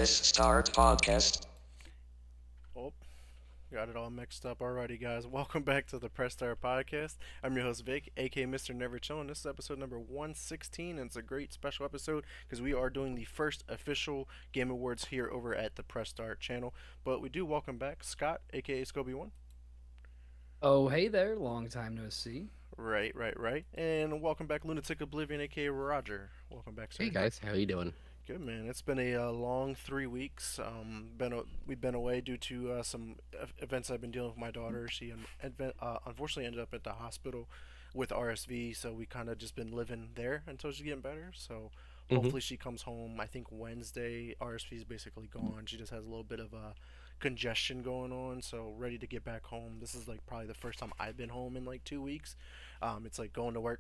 Press Start Podcast. Oh, got it all mixed up. Alrighty, guys. Welcome back to the Press Start Podcast. I'm your host, Vic, aka Mr. Never Chillin'. This is episode number 116, and it's a great special episode because we are doing the first official Game Awards here over at the Press Start channel. But we do welcome back Scott, aka Scobie1. Oh, hey there, long time no see. Right. And welcome back Lunatic Oblivion, aka Roger. Welcome back, Hey sir. guys, how you doing? Good man. It's been a long 3 weeks. We've been away due to some events I've been dealing with my daughter. She unfortunately ended up at the hospital with RSV, so we kind of just been living there until she's getting better. So hmm hopefully she comes home. I think Wednesday. RSV is basically gone. She just has a little bit of congestion going on. So ready to get back home. This is like probably the first time I've been home in like 2 weeks. It's like going to work,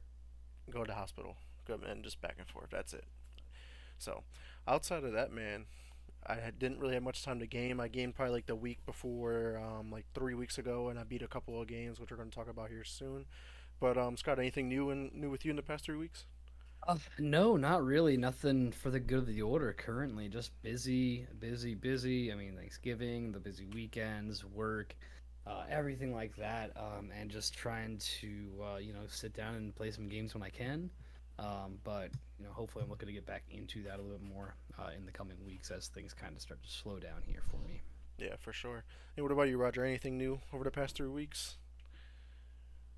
go to the hospital, go and just back and forth. That's it. So, outside of that, man, didn't really have much time to game. I gamed probably like the week before, like 3 weeks ago, and I beat a couple of games, which we're going to talk about here soon. But Scott, anything new with you in the past 3 weeks? No, not really. Nothing for the good of the order currently. Just busy. I mean, Thanksgiving, the busy weekends, work, everything like that. And just trying to, sit down and play some games when I can. But hopefully I'm looking to get back into that a little bit more in the coming weeks as things kind of start to slow down here for me. Yeah, for sure. And what about you, Roger? Anything new over the past 3 weeks?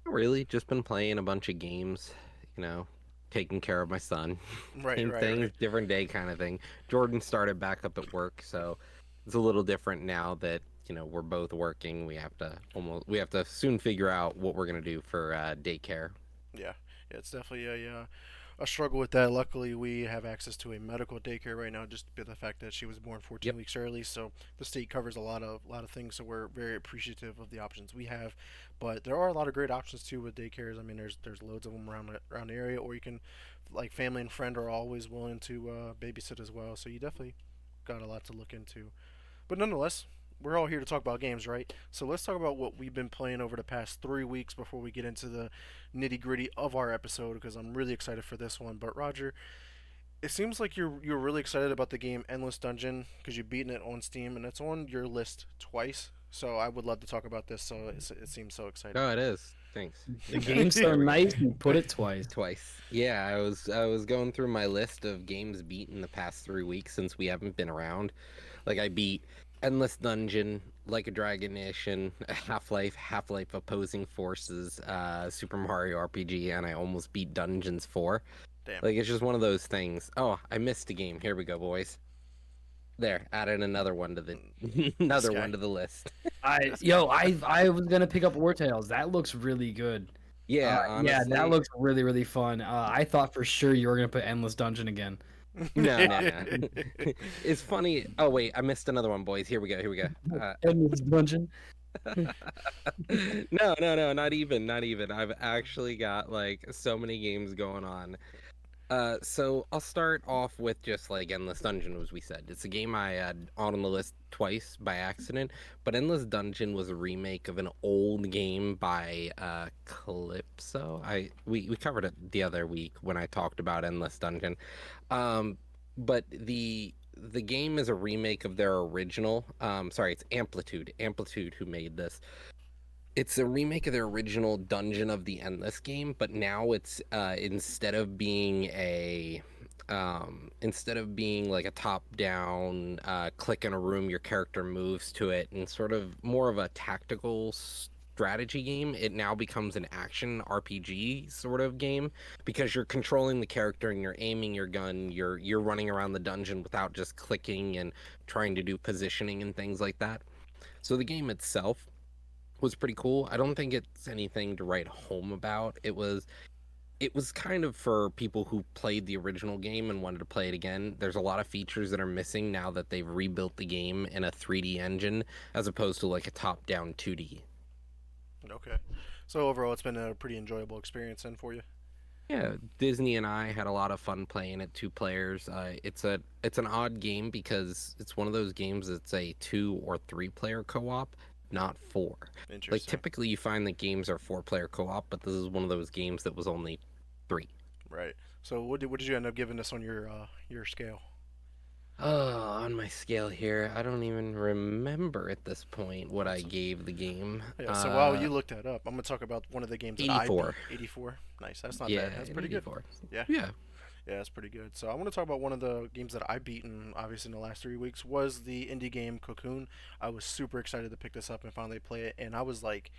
Really, just been playing a bunch of games, you know, taking care of my son. Right, Same right, thing, right. different day kind of thing. Jordan started back up at work, so it's a little different now that, we're both working. We have to soon figure out what we're gonna do for daycare. Yeah, it's definitely a struggle with that. Luckily, we have access to a medical daycare right now, just by the fact that she was born 14 Yep. weeks early. So the state covers a lot of things. So we're very appreciative of the options we have. But there are a lot of great options too with daycares. I mean, there's loads of them around the area, or you can, like, family and friend are always willing to babysit as well. So you definitely got a lot to look into. But nonetheless, we're all here to talk about games, right? So let's talk about what we've been playing over the past 3 weeks before we get into the nitty gritty of our episode, because I'm really excited for this one. But Roger, it seems like you're really excited about the game Endless Dungeon because you've beaten it on Steam and it's on your list twice. So I would love to talk about this. So it seems so exciting. Oh, it is. Thanks. The game's so There we go. nice, you put it twice. Twice. Yeah, I was going through my list of games beaten the past 3 weeks since we haven't been around. Like I beat Endless Dungeon, Like a Dragon Nation, Half-Life Opposing Forces, Super Mario RPG, and I almost beat Dungeons 4. Damn. Like it's just one of those things. Oh, I missed a game. Here we go, boys. There, added another one to the This another guy. one to the list. I was gonna pick up War Tales. That looks really good. Yeah, Yeah, honestly. that looks really fun. I thought for sure you were gonna put Endless Dungeon again. No. It's funny. Oh wait, I missed another one, boys. Here we go. Endless Dungeon. No, not even. I've actually got like so many games going on. So I'll start off with just like Endless Dungeon, as we said. It's a game I had on the list twice by accident, but Endless Dungeon was a remake of an old game by Calypso. We covered it the other week when I talked about Endless Dungeon. But the game is a remake of their original. Sorry, it's Amplitude who made this. It's a remake of their original Dungeon of the Endless game, but now it's instead of being like a top-down click in a room, your character moves to it, and sort of more of a tactical strategy game. It now becomes an action RPG sort of game because you're controlling the character and you're aiming your gun, you're running around the dungeon without just clicking and trying to do positioning and things like that. So the game itself was pretty cool. I don't think it's anything to write home about. It was kind of for people who played the original game and wanted to play it again. There's a lot of features that are missing now that they've rebuilt the game in a 3D engine as opposed to like a top-down 2D. Okay. So overall, it's been a pretty enjoyable experience then for you. Yeah, Disney and I had a lot of fun playing it 2 players. It's an odd game because it's one of those games that's a 2 or 3 player co-op, not four. Like Interesting. typically you find that games are 4 player co-op, but this is one of those games that was only 3. Right. So what did you end up giving this on your scale? On my scale here, I don't even remember at this point what I That's gave the game. Yeah, so while you look that up, I'm gonna talk about one of the games that I 84. beat. 84. Nice. That's not bad. Yeah, That's an pretty good. 84. Yeah, Yeah. yeah, that's pretty good. So I want to talk about one of the games that I beaten, obviously in the last 3 weeks, was the indie game Cocoon. I was super excited to pick this up and finally play it, and I was like,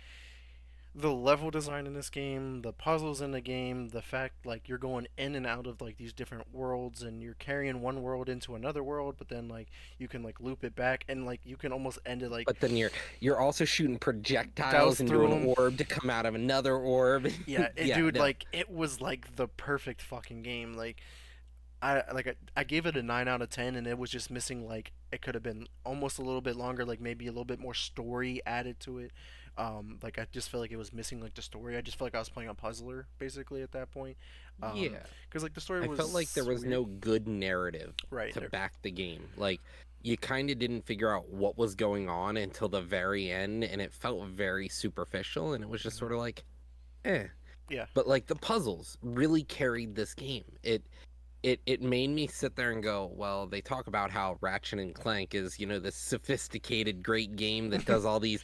the level design in this game, the puzzles in the game, the fact like you're going in and out of like these different worlds and you're carrying one world into another world, but then like you can like loop it back and like you can almost end it like But then you're also shooting douse projectiles into through an them. orb to come out of another orb. Yeah, Yeah, dude, no. like it was like the perfect fucking game. Like I gave it a 9 out of 10, and it was just missing like it could have been almost a little bit longer, like maybe a little bit more story added to it. Like I just felt like it was missing like the story. I just felt like I was playing a puzzler basically at that point. Yeah. Because like the story I felt like there was was weird. no good narrative Right to there. back the game. Like you kind of didn't figure out what was going on until the very end, and it felt very superficial, and it was just Hmm. sort of like, eh. Yeah. But like the puzzles really carried this game. It made me sit there and go, well, they talk about how Ratchet and Clank is, this sophisticated, great game that does all these,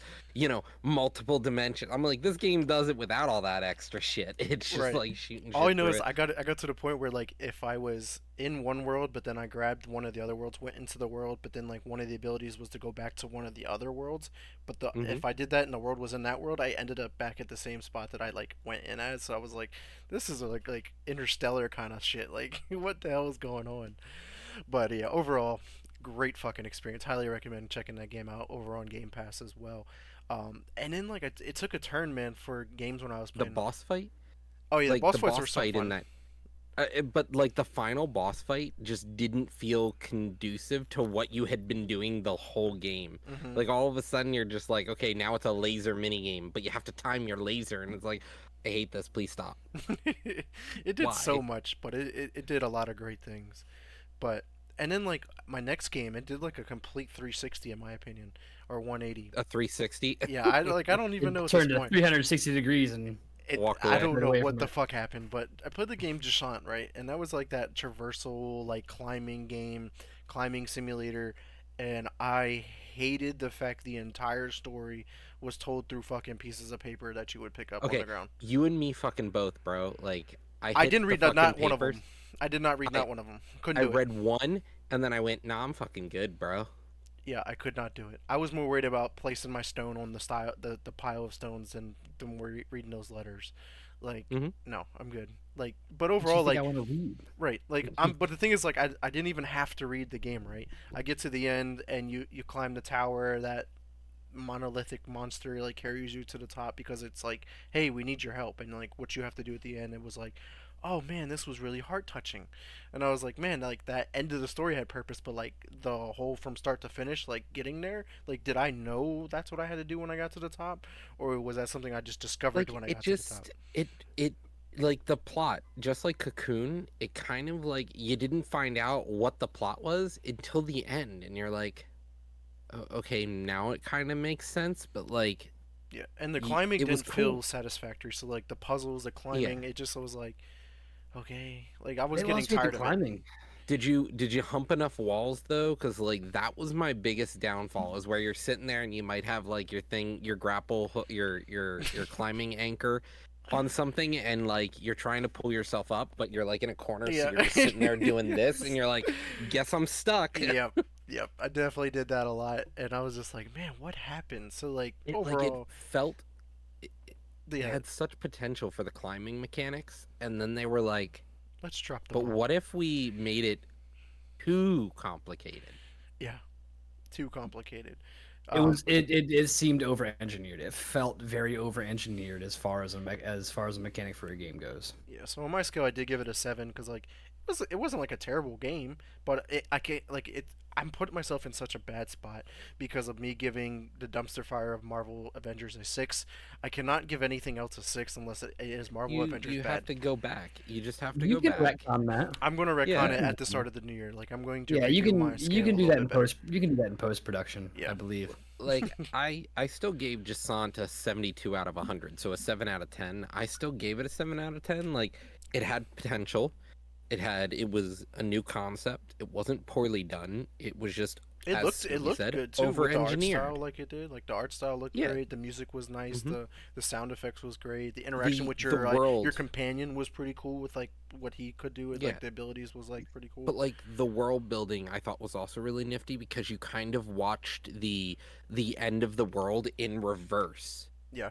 multiple dimensions. I'm like, this game does it without all that extra shit. It's just Right. like shooting All I shit know through is it. I got to the point where like if I was in one world, but then I grabbed one of the other worlds, went into the world, but then like one of the abilities was to go back to one of the other worlds. But the Hmm. if I did that and the world was in that world, I ended up back at the same spot that I like went in as. So I was like, this is like interstellar kind of shit. Like what the hell is going on? But yeah, overall, great fucking experience. Highly recommend checking that game out over on Game Pass as well. And then like it took a turn, man, for games when I was The playing. boss fight, Oh yeah, the like boss the fights were boss so fight in fun. that, but like the final boss fight just didn't feel conducive to what you had been doing the whole game. Hmm. Like all of a sudden you're just like, okay, now it's a laser mini game, but you have to time your laser, and it's like, I hate this. Please stop. It did so Why? much, but it did a lot of great things. But and then like my next game, it did like a complete 360 in my opinion, or 180. A 360. Yeah, I don't even know It at this turned to point. 360 degrees and Walked I away. don't went know away what from the it. fuck happened, but I played the game Jashant, right? And that was like that traversal, like climbing game, climbing simulator, and I hated the fact the entire story was told through fucking pieces of paper that you would pick up on the Okay, ground. you and me fucking both, bro. Like I I hit didn't the read fucking not one of papers. them. I did not read I not one of them. Couldn't I do it. read one and then I went, "Nah, I'm fucking good, bro." Yeah, I could not do it. I was more worried about placing my stone on the pile of stones than reading those letters. Like, Hmm. no, I'm good. Like, but But you overall, think I like, want to read? right, like I'm. But the thing is, like, I didn't even have to read the game. Right, I get to the end and you climb the tower. That monolithic monster like carries you to the top because it's like, hey, we need your help, and like what you have to do at the end. It was like, oh man, this was really heart touching, and I was like, man, like that end of the story had purpose, but like the whole from start to finish, like getting there, like did I know that's what I had to do when I got to the top, or was that something I just discovered Like when I it got to the top? just it like the plot, just like Cocoon, it kind of like you didn't find out what the plot was until the end, and you're like, Okay, now it kind of makes sense, but like Yeah, and the climbing it was didn't feel cool. satisfactory. So like the puzzles, the Yeah. climbing, it just was like, okay, like I was They getting lost me at the tired of it. climbing. Did you hump enough walls though? Because like that was my biggest downfall is where you're sitting there and you might have like your thing, your grapple, your climbing anchor on something, and like you're trying to pull yourself up, but you're like in a corner, so Yeah. you're just sitting there doing this, and you're like, guess I'm stuck. Yep. Yep. I definitely did that a lot, and I was just like, man, what happened? So like It overall, felt it yeah. had such potential for the climbing mechanics, and then they were like, Let's drop the but ball. what if we made it too complicated? Yeah. Too complicated. It Um. was it seemed over engineered. It felt very over engineered as far as a mechanic for a game goes. Yeah. So on my scale, I did give it a 7 because like it wasn't like a terrible game, but I can't like it. I'm putting myself in such a bad spot because of me giving the dumpster fire of Marvel Avengers a 6. I cannot give anything else a 6 unless it is Marvel Avengers You have bad. to go back. You just have to You go can back. retcon that. I'm going to retcon You Yeah. it can at the retcon start it. of the new year. Like I'm going to Yeah, redo my you scale can a do little that bit in better. post. You can do that in post production, Yeah. I believe. Like I still gave Jasant a 72 out of 100, so a 7 out of 10. I still gave it a 7 out of 10. Like it had potential. It was a new concept. It wasn't poorly done. It was just, as It Smiggy looked said, good too over with the art engineered. style like it did. Like the art style looked Yeah. great. The music was nice. hmm The sound effects was great. The interaction The with the your world, companion was pretty cool with like what he could do with yeah. like the abilities was like pretty cool. But like the world building I thought was also really nifty because you kind of watched the end of the world in reverse. Yeah.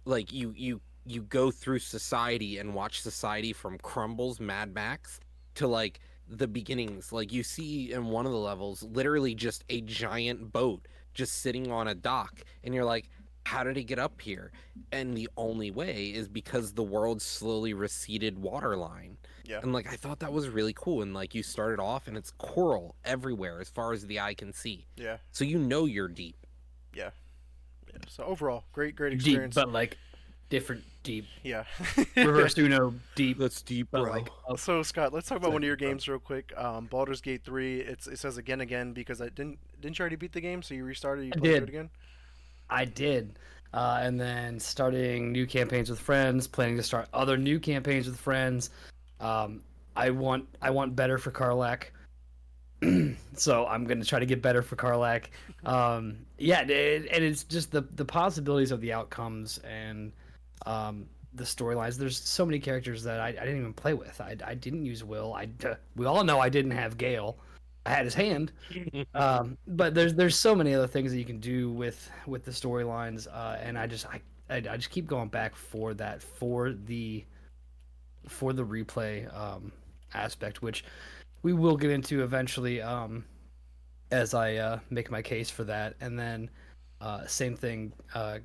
Like you go through society and watch society from Crumbles Mad Max to like the beginnings. Like you see in one of the levels literally just a giant boat just sitting on a dock and you're like, how did it get up here? And the only way is because the world slowly receded waterline. Yeah. And like I thought that was really cool. And like you started off and it's coral everywhere as far as the eye can see. Yeah. So you know you're deep. Yeah. Yeah. So overall, great Deep, experience. but like different deep. Yeah. Reverse Uno deep, That's deep, but bro. like up. So Scott, let's talk about one of your Bro. games real quick. Baldur's Gate 3. It says again because I didn't you already beat the game, so you restarted. You I played through it did. again. I did. And then starting new campaigns with friends, planning to start other new campaigns with friends. Um, I want better for Karlak. So I'm gonna try to get better for Karlak. Yeah, and it's just the possibilities of the outcomes and the storylines. There's so many characters that I didn't even play with. I didn't use Will. We all know I didn't have Gale. I had his hand. But there's so many other things that you can do with the storylines, and I just keep going back for that for the replay aspect, which we will get into eventually as I make my case for that, and then same thing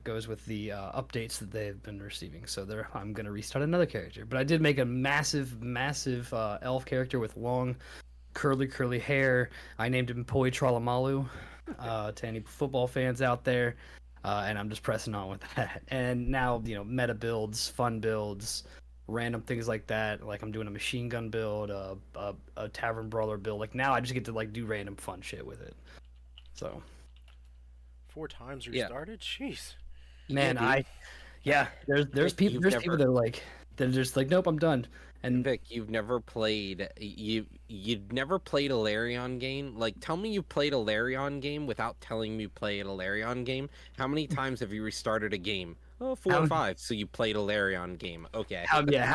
goes with the updates that they've been receiving. So there, I'm gonna restart another character, but I did make a massive elf character with long curly hair. I named him Poi Trolamalu to any football fans out there. And I'm just pressing on with that. And now, meta builds, fun builds, random things like that. Like I'm doing a machine gun build, a tavern brawler build. Like now I just get to like do random fun shit with it. So, 4 times Yeah. restarted. Jeez. Yeah, man, dude. yeah, there's Vic, people you've there's people never that are like they're just like, nope, I'm done. And Vic, you've never played a Larion game? Like tell me you played a Larion game without telling me you played a Larion game. How many times have you restarted a game? Oh, four or how five. So you played a Larion game. Okay. how yeah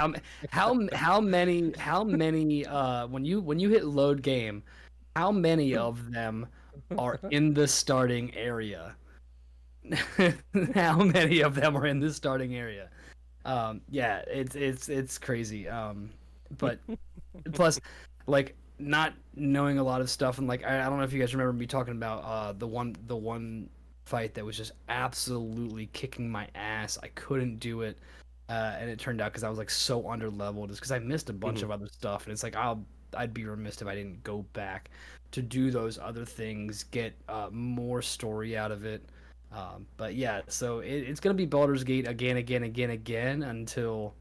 how many when you hit load game, how many of them are in the starting area? How many of them are in the starting area? Yeah, it's crazy. But plus, like not knowing a lot of stuff and like I don't know if you guys remember me talking about the one fight that was just absolutely kicking my ass. I couldn't do it, and it turned out because I was like so under leveled. It's because I missed a bunch Mhm. of other stuff, and it's like I'd be remiss if I didn't go back to do those other things, get more story out of it. But yeah, so it's gonna be Baldur's Gate again until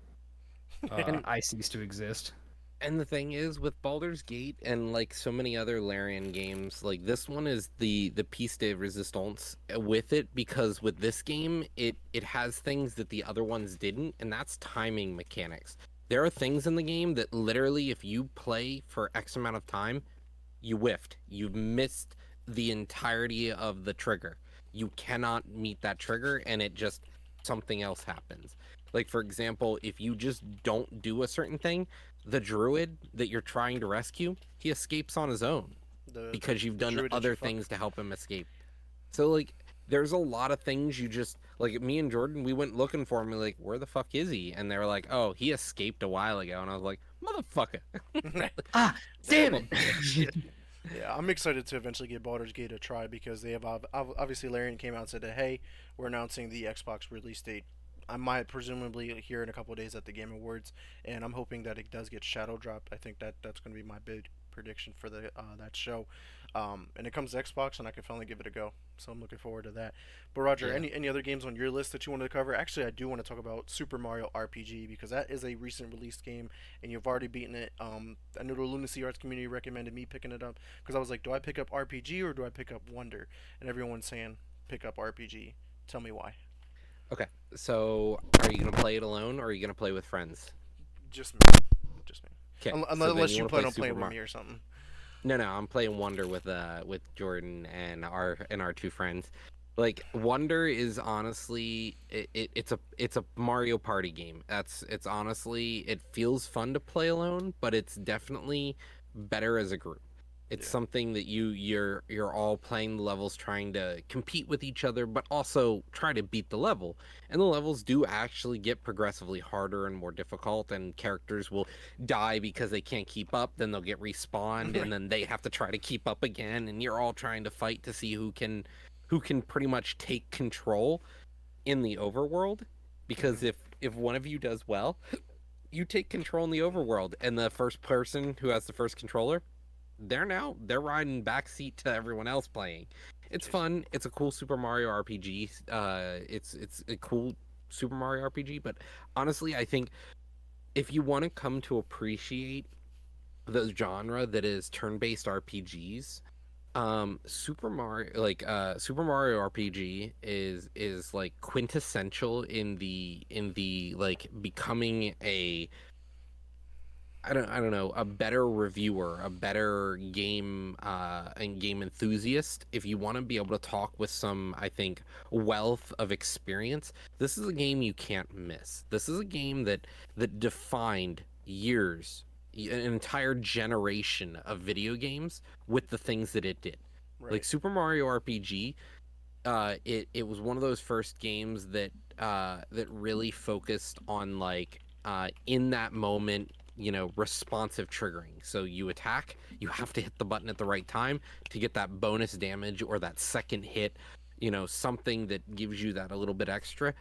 And I cease to exist. And the thing is, with Baldur's Gate and like so many other Larian games, like this one is the piece de resistance with it because with this game, it has things that the other ones didn't, and that's timing mechanics. There are things in the game that literally, if you play for X amount of time, you whiffed. You've missed the entirety of the trigger. You cannot meet that trigger, and it just something else happens. Like for example, if you just don't do a certain thing, the druid that you're trying to rescue, he escapes on his own because you've The done druid that you other fuck. things to help him escape. So like there's a lot of things you just like me and Jordan, we went looking for him, like, where the fuck is he? And they were like, oh, he escaped a while ago. And I was like, motherfucker. Ah, Son damn of a it! bitch. Yeah, I'm excited to eventually give Baldur's Gate a try because they have obviously Larian came out and said that hey, we're announcing the Xbox release date. I might presumably hear in a couple of days at the Game Awards, and I'm hoping that it does get shadow dropped. I think that's going to be my big prediction for the that show. And it comes to Xbox, and I can finally give it a go. So I'm looking forward to that. But Roger, Yeah. any other games on your list that you want to cover? Actually, I do want to talk about Super Mario RPG because that is a recent released game, and you've already beaten it. I know the Lunacy Arts community recommended me picking it up because I was like, do I pick up RPG or do I pick up Wonder? And everyone's saying pick up RPG. Tell me why. Okay. So are you gonna play it alone or are you gonna play with friends? Just me. Just me. Okay, so then Unless you you want to plan play on Super playing with Mario? me or something. No, no, I'm playing Wonder with Jordan and our two friends. Like Wonder is honestly it's a Mario Party game. It's honestly it feels fun to play alone, but it's definitely better as a group. It's Yeah. something that you're all playing the levels trying to compete with each other, but also try to beat the level. And the levels do actually get progressively harder and more difficult, and characters will die because they can't keep up, then they'll get respawned and then they have to try to keep up again, and you're all trying to fight to see who can pretty much take control in the overworld, because Hmm. if one of you does well, you take control in the overworld, and the first person who has the first controller, they're riding backseat to everyone else playing. It's Jeez. fun. It's a cool Super Mario RPG. It's a cool Super Mario RPG, but honestly, I think if you want to come to appreciate the genre that is turn-based RPGs, Super Mario RPG is like quintessential in the like becoming a I don't know, a better reviewer, a better game and game enthusiast. If you want to be able to talk with some, I think, wealth of experience, this is a game you can't miss. This is a game that defined years, an entire generation of video games with the things that it did. Like Right. Super Mario RPG, it was one of those first games that really focused on like in that moment, you know, responsive triggering. So you attack, you have to hit the button at the right time to get that bonus damage or that second hit, you know, something that gives you that a little bit extra.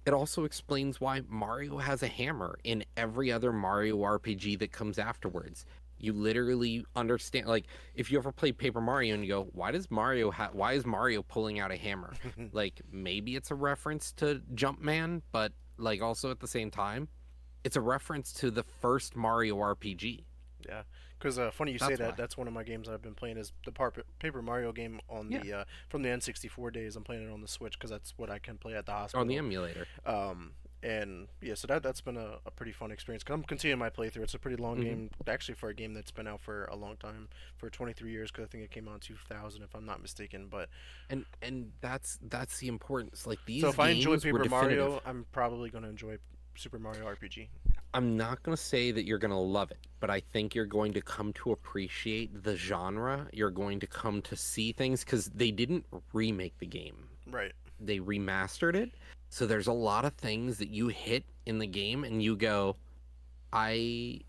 It also explains why Mario has a hammer in every other Mario RPG that comes afterwards. You literally understand, like, if you ever play Paper Mario and you go, why is Mario pulling out a hammer? Like, maybe it's a reference to Jumpman, but like also at the same time, it's a reference to the first Mario RPG. Yeah, because funny you say That's that. why. That's one of my games I've been playing is the Paper Mario game on Yeah, the from the N64 days. I'm playing it on the Switch because that's what I can play at the on the hospital. emulator. Um, and yeah, so that's been a pretty fun experience. Cause I'm continuing my playthrough. It's a pretty long Hmm. game, actually, for a game that's been out for a long time, for 23 years. Because I think it came out in 2000, if I'm not mistaken. But And that's the importance. Like so these if I enjoy games were Paper definitive. Mario, I'm probably gonna enjoy Super Mario RPG. I'm not going to say that you're going to love it, but I think you're going to come to appreciate the genre. You're going to come to see things because they didn't remake the game, Right. they remastered it. So there's a lot of things that you hit in the game and you go, I,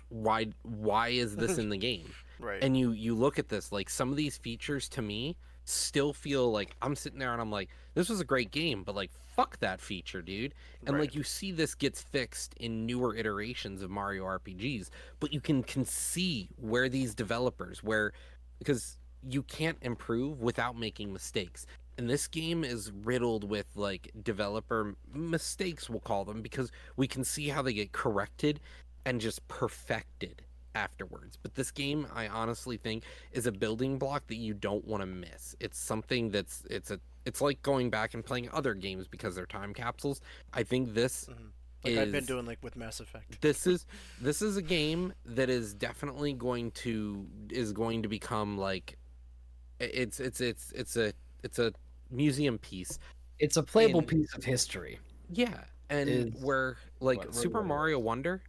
why is this in the game? Right. And you look at this, like some of these features to me still feel like I'm sitting there and I'm like, this was a great game, but like fuck that feature, dude. And Right. like you see this gets fixed in newer iterations of Mario RPGs, but you can see where these developers where because you can't improve without making mistakes. And this game is riddled with like developer mistakes, we'll call them, because we can see how they get corrected and just perfected afterwards. But this game, I honestly think, is a building block that you don't want to miss. It's something it's like going back and playing other games because they're time capsules. I think Hmm. Like I've been is doing like with Mass Effect. this is this is a game that is definitely going to become like it's a museum piece It's a playable in piece of history. yeah, and Is where like what really Super what it Mario is. Wonder,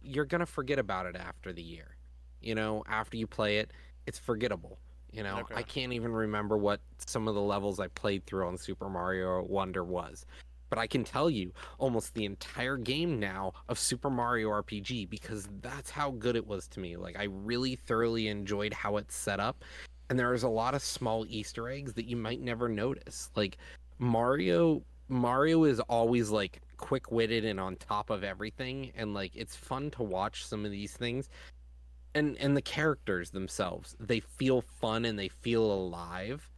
you're gonna forget about it after the year. You know, after you play it, it's forgettable. You know, Okay. I can't even remember what some of the levels I played through on Super Mario Wonder was. But I can tell you almost the entire game now of Super Mario RPG because that's how good it was to me. Like I really thoroughly enjoyed how it's set up. And there's a lot of small Easter eggs that you might never notice. Like Mario is always like quick-witted and on top of everything, and like it's fun to watch some of these things. And the characters themselves, they feel fun and they feel alive,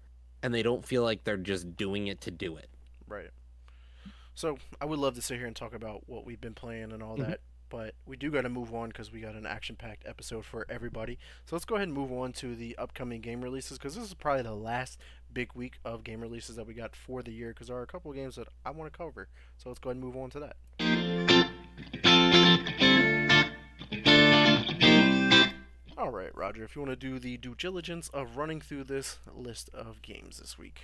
and they don't feel like they're just doing it to do it. Right. So I would love to sit here and talk about what we've been playing and all Hmm. that, but we do got to move on because we got an action-packed episode for everybody. So let's go ahead and move on to the upcoming game releases because this is probably the last big week of game releases that we got for the year because there are a couple of games that I want to cover. So let's go ahead and move on to that. All right, Roger, if you want to do the due diligence of running through this list of games this week.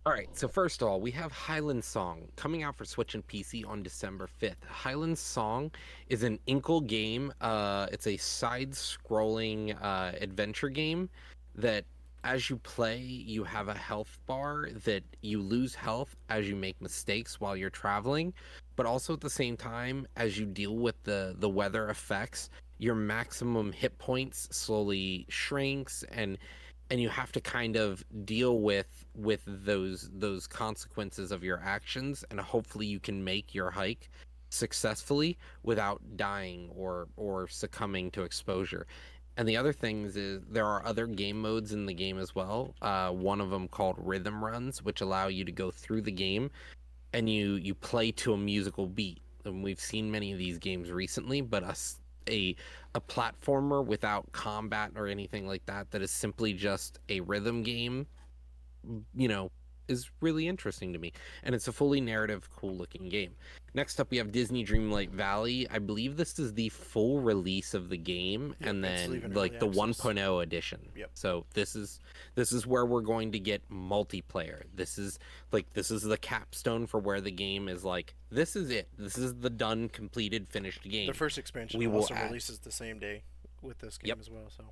All right, so first of all, we have Highland Song coming out for Switch and PC on December 5th. Highland Song is an Inkle game. It's a side-scrolling adventure game that as you play, you have a health bar that you lose health as you make mistakes while you're traveling, but also at the same time as you deal with the weather effects, your maximum hit points slowly shrinks and you have to kind of deal with those consequences of your actions, and hopefully you can make your hike successfully without dying or succumbing to exposure. And the other things is there are other game modes in the game as well, one of them called rhythm runs, which allow you to go through the game and you play to a musical beat. And we've seen many of these games recently, but a a platformer without combat or anything like that, that is simply just a rhythm game, you know, is really interesting to me. And it's a fully narrative, cool looking game. Next up, we have Disney Dreamlight Valley. I believe this is the full release of the game, Yep, and it's then leaving like early the access. 1.0 edition. Yep. So this is where we're going to get multiplayer. This is the capstone for where the game is like, this is it. This is the done, completed, finished game. The first expansion We will also add. releases the same day with this game Yep. as well. So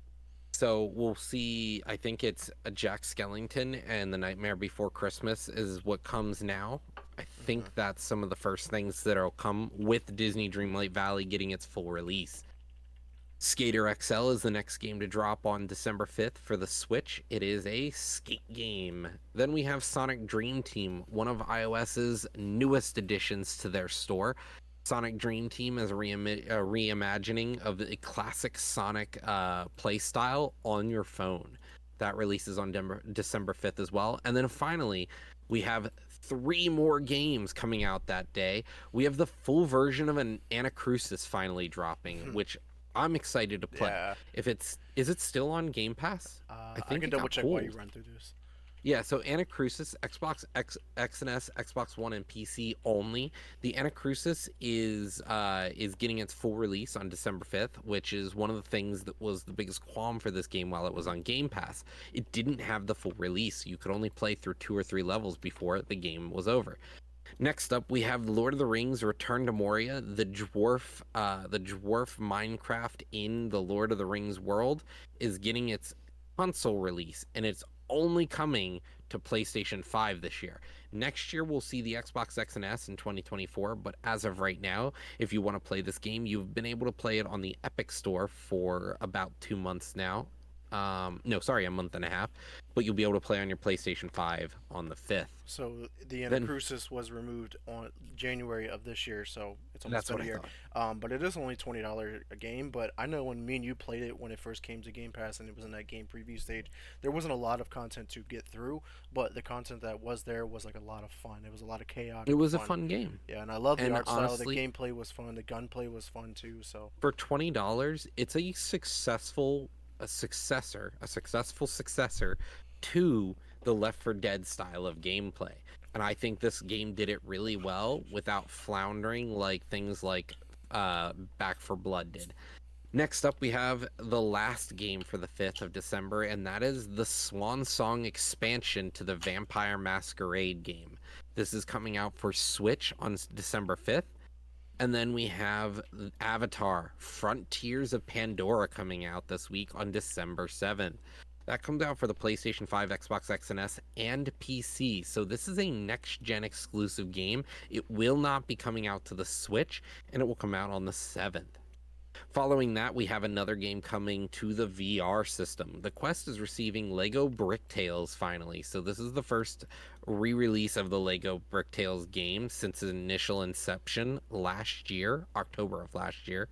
So we'll see. I think it's a Jack Skellington and The Nightmare Before Christmas is what comes now. I think that's some of the first things that'll come with Disney Dreamlight Valley getting its full release. Skater XL is the next game to drop on December 5th for the Switch. It is a skate game. Then we have Sonic Dream Team, one of iOS's newest additions to their store. Sonic Dream Team is a reimagining of the classic Sonic playstyle on your phone. That releases on December 5th as well. And then finally, we have 3 more games coming out that day. We have the full version of an Anacrusis finally dropping, which I'm excited to play. yeah, Is it still on Game Pass? I think can it got double check while you pulled. run through this. Yeah, so Anacrusis, Xbox X and S, Xbox One, and PC only. The Anacrusis is getting its full release on December 5th, which is one of the things that was the biggest qualm for this game while it was on Game Pass. It didn't have the full release. You could only play through 2 or 3 levels before the game was over. Next up, we have Lord of the Rings: Return to Moria, the dwarf Minecraft in the Lord of the Rings world is getting its console release, and it's only coming to PlayStation 5 this year. Next year, we'll see the Xbox X and S in 2024, but as of right now, if you want to play this game, you've been able to play it on the Epic Store for about 2 months now. No, sorry, a month and a half, but you'll be able to play on your PlayStation 5 on the 5th. So the Then Anacrusis was removed on January of this year, so it's almost that's been what a I year. thought. But it is only $20 a game. But I know when me and you played it when it first came to Game Pass and it was in that game preview stage, there wasn't a lot of content to get through. But the content that was there was like a lot of fun. It was a lot of It chaotic was a fun. fun game. Yeah, and I love the And art style. The honestly, gameplay was fun. The gunplay was fun too. So for $20, it's a successful successor to the Left 4 Dead style of gameplay. And I think this game did it really well without floundering like things like Back for Blood did. Next up, we have the last game for the 5th of December, and that is the Swan Song expansion to the Vampire Masquerade game. This is coming out for Switch on December 5th. And then we have Avatar Frontiers of Pandora coming out this week on December 7th. That comes out for the PlayStation 5, Xbox X and S, and PC. So this is a next-gen exclusive game. It will not be coming out to the Switch, and it will come out on the 7th. Following that, we have another game coming to the VR system. The Quest is receiving Lego Brick Tales finally. So this is the first re-release of the Lego Brick Tales game since its initial inception last year, October of last year.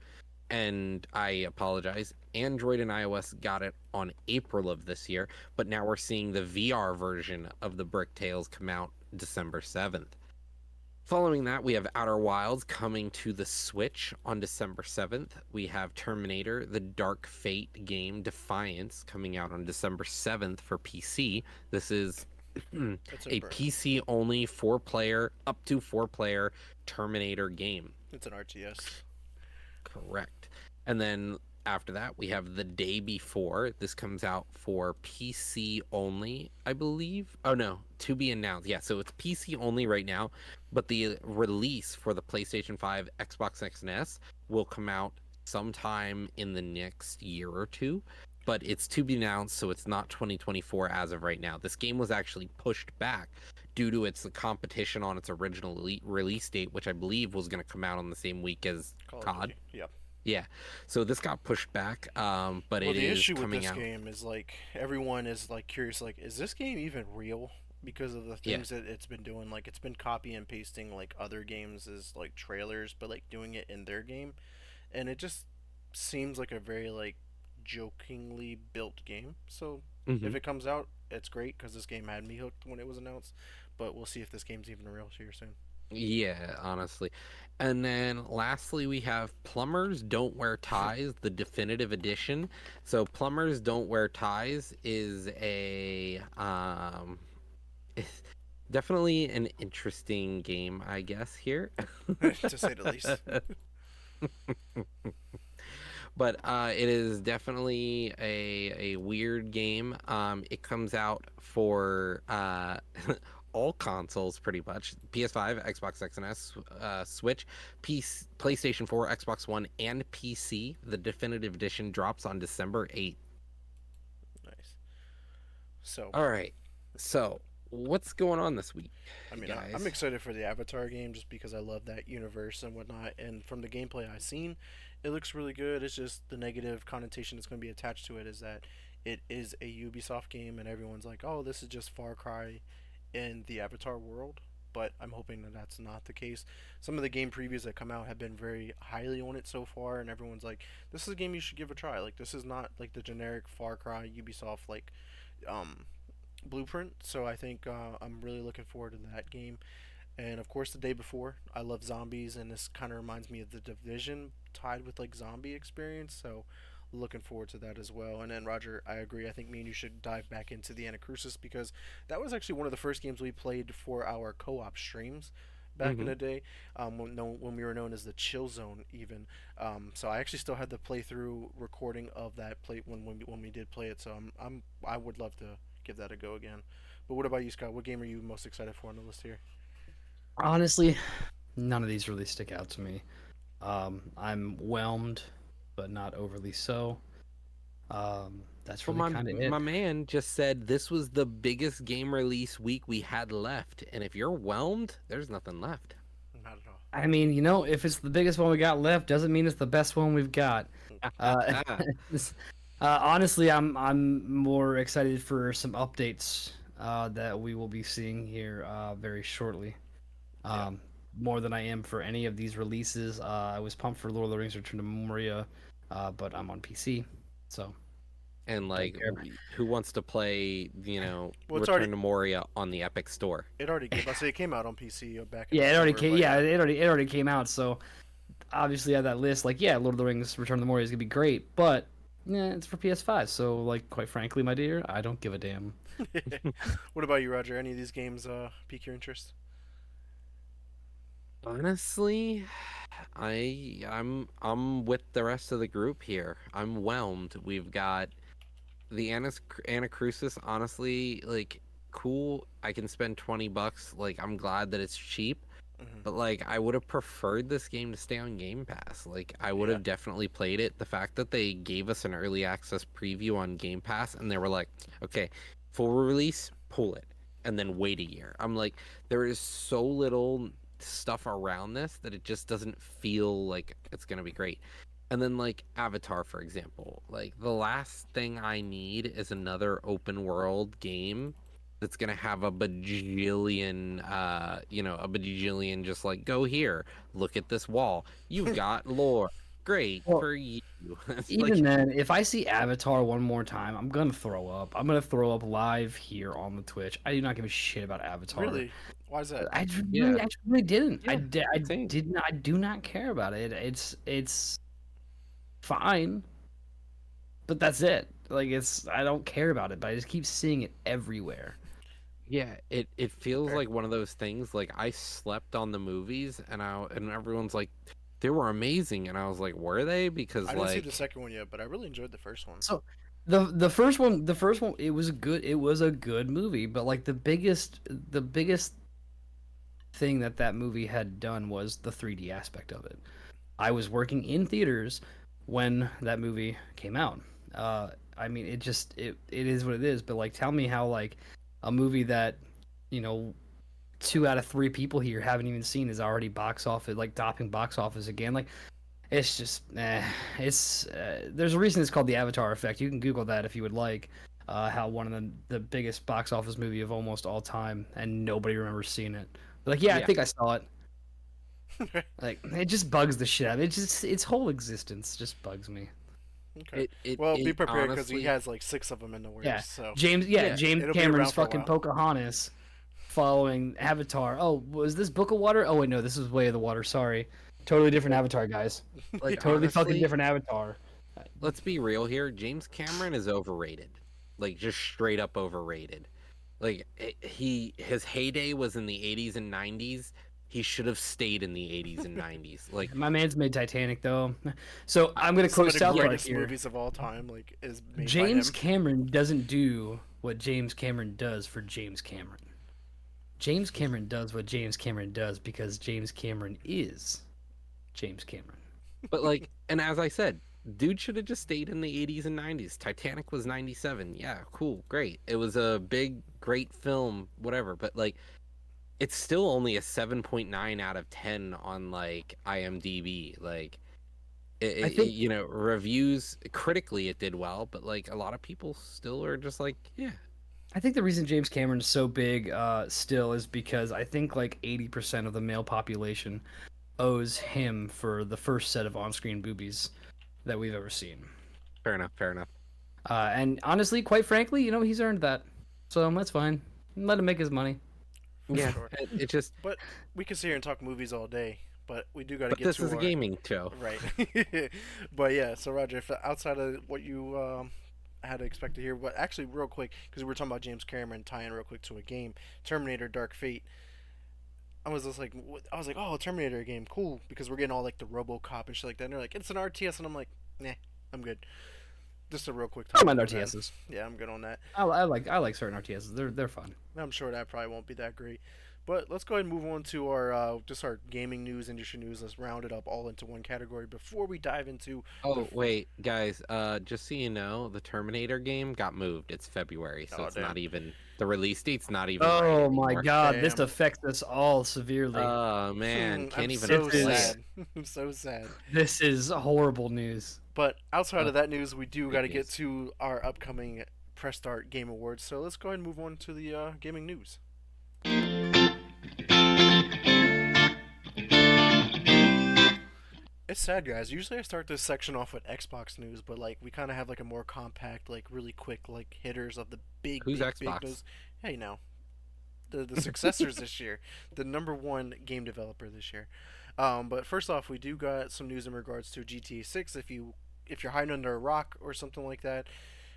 And I apologize, Android and iOS got it on April of this year, but now we're seeing the VR version of the Brick Tales come out December 7th. Following that, we have Outer Wilds coming to the Switch on December 7th. We have Terminator, the Dark Fate game Defiance coming out on December 7th for PC. This is it's a PC only up to 4 player Terminator game. It's an RTS. Correct. And then After that, we have The Day Before. This comes out for PC only, I believe. Oh no, to be announced. Yeah, so it's PC only right now, but the release for the PlayStation 5, Xbox X and S will come out sometime in the next year or two. But it's to be announced, so it's not 2024 as of right now. This game was actually pushed back due to its competition on its original release date, which I believe was going to come out on the same week as Call of COD. Duty. Yeah. Yeah, so this got pushed back, but Well, it the is issue with coming this out. game is like everyone is like curious, like, is this game even real? Because of the Yeah. things that it's been doing, like it's been copy and pasting like other games as like trailers, but like doing it in their game, and it just seems like a very like jokingly built game. So Hmm. if it comes out, it's great because this game had me hooked when it was announced. But we'll see if this game's even real here soon. Yeah, honestly. And then lastly, we have Plumbers Don't Wear Ties, the definitive edition. So Plumbers Don't Wear Ties is it's definitely an interesting game, I guess, here. To say the least. But it is definitely a weird game. It comes out for all consoles pretty much: PS5, Xbox X and S, Switch, PlayStation 4, Xbox One, and PC. The definitive edition drops on December 8th. Nice. So All right. So, what's going on this week, I mean, I'm guys? excited for the Avatar game just because I love that universe and whatnot. And from the gameplay I've seen, it looks really good. It's just the negative connotation that's going to be attached to it is that it is a Ubisoft game, and everyone's like, "Oh, this is just Far Cry in the Avatar world." But I'm hoping that that's not the case. Some of the game previews that come out have been very highly on it so far, and everyone's like, "This is a game you should give a try." Like, this is not like the generic Far Cry Ubisoft like um, blueprint. So I think I'm really looking forward to that game. And of course, the day before, I love zombies, and this kind of reminds me of the Division tied with like zombie experience. So looking forward to that as well. And then Roger, I agree. I think me and you should dive back into the Anacrusis because that was actually one of the first games we played for our co-op streams back in Hmm. the day, when we were known as the Chill Zone even. So I actually still had the playthrough recording of that play when we did play it. So I would love to give that a go again. But what about you, Scott? What game are you most excited for on the list here? Honestly, none of these really stick out to me. I'm whelmed, but not overly so. That's But really my kind of it. my man just said this was the biggest game release week we had left, and if you're whelmed, there's nothing left. Not at all. I mean, if it's the biggest one we got left, doesn't mean it's the best one we've got. Uh, this- honestly, I'm more excited for some updates that we will be seeing here very shortly. Yeah. Um, More than I am for any of these releases. I was pumped for Lord of the Rings: Return to Moria, but I'm on PC, so And don't like, care. who wants to play, Well, it's already Return to Moria on the Epic Store? it already came. I say it came out on PC back in Yeah, it already October, came. but Yeah, yeah. it already came out. So obviously, at that list, like, yeah, Lord of the Rings: Return to the Moria is gonna be great, but yeah, it's for PS5. So, like, quite frankly, my dear, I don't give a damn. What about you, Roger? Any of these games pique your interest? Honestly, I'm with the rest of the group here. I'm whelmed. We've got the Anacrusis, honestly, like, cool. I can spend $20. Like, I'm glad that it's cheap. Hmm. But like, I would have preferred this game to stay on Game Pass. Like, I would Yeah. have definitely played it. The fact that they gave us an early access preview on Game Pass and they were like, okay, full release, pull it, and then wait a year. I'm like, there is so little stuff around this that it just doesn't feel like it's gonna be great. And then like Avatar, for example, like the last thing I need is another open world game that's gonna have a bajillion just like, go here, look at this wall, you've got lore, great Well, for you. It's even like, then, if I see Avatar one more time, I'm gonna throw up. I'm gonna throw up live here on the Twitch. I do not give a shit about Avatar. Really? Why is that? yeah, I really didn't. yeah, I same. did not. I do not care about it. It's fine, but that's it. Like, I don't care about it, but I just keep seeing it everywhere. Yeah, it feels Fair. like one of those things. Like, I slept on the movies, and everyone's like, they were amazing, and I was like, were they? Because I didn't see the like, second one yet, but I really enjoyed the first one. So the first one, it was a good movie, but like the biggest thing that movie had done was the 3D aspect of it. I was working in theaters when that movie came out. I mean, it is what it is. But like, tell me how like a movie that you know 2 out of 3 people here haven't even seen is already box office like topping box office again. Like, it's just it's there's a reason it's called the Avatar effect. You can Google that if you would like. How one of the biggest box office movie of almost all time, and nobody remembers seeing it. But like, yeah, I yeah, think I saw it. Like, it just bugs the shit out of me. It just its whole existence just bugs me. Okay. it Well, be it prepared because he honestly, has like 6 of them in the Yeah, works. So yeah, James it'll be Cameron's around for a fucking while. Pocahontas following Avatar. Oh, was this Book of Water? Oh wait, no, this is Way of the Water. Sorry, totally different Avatar, guys. like Totally fucking honestly, different Avatar. let's be real here. James Cameron is overrated, like just straight up overrated. Like his heyday was in the 80s and 90s. He should have stayed in the 80s and 90s. Like, My man's made Titanic though, so I'm gonna Some quote of the South Park greatest here. movies of all time, like, is made by James him. Cameron doesn't do what James Cameron does for James Cameron. James Cameron does what James Cameron does because James Cameron is James Cameron. but like, and as I said, dude should have just stayed in the 80s and 90s. Titanic was 97. Yeah, cool, great. It was a big, great film, whatever. But like, it's still only a 7.9 out of 10 on like IMDb. Like, I think reviews critically it did well, but like a lot of people still are just like, yeah, I think the reason James Cameron is so big still is because I think like 80% of the male population owes him for the first set of on-screen boobies that we've ever seen. fair enough, fair enough. And honestly, quite frankly, he's earned that, so that's fine. Let him make his money. For Yeah, sure. it just, But we can sit here and talk movies all day, but we do got to but get this to is a our gaming show. right. But yeah, so Roger, if outside of what you had to expect to hear, but actually, real quick, because we were talking about James Cameron tying real quick to a game, Terminator: Dark Fate. I was like, oh, Terminator game, cool, because we're getting all like the RoboCop and shit like that. And they're like, it's an RTS, and I'm like, nah, I'm good. Just a real quick I don't topic mind on that. RTSs. Yeah, I'm good on that. I like certain RTSs. They're fun. I'm sure that probably won't be that great. But let's go ahead and move on to our just our gaming news, industry news. Let's round it up all into one category before we dive into the. Oh, wait, guys, just so you know, the Terminator game got moved. It's February, so Oh it's damn! not even the release date's not even right Oh my anymore. god, this Damn. affects us all severely. Oh man, I'm can't even so play is- it. sad. I'm so sad. This is horrible news. But outside Uh, of that news, we do Great got to get news. to our upcoming Press Start Game Awards. So let's go ahead and move on to the gaming news. It's sad, guys. Usually I start this section off with Xbox news, but like we kind of have like a more compact, like really quick, like hitters of the big, Who's big, big Xbox? news. Hey, now the successors this year, the number one game developer this year. But first off, we do got some news in regards to GTA 6. If you're hiding under a rock or something like that,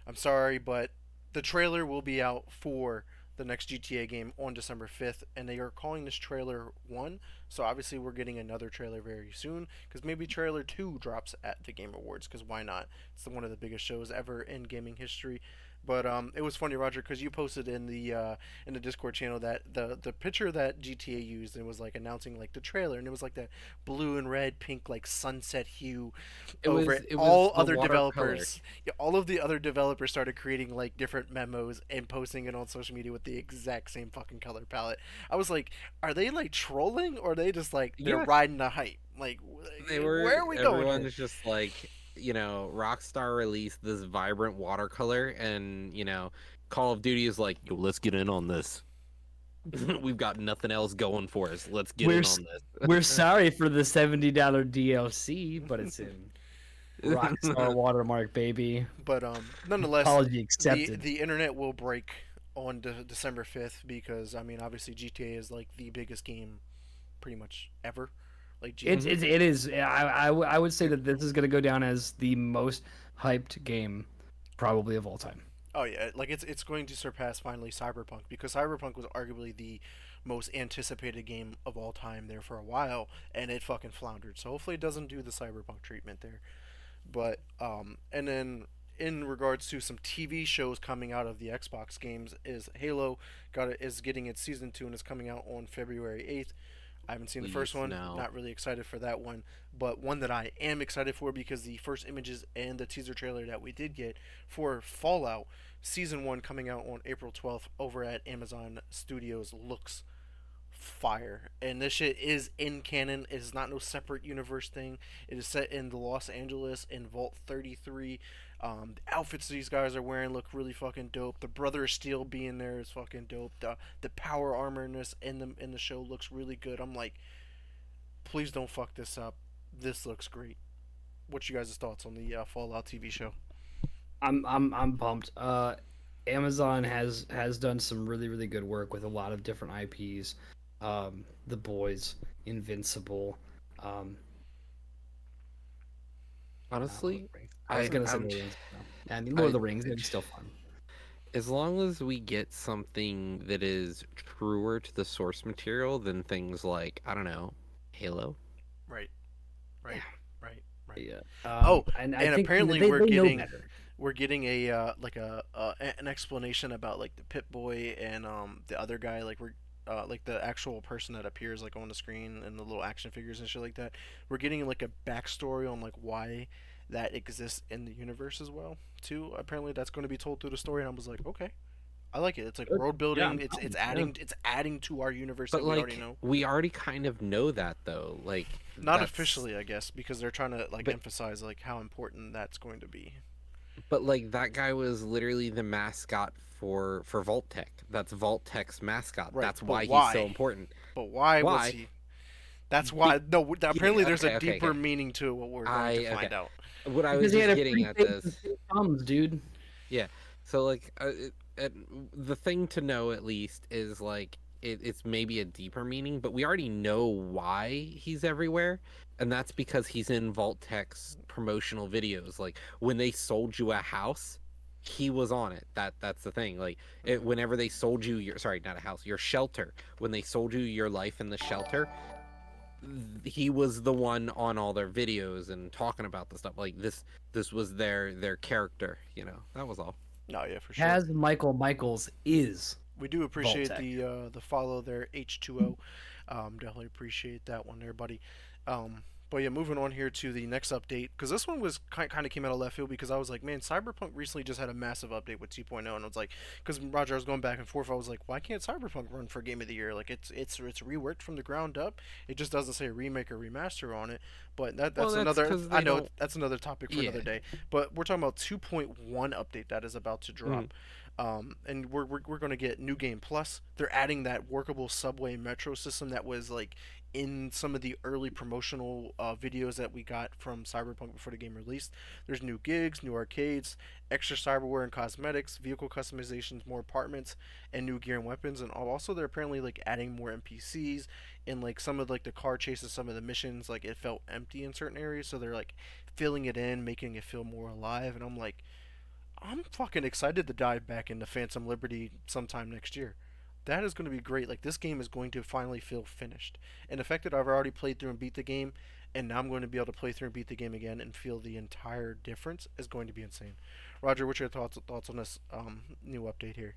I'm sorry, but the trailer will be out for the next GTA game on December 5th, and they are calling this trailer 1. So obviously, we're getting another trailer very soon, because maybe trailer 2 drops at the Game Awards, because why not? It's one of the biggest shows ever in gaming history. But it was funny, Roger, because you posted in the Discord channel that the picture that GTA used and was like announcing like the trailer, and it was like that blue and red, pink like sunset hue It over was it. it was All the other watercolor. developers, yeah, all of the other developers started creating like different memos and posting it on social media with the exact same fucking color palette. I was like, are they like trolling or are they just like they're Yeah. riding the hype? Like, They were where are we going here? everyone's just like, Rockstar released this vibrant watercolor, and Call of Duty is like, yo, let's get in on this. We've got nothing else going for us. Let's get We're in s- on this. We're sorry for the $70 DLC, but it's in Rockstar watermark, baby. But nonetheless, Apology the accepted. the internet will break on December 5th because I mean obviously GTA is like the biggest game pretty much ever. Like It is. I would say that this is going to go down as the most hyped game, probably of all time. Oh yeah, like it's going to surpass finally Cyberpunk because Cyberpunk was arguably the most anticipated game of all time there for a while, and it fucking floundered. So hopefully it doesn't do the Cyberpunk treatment there. But and then in regards to some TV shows coming out of the Xbox games, is Halo is getting its season 2 and is coming out on February 8th. I haven't seen the first Please, one. no. Not really excited for that one, but one that I am excited for because the first images and the teaser trailer that we did get for Fallout season 1 coming out on April 12th over at Amazon Studios looks fire. And this shit is in canon. It is not no separate universe thing. It is set in the Los Angeles in Vault 33. The outfits these guys are wearing look really fucking dope. The Brother of Steel being there is fucking dope. The power armor in the show looks really good. I'm like, please don't fuck this up. This looks great. What's you guys' thoughts on the Fallout TV show? I'm pumped. Amazon has done some really good work with a lot of different IPs. The Boys, Invincible. Um, Lord of Honestly, the Rings. I was I gonna say I'm Lord of the Rings. No. I mean, Lord of I the Rings. It'd be still fun. as long as we get something that is truer to the source material than things like, I don't know, Halo. Right, Yeah, right, right, right. yeah. Oh, And I and think apparently they know better. we're getting a like an explanation about like the Pit Boy and the other guy like we're like the actual person that appears like on the screen and the little action figures and shit like that. We're getting like a backstory on like why that exists in the universe as well too. Apparently that's going to be told through the story, and I was like, okay, I like it. It's like Good. world Yeah, building. I'm It's pumped. Yeah. adding to our universe But that we already like know. we already kind of know that though. Like Not that's officially, I guess, because they're trying to like but emphasize like how important that's going to be. but like that guy was literally the mascot for Vault-Tec. That's Vault-Tec's mascot. Right, That's but why he's so why? important. But why was Why? he? That's Be, why. No, yeah, apparently there's a okay, okay, deeper okay. meaning to what we're going to I okay. find out. What I Because was he had just a getting free at face and this. three thumbs, dude. Yeah. So like the thing to know at least is like it's maybe a deeper meaning, but we already know why he's everywhere, and that's because he's in Vault-Tec's promotional videos. Like when they sold you a house, he was on it. That's the thing. Like Hmm. whenever they sold you your sorry, not a house, your shelter. When they sold you your life in the shelter, he was the one on all their videos and talking about the stuff. Like this was their character. You know, that was all. No, yeah, for sure. Has Michael Michaels is We do appreciate Vault-Tec. the follow there, H2O. Definitely appreciate that one there, buddy. But yeah, moving on here to the next update because this one was kind of came out of left field because I was like, man, Cyberpunk recently just had a massive update with 2.0, and I was like, because Roger, I was going back and forth. I was like, why can't Cyberpunk run for Game of the Year? Like it's reworked from the ground up. It just doesn't say remake or remaster on it. But Well, that's that's another. because I they know don't. that's another topic for Yeah. another day. But we're talking about 2.1 update that is about to Mm. drop. And we're going to get New Game Plus. They're adding that workable subway metro system that was like in some of the early promotional videos that we got from Cyberpunk before the game released. There's new gigs, new arcades, extra cyberware and cosmetics, vehicle customizations, more apartments, and new gear and weapons. And also they're apparently like adding more NPCs and like some of like the car chases, some of the missions. Like it felt empty in certain areas, so they're like filling it in, making it feel more alive. And I'm like, I'm fucking excited to dive back into Phantom Liberty sometime next year. That is going to be great. Like this game is going to finally feel finished. And the fact that I've already played through and beat the game, and now I'm going to be able to play through and beat the game again and feel the entire difference is going to be insane. Roger, what's your thoughts on this new update here?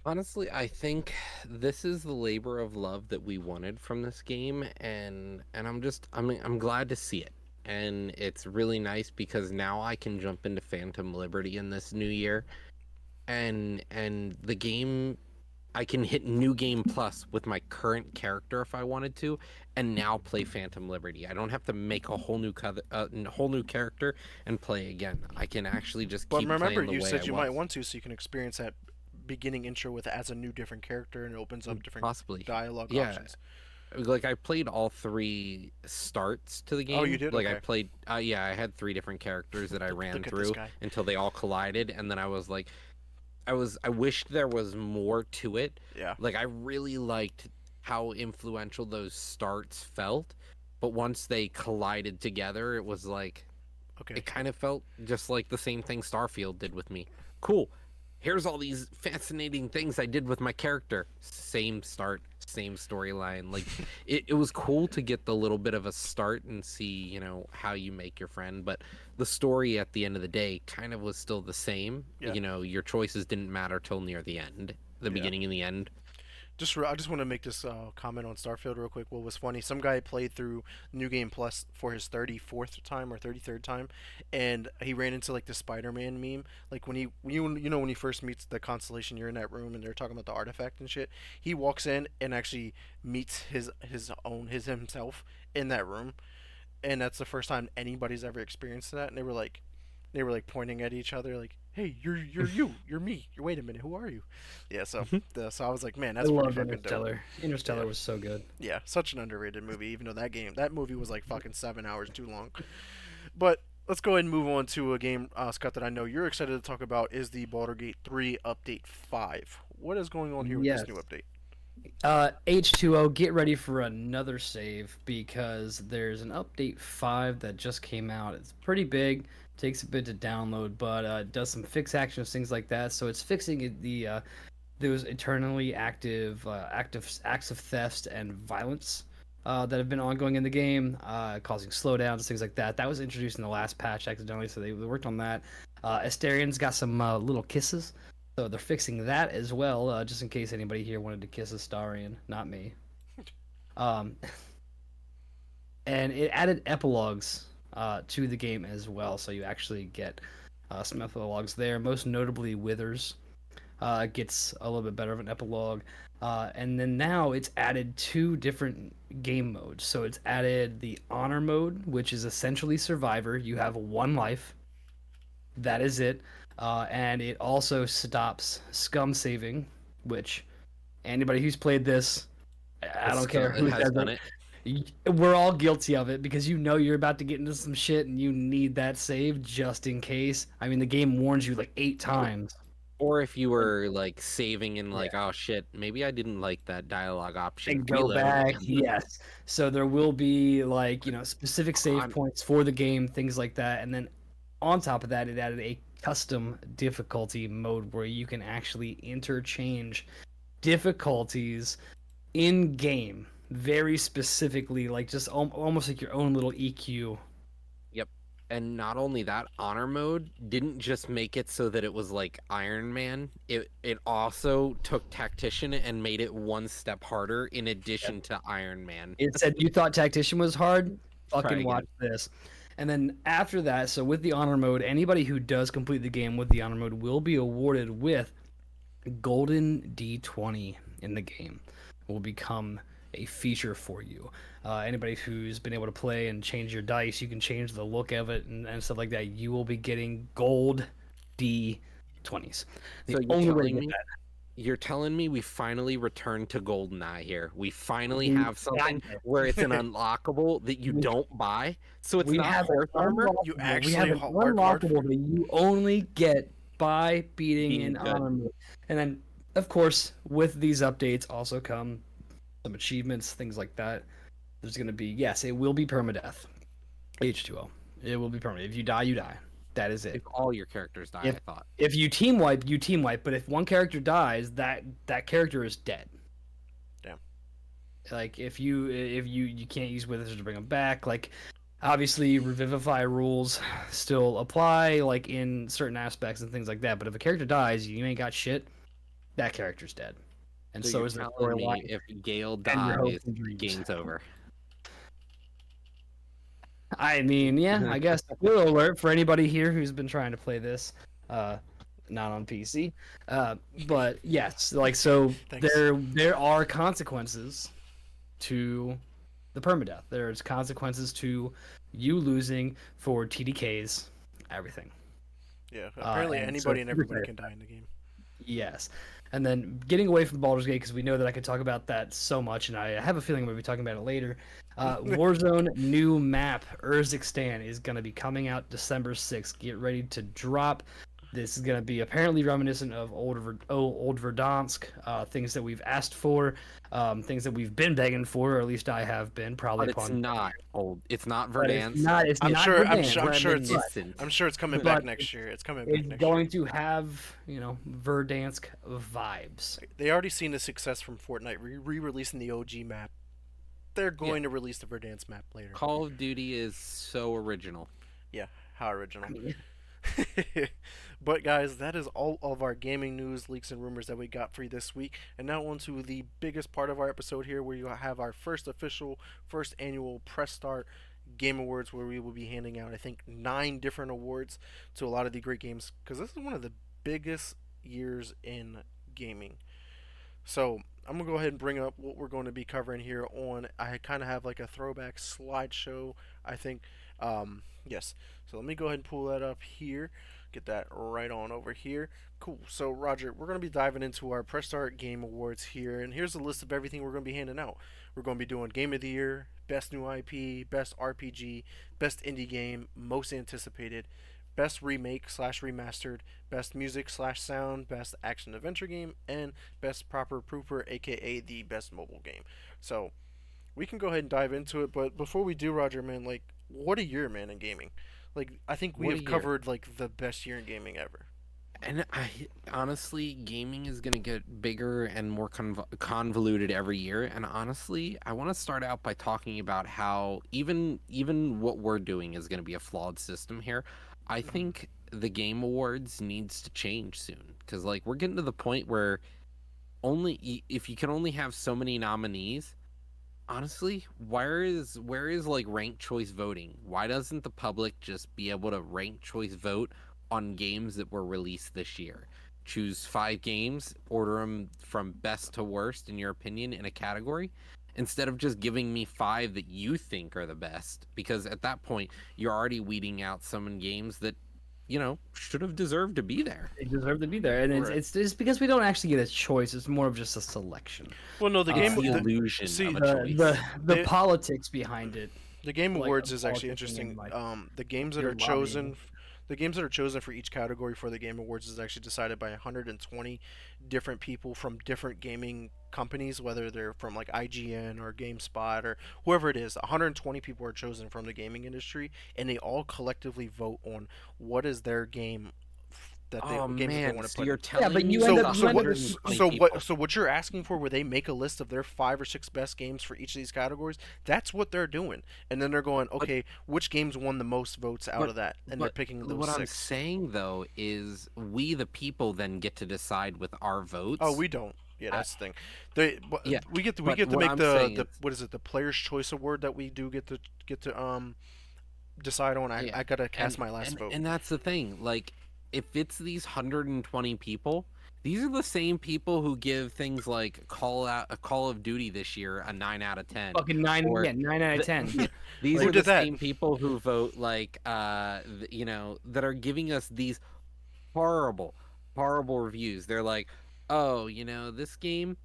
Honestly, I think this is the labor of love that we wanted from this game, and I'm glad to see it. And it's really nice because now I can jump into Phantom Liberty in this new year, and the game I can hit New Game Plus with my current character if I wanted to, and now play Phantom Liberty. I don't have to make a whole new character and play again. I can actually just But keep remember, playing the you way I said you might was. want to, so you can experience that beginning intro with as a new different character, and it opens up different Possibly. dialogue Yeah, options. like I played all three starts to the Oh, you game. did? Like I Okay. played, yeah, I had three different characters that I ran Look at this through guy. until they all collided, and then I was like, I wished there was more to it. Yeah. Like I really liked how influential those starts felt, but once they collided together, it was like, Okay. It kind of felt just like the same thing Starfield did with me. Cool. Here's all these fascinating things I did with my character. Same start, same storyline. Like it was cool to get the little bit of a start and see, how you make your friend, but the story at the end of the day kind of was still the same. Yeah. Your choices didn't matter till near the end. The Yeah. beginning and the end. I just want to make this comment on Starfield real quick. What was funny? Some guy played through New Game Plus for his 34th time or 33rd time, and he ran into like the Spider-Man meme. Like when he first meets the Constellation, you're in that room and they're talking about the artifact and shit. He walks in and actually meets his himself in that room, and that's the first time anybody's ever experienced that. And they were like pointing at each other like, "Hey, you're me. Wait a minute, who are you?" Yeah, so I was like, man, I that's pretty loved fucking dope. Interstellar. Yeah, Interstellar was so good. yeah, such an underrated movie. Even though that movie was like fucking 7 hours too long. But let's go ahead and move on to a game, Scott, that I know you're excited to talk about is the Baldur's Gate 3 Update 5. What is going on here with this Yes. new update? H2O, get ready for another save because there's an update 5 that just came out. It's pretty big, takes a bit to download, but does some fix actions, things like that. So it's fixing those eternally active acts of theft and violence that have been ongoing in the game, causing slowdowns, things like that. That was introduced in the last patch accidentally, so they worked on that. Asterian's got some little kisses. So they're fixing that as well, just in case anybody here wanted to kiss Astarion, not me. Um, and it added epilogues to the game as well, so you actually get some epilogues there. Most notably, Withers gets a little bit better of an epilogue, and then now it's added 2 different game modes. So it's added the Honor mode, which is essentially Survivor. You have 1 life. That is it. And it also stops scum saving, which anybody who's played this, I don't care who has says done it, it. we're all guilty of it because you're about to get into some shit and you need that save just in case. I mean, the game warns you like 8 times. Or if you were like saving and Yeah. like, oh shit, maybe I didn't like that dialogue option. And go Reload. back, yes. So there will be like, specific save On. points for the game, things like that. And then on top of that, it added a custom difficulty mode where you can actually interchange difficulties in game very specifically, like just almost like your own little EQ. Yep. And not only that, honor mode didn't just make it so that it was like Iron Man. It also took tactician and made it 1 step harder in addition to Iron Man. It said you thought tactician was hard? Fucking again. watch this. And then after that, so with the honor mode, anybody who does complete the game with the honor mode will be awarded with golden D20 in the game. Will become a feature for you. Anybody who's been able to play and change your dice, you can change the look of it and stuff like that. You will be getting gold D20s. The So only way to get you're telling me we finally returned to GoldenEye here. We finally We have something got it. where it's an unlockable that you don't buy. So it's we not have horse armor. You we actually have an hard unlockable that you only get by beating Being an good. honor mode. And then, of course, with these updates also come some achievements, things like that. There's going to be, yes, it will be permadeath. H2O. It will be permanent. If you die, you die. That is it. If all your characters die, If- I thought. If you team wipe, you team wipe. But if one character dies, that character is dead. Damn. Like if you can't use withers to bring them back. Like obviously revivify rules still apply, like in certain aspects and things like that. But if a character dies, you ain't got shit. That character's dead. And so you're is the telling me storyline. if Gale and your hopes dies, and dreams. game's over. I mean, yeah, I guess spoiler alert for anybody here who's been trying to play this, not on PC. But yes, like so Thanks. there are consequences to the permadeath. There's consequences to you losing for TDKs, everything. Yeah, apparently and anybody so and everybody super can die in the game. Yes. And then getting away from Baldur's Gate, because we know that I could talk about that so much, and I have a feeling we'll be talking about it later. Warzone new map, Urzikstan, is going to be coming out December 6th. Get ready to drop. This is going to be apparently reminiscent of old Verdansk, things that we've asked for, things that we've been begging for, or at least I have been, probably But it's upon. not old. It's not But it's Verdansk. not. It's I'm not sure. I'm Verdansk. sure. I'm sure it's. But Reminiscent. I'm sure it's coming back but next year. It's coming back it's next year. going to have Verdansk vibes. They already seen the success from Fortnite re-releasing the OG map. They're Yeah. going to release the Verdansk map later. Call of Duty is so original. Yeah, how original. I mean, But guys, that is all of our gaming news, leaks, and rumors that we got for you this week. And now on to the biggest part of our episode here, where you have our first annual Press Start Game Awards, where we will be handing out, I think, 9 different awards to a lot of the great games, because this is one of the biggest years in gaming. So I'm gonna go ahead and bring up what we're going to be covering here on. I kind of have like a throwback slideshow, I think. Yes. So let me go ahead and pull that up here. Get that right on over here. Cool. So Roger, we're going to be diving into our Press Start Game Awards here, and here's a list of everything we're going to be handing out. We're going to be doing Game of the Year, Best New IP, Best RPG, Best Indie Game, Most Anticipated, Best Remake slash Remastered, Best Music slash Sound, Best Action Adventure Game, and Best Proper Pooper, aka the Best Mobile Game. So we can go ahead and dive into it, but before we do, Roger, man, like, what a year, man, in gaming. Like, I think we What a have year. covered like the best year in gaming ever. And I honestly, gaming is going to get bigger and more convoluted every year. And honestly, I want to start out by talking about how even what we're doing is going to be a flawed system here. I think the Game Awards needs to change soon because like we're getting to the point where if you can only have so many nominees, honestly, where is like ranked choice voting? Why doesn't the public just be able to rank choice vote on games that were released this year? Choose 5 games, order them from best to worst in your opinion in a category, instead of just giving me 5 that you think are the best. Because at that point, you're already weeding out some games that should have deserved to be there. they deserve to be there, and Right. it's just because we don't actually get a choice. It's more of just a selection. Well, no, the It's game the the, illusion see, of a The choice. the They- politics behind it. the Game Like, Awards the is actually politics and, interesting. like, The games that your are chosen, lobbying. the games that are chosen for each category for the Game Awards is actually decided by 120 different people from different gaming companies, whether they're from like IGN or GameSpot or whoever it is. 120 people are chosen from the gaming industry, and they all collectively vote on what is their game that they Oh games that they man, want to so put. you're telling but me you So, end it's up- so you end what? up- 120 So people. what? So what you're asking for, where they make a list of their 5 or 6 best games for each of these categories? That's what they're doing, and then they're going, okay, which games won the most votes out but- of that, and they're But picking those what I'm 6. saying though is we the people then get to decide with our votes. Oh, we don't. Yeah, that's the thing. Yeah, We get to but to what make I'm the saying is- what is it? The Player's Choice Award that we do get to decide on. Yeah, I gotta cast and, my last vote. and that's the thing. Like, if it's these 120 people, these are the same people who give things like Call of Duty this year a 9 out of 10. Fucking 9, Or yeah, 9 out of the- 10. These Who are did the that? same people who vote like that are giving us these horrible reviews. They're like, oh, this game,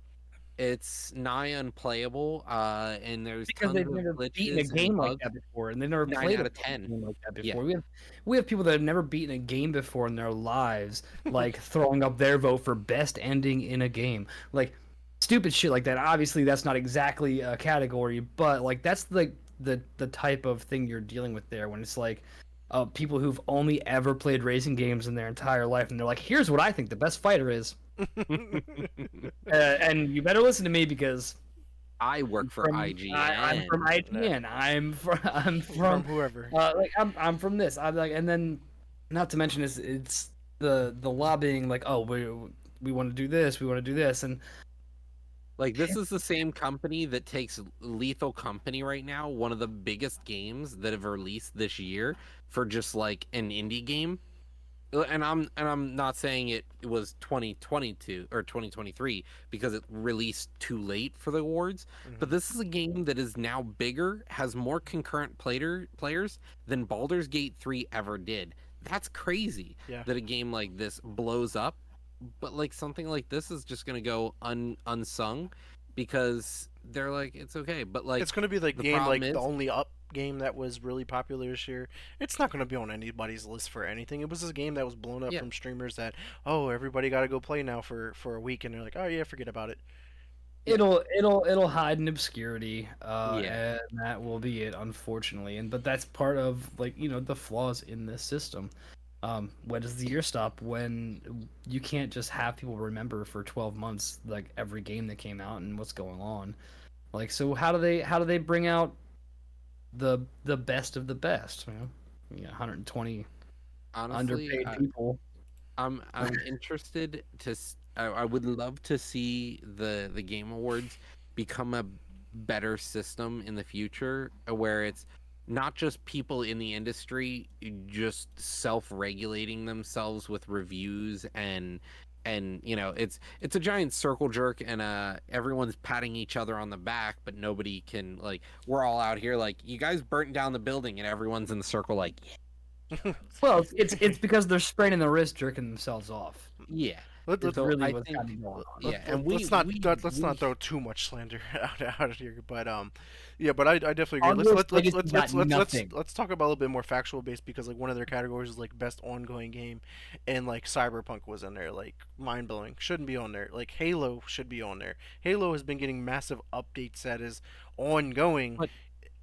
it's nigh unplayable, and there's Because tons they've of never beaten a glitches game and like bugs. that before, and they've never 9 played out a of 10. game like that Yeah. before. We have people that have never beaten a game before in their lives, like throwing up their vote for best ending in a game, like stupid shit like that. Obviously, that's not exactly a category, but like that's like the type of thing you're dealing with there when it's like people who've only ever played racing games in their entire life, and they're like, "Here's what I think the best fighter is," and you better listen to me because I work for IGN. I'm from IGN. I'm from from whoever. like I'm from this. I'm like, and then not to mention it's the lobbying. Like, oh, we want to do this, we want to do this, and Like, this is the same company that takes Lethal Company right now, one of the biggest games that have released this year, for just like an indie game. And I'm not saying it was 2022 or 2023 because it released too late for the awards, but this is a game that is now bigger, has more concurrent players than Baldur's Gate 3 ever did. That's crazy. Yeah. That a game like this blows up, but like something like this is just gonna go unsung because they're like, it's okay. But like, It's gonna be the the game, problem like is- the only game that was really popular this year, it's not going to be on anybody's list for anything. It was this game that was blown up Yeah, from streamers that, oh, everybody got to go play now for a week, and they're like, oh yeah, forget about it. Yeah, It'll hide in obscurity, yeah. and that will be it, unfortunately. And but that's part of, like, the flaws in this system. When does the year stop? When you can't just have people remember for 12 months like every game that came out and what's going on. Like, so how do they bring out the best of the best? 120 Honestly, underpaid people. I'm interested to. I would love to see the Game Awards become a better system in the future, where it's not just people in the industry just self-regulating themselves with reviews and it's a giant circle jerk, and everyone's patting each other on the back, but nobody can, like, we're all out here like, you guys burnt down the building, and everyone's in the circle like, Well, it's because they're spraining the wrist, jerking themselves off. yeah. It's So really I what's think, kind of going on. yeah, and let's not throw too much slander out of here. But yeah, but I definitely agree. Let's Hogwarts let, let's Legacy let's got let's let's let's nothing. let's talk about a little bit more factual based because like one of their categories is like best ongoing game, and like Cyberpunk was in there. Like mind blowing, shouldn't be on there. Like Halo should be on there. Halo has been getting massive updates that is ongoing, but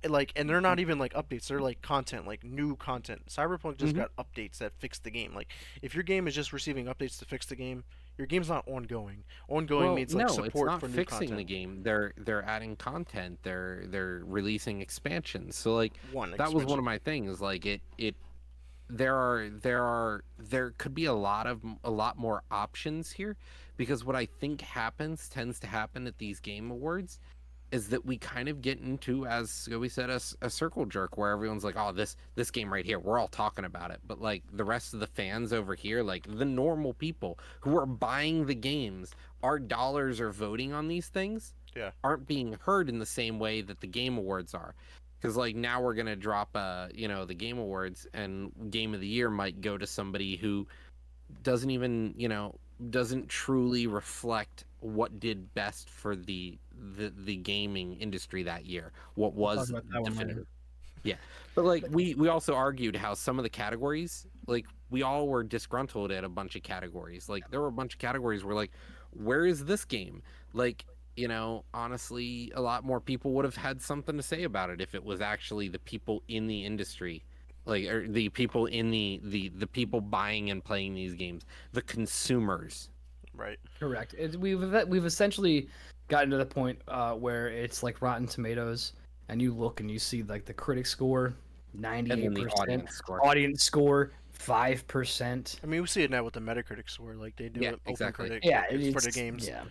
like, and they're not even like updates, they're like content, like new content. Cyberpunk just mhm. got updates that fix the game. Like if your game is just receiving updates to fix the game, your game's not ongoing. Ongoing Well, means like no, it's support not for new fixing the content. game. They're adding content. They're releasing expansions. So like One that was one expansion. of my things. Like it there could be a lot more options here, because what I think tends to happen at these game awards is that we kind of get into, as we said, a circle jerk, where everyone's like, oh, this game right here, we're all talking about it, but like the rest of the fans over here, like the normal people who are buying the games, our dollars are voting on these things, Yeah. aren't being heard in the same way that the game awards are. Because like now we're gonna drop the game awards, and game of the year might go to somebody who doesn't even, doesn't truly reflect what did best for the gaming industry that year, what We'll talk was about that one later. definitive. Yeah, but like we also argued how some of the categories, like we all were disgruntled at a bunch of categories. Like there were a bunch of categories where, like, where is this game? Like, honestly, a lot more people would have had something to say about it if it was actually the people in the industry, like, or the people in the people buying and playing these games, the consumers. Right. Correct. We've essentially gotten to the point where it's like Rotten Tomatoes, and you look and you see like the critic score, And then the 98%, audience score. audience score 5%. I mean, we see it now with the Metacritic score. Like they do Yeah, it open exactly. critic, Yeah, like it's for the it's games yeah.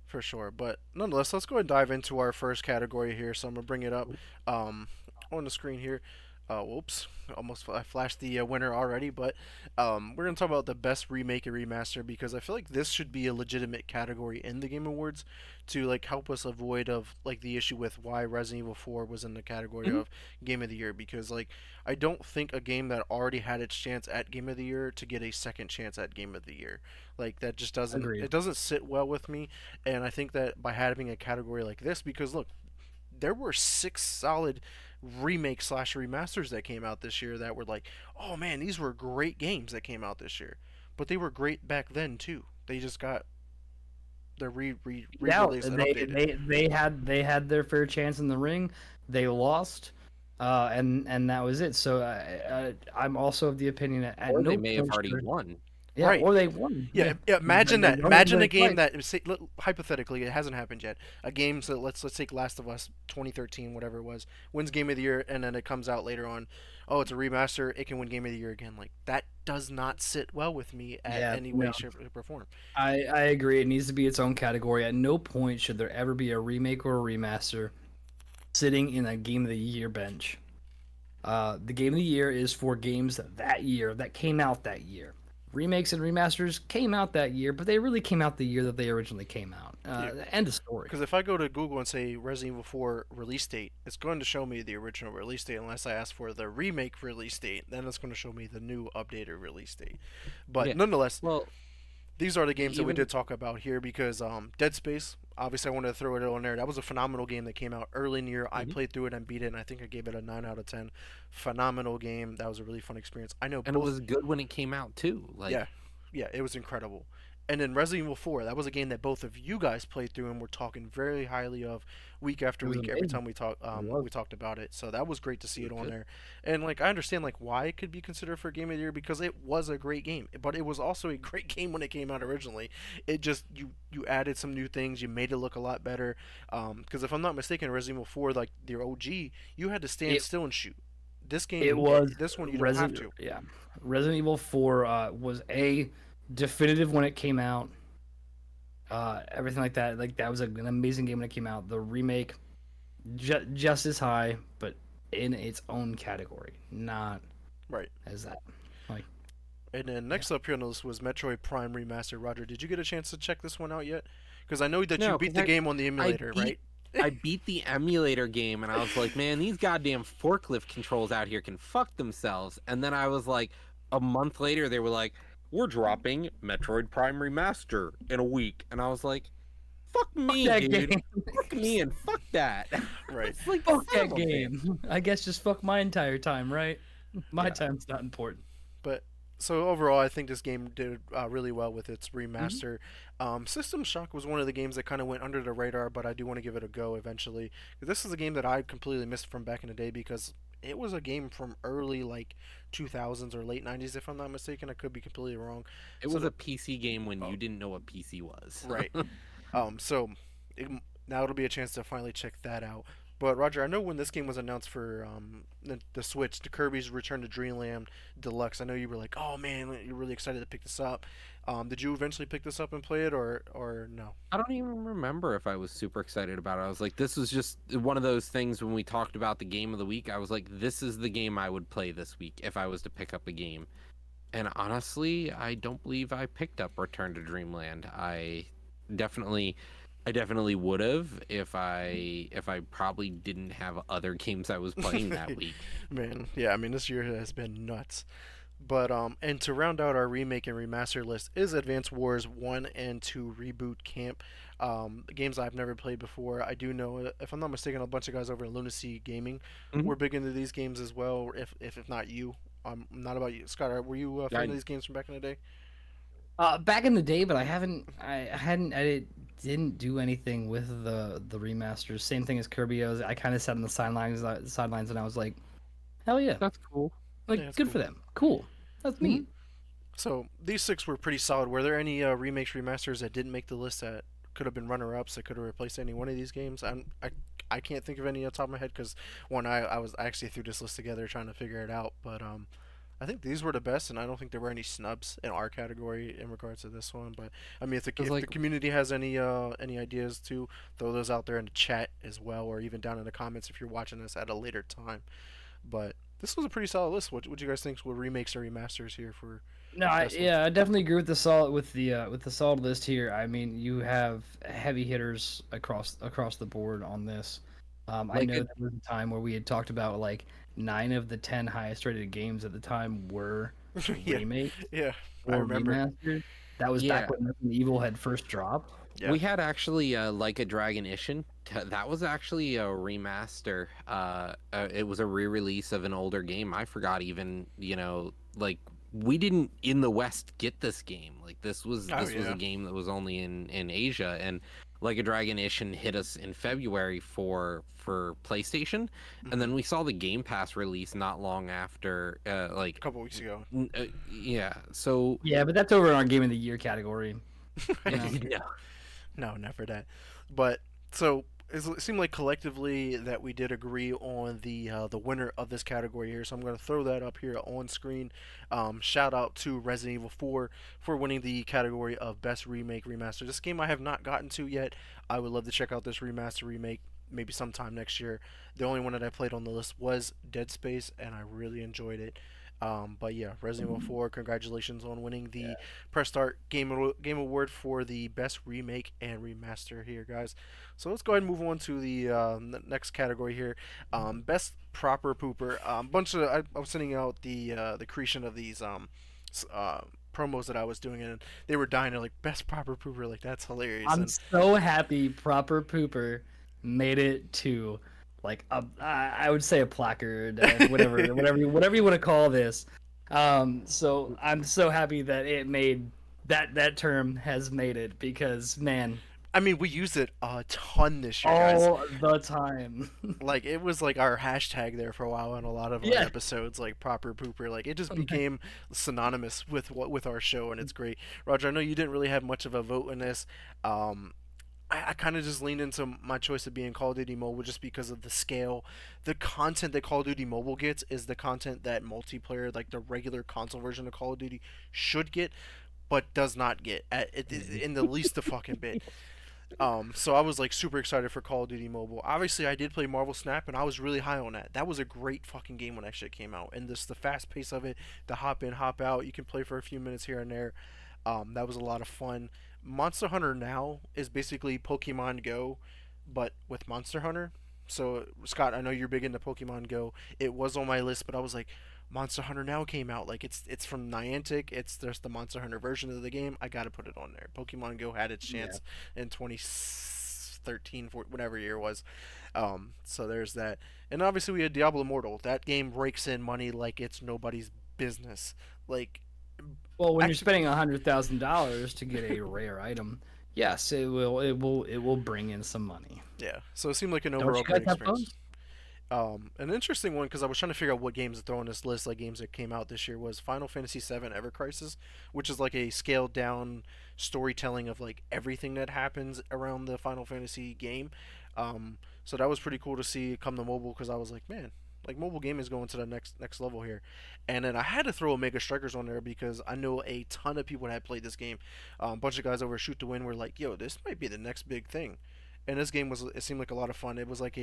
for sure. But nonetheless, let's go ahead and dive into our first category here. So I'm gonna bring it up on the screen here. Whoops, almost I flashed the winner already, but we're gonna talk about the best remake and remaster because I feel like this should be a legitimate category in the Game Awards to like help us avoid of like the issue with why Resident Evil 4 was in the category Mhm. of Game of the Year because like I don't think a game that already had its chance at Game of the Year to get a second chance at Game of the Year, like that just doesn't, Agreed. it doesn't sit well with me. And I think that by having a category like this, because look, there were six solid remakes slash remasters that came out this year that were like, oh man, these were great games that came out this year, but they were great back then too. They just got they're Yeah, released and they updated. they they had their fair chance in the ring. They lost, and that was it. So I'm also of the opinion that at Or they no may have point already should, won. yeah, Right. or they won. Yeah, Yeah, imagine they that. don't even Imagine a play game twice. that say, hypothetically it hasn't happened yet. A game, so let's take Last of Us 2013, whatever it was, wins Game of the Year, and then it comes out later on. Oh, it's a remaster. It can win Game of the Year again. Like that does not sit well with me at Yeah, any way, no. shape, or form. I agree. It needs to be its own category. At no point should there ever be a remake or a remaster sitting in a Game of the Year bench. The Game of the Year is for games that year that came out that year. Remakes and remasters came out that year, but they really came out the year that they originally came out. Yeah, End of story. because if I go to Google and say Resident Evil 4 release date, it's going to show me the original release date unless I ask for the remake release date. Then it's going to show me the new updated release date. But Yeah. nonetheless, Well, these are the games that we even did talk about here because Dead Space obviously I wanted to throw it on there. That was a phenomenal game that came out early in the year. I Hmm. played through it and beat it, and I think I gave it a 9 out of 10. Phenomenal game. That was a really fun experience. I know And it both. was good when it came out too. Like, Yeah, yeah, it was incredible. And then Resident Evil 4, that was a game that both of you guys played through and were talking very highly of week It after was week every amazing. time It was. we talked about it. So that was great to it see was it on good. there. And like I understand like why it could be considered for game of the year because it was a great game, but it was also a great game when it came out originally. It just you added some new things, you made it look a lot better. Because if I'm not mistaken, Resident Evil 4 like the OG, you had to stand It still and shoot. This it game, was this one you don't have Resident to. yeah. Resident Evil 4 was a definitive when it came out. Everything like that. Like that was an amazing game when it came out. The remake just as high, but in its own category, not Right. as that. Like And then yeah. next up here on the list was Metroid Prime Remastered. Roger, did you get a chance to check this one out yet? Because I know that you No, beat because the game on the I emulator, beat right? I beat the emulator game and I was like, man, these goddamn forklift controls out here can fuck themselves. And then I was like, a month later, they were like, we're dropping Metroid Prime Remaster in a week. And I was like, fuck Fuck me, that dude. game. Fuck me and fuck that. Right. It's like, Fuck son of that a bitch. game. I guess just fuck my entire time, right? My Yeah. time's not important. But so overall, I think this game did really well with its Hmm. remaster. System Shock was one of the games that kind of went under the radar, but I do want to give it a go eventually. This is a game that I completely missed from back in the day because it was a game from early like 2000s or late 90s, if I'm not mistaken. I could be completely wrong. It So was a the, PC game when oh, you didn't know what PC was. right. So it, now it'll be a chance to finally check that out. But Roger, I know when this game was announced for the Switch, the Kirby's Return to Dreamland Deluxe. I know you were like, "Oh man, you're really excited to pick this up." Did you eventually pick this up and play it, or no? I don't even remember if I was super excited about it. I was like, this was just one of those things when we talked about the game of the week. I was like, this is the game I would play this week if I was to pick up a game. And honestly, I don't believe I picked up Return to Dreamland. Definitely I definitely would have if I probably didn't have other games I was playing that week. Man, yeah, I mean this year has been nuts. But and to round out our remake and remaster list is Advance Wars 1 and 2 Reboot Camp. Games I've never played before. I do know, if I'm not mistaken, a bunch of guys over at Lunacy Gaming Mhm. were big into these games as well. If not you, not about you, Scott. Were you a fan of I these games from back in the day? Back in the day, but I didn't do anything with the remasters. Same thing as Kirby. I kind of sat on the sidelines, and I was like, hell yeah, That's cool. Yeah, like it's good cool. for them. Cool, that's Mhm. neat. So these six were pretty solid. Were there any remakes, remasters that didn't make the list that could have been runner-ups that could have replaced any one of these games? I can't think of any off the top of my head because I actually threw this list together trying to figure it out, but I think these were the best, and I don't think there were any snubs in our category in regards to this one. But I mean, Cuz if the like community has any ideas to throw those out there in the chat as well, or even down in the comments if you're watching this at a later time. But this was a pretty solid list. What do you guys think were remakes or remasters here for No, the best ones? yeah, I definitely agree with the solid list here. I mean, you have heavy hitters across the board on this. I like know it there was a time where we had talked about like 9 of the 10 highest rated games at the time were Yeah, remakes yeah, I or remember. remasters. That was back yeah, when Resident Evil had first dropped. Yeah. we had actually like a Dragon Ishin. That was actually a remaster. It was a re-release of an older game. I forgot even, like we didn't in the West get this game. Like Oh this was a yeah. game that was only in Asia, and like a Dragon Ishin hit us in February for PlayStation, and Hmm. then we saw the Game Pass release not long after. A couple weeks ago. Yeah, so Yeah, but that's over in our game of the year category. You know, yeah. No, never that. But so it seemed like collectively that we did agree on the winner of this category here. So I'm going to throw that up here on screen. Shout out to Resident Evil 4 for winning the category of best remake remaster. This game I have not gotten to yet. I would love to check out this remaster remake maybe sometime next year. The only one that I played on the list was Dead Space, and I really enjoyed it. But yeah, Resident Evil 4, congratulations on winning the Press Start Game Award for the best remake and remaster here, guys. So let's go ahead and move on to the next category here. Best proper pooper. I was sending out the creation of these promos that I was doing, and they were dying. They're like, best proper pooper, like that's hilarious. I'm And so happy Proper Pooper made it to like I would say a placard, whatever you want to call this. So I'm so happy that it made that term has made it because man, I mean, we used it a ton this year, guys. all the time. Like it was like our hashtag there for a while in a lot of our Yeah. episodes, like proper pooper. Like it just became synonymous with what with our show, and it's great. Roger, I know you didn't really have much of a vote in this. Um, I kind of just leaned into my choice of being Call of Duty Mobile just because of the scale. The content that Call of Duty Mobile gets is the content that multiplayer, like the regular console version of Call of Duty, should get, but does not get in the least the fucking bit. So I was like super excited for Call of Duty Mobile. Obviously, I did play Marvel Snap, and I was really high on that. That was a great fucking game when that shit came out, and this the fast pace of it, the hop in, hop out. You can play for a few minutes here and there. That was a lot of fun. Monster Hunter now is basically Pokemon Go, but with Monster Hunter. So Scott, I know you're big into Pokemon Go. It was on my list, but I was like, Monster Hunter now came out. Like it's from Niantic. It's just the Monster Hunter version of the game. I gotta put it on there. Pokemon Go had its Yeah. chance in 2013, 14, whatever year it was. So there's that. And obviously we had Diablo Immortal. That game rakes in money like it's nobody's business. Like Well, when you're actually, spending $100,000 to get a rare item, yes, it will bring in some money. yeah. So it seemed like an Don't overall you guys great have experience. phones? An interesting one because I was trying to figure out what games to throw on this list, like games that came out this year, was Final Fantasy VII Ever Crisis, which is like a scaled down storytelling of like everything that happens around the Final Fantasy game. So that was pretty cool to see come to mobile because I was like, man, like mobile gaming is going to the next level here. And then I had to throw Omega Strikers on there because I know a ton of people that had played this game. A bunch of guys over at Shoot to Win were like, yo, this might be the next big thing. And this game was it seemed like a lot of fun. It was like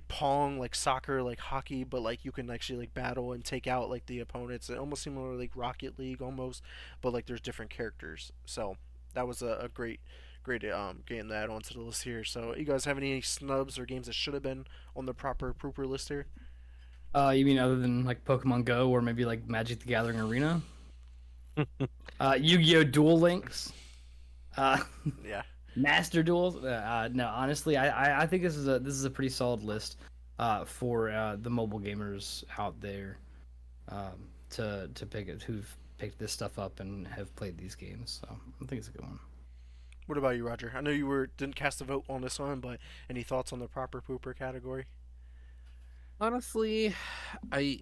pong, like soccer, like hockey, but like you can actually like battle and take out like the opponents. It almost similar to like Rocket League almost, but like there's different characters. So that was a great game to add onto the list here. So you guys have any snubs or games that should have been on the proper pooper list here? You mean other than like Pokemon Go or maybe like Magic the Gathering Arena? Yu-Gi-Oh! Duel Links? Uh, Yeah. Master Duels? No, honestly, I think this is a pretty solid list for the mobile gamers out there to pick it who've picked this stuff up and have played these games. So I think it's a good one. What about you, Roger? I know you were didn't cast a vote on this one, but any thoughts on the proper pooper category? Honestly, I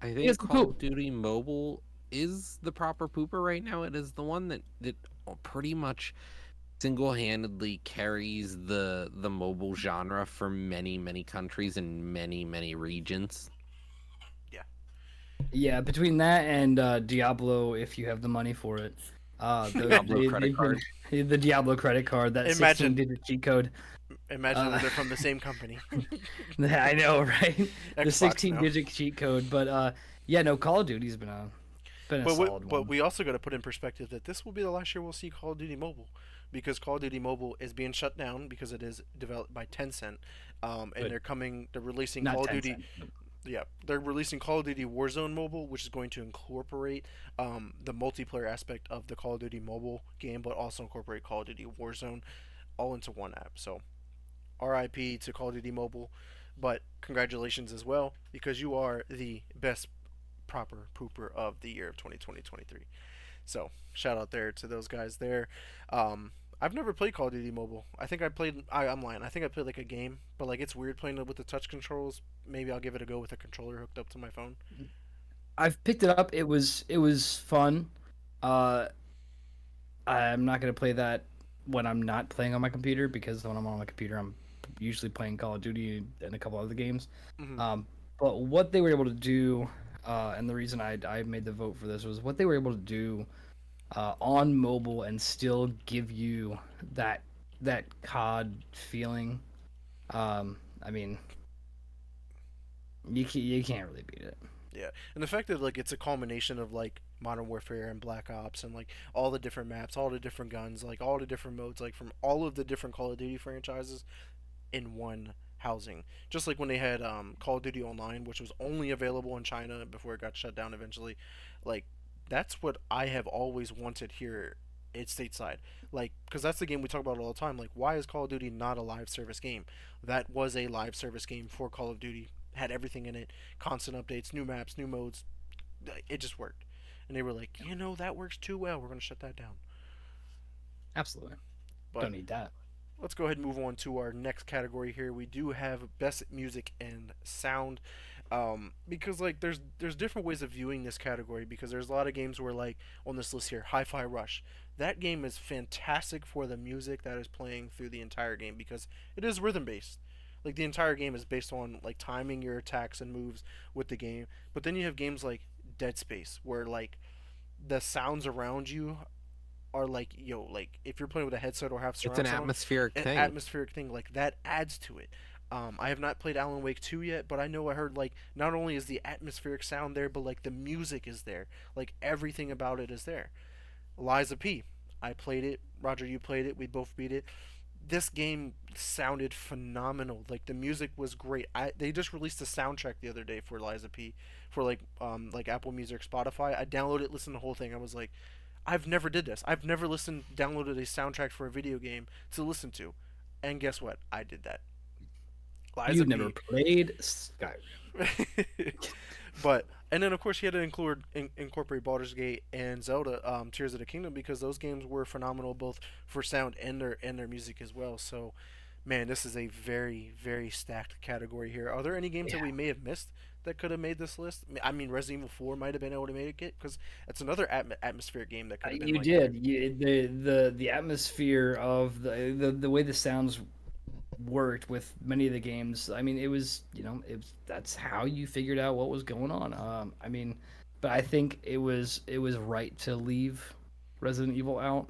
I He has think to Call of poop. Duty Mobile is the proper pooper right now. It is the one that pretty much single-handedly carries the mobile genre for many countries and many regions. Yeah. Yeah, between that and Diablo, if you have the money for it, Diablo credit card. the Diablo credit card, that Imagine 16-digit cheat code. imagine that they're from the same company. I know, right? The Xbox now. 16-digit cheat code, but yeah, no, Call of Duty's been a solid But one. we also got to put in perspective that this will be the last year we'll see Call of Duty Mobile, because Call of Duty Mobile is being shut down because it is developed by Tencent, and But they're releasing not Call of 10 Duty. cents. Yeah, they're releasing Call of Duty Warzone Mobile, which is going to incorporate the multiplayer aspect of the Call of Duty mobile game, but also incorporate Call of Duty Warzone all into one app. So RIP to Call of Duty Mobile, but congratulations as well because you are the best proper pooper of the year of 2020-2023. So shout out there to those guys there. I've never played Call of Duty Mobile. I think I played. I'm lying. I think I played like a game, but like it's weird playing it with the touch controls. Maybe I'll give it a go with a controller hooked up to my phone. I've picked it up. It was fun. Uh, I'm not gonna play that when I'm not playing on my computer because when I'm on my computer, I'm usually playing Call of Duty and a couple other games. Hmm. But what they were able to do, and the reason I made the vote for this was what they were able to do on mobile and still give you that COD feeling. I mean, you can't really beat it. Yeah, and the fact that like it's a culmination of like Modern Warfare and Black Ops and like all the different maps, all the different guns, like all the different modes, like from all of the different Call of Duty franchises in one housing. Just like when they had Call of Duty Online, which was only available in China before it got shut down eventually. Like that's what I have always wanted here at stateside. Like, because that's the game we talk about all the time. Like, why is Call of Duty not a live service game? That was a live service game for Call of Duty. Had everything in it, constant updates, new maps, new modes. It just worked. And they were like, that works too well. We're gonna shut that down. Absolutely. But Don't need that. let's go ahead and move on to our next category here. We do have best music and sound, because like there's different ways of viewing this category because there's a lot of games where like on this list here, Hi-Fi Rush. That game is fantastic for the music that is playing through the entire game because it is rhythm based. Like the entire game is based on like timing your attacks and moves with the game. But then you have games like Dead Space where like the sounds around you are like like if you're playing with a headset or have It's surround an sound, atmospheric an thing. atmospheric thing like that adds to it. I have not played Alan Wake 2 yet, but I heard like not only is the atmospheric sound there, but like the music is there. Like everything about it is there. Liza P. I played it. Roger, you played it. We both beat it. This game sounded phenomenal. Like the music was great. They just released a soundtrack the other day for Liza P. For like Apple Music, Spotify. I downloaded it, listened to the whole thing. I was like, I've never did this. I've never downloaded a soundtrack for a video game to listen to, and guess what? I did that. Liza You've never P. played Skyrim. But and then of course you had to incorporate Baldur's Gate and Zelda, Tears of the Kingdom because those games were phenomenal both for sound and their music as well. So, man, this is a very very stacked category here. Are there any games that Yeah. we may have missed that could have made this list? I mean, Resident Evil 4 might have been able to make it because it's another atmospheric game that could have been You like that. did. The atmosphere of the way the sounds worked with many of the games. I mean, it was that's how you figured out what was going on. I mean, but I think it was right to leave Resident Evil out,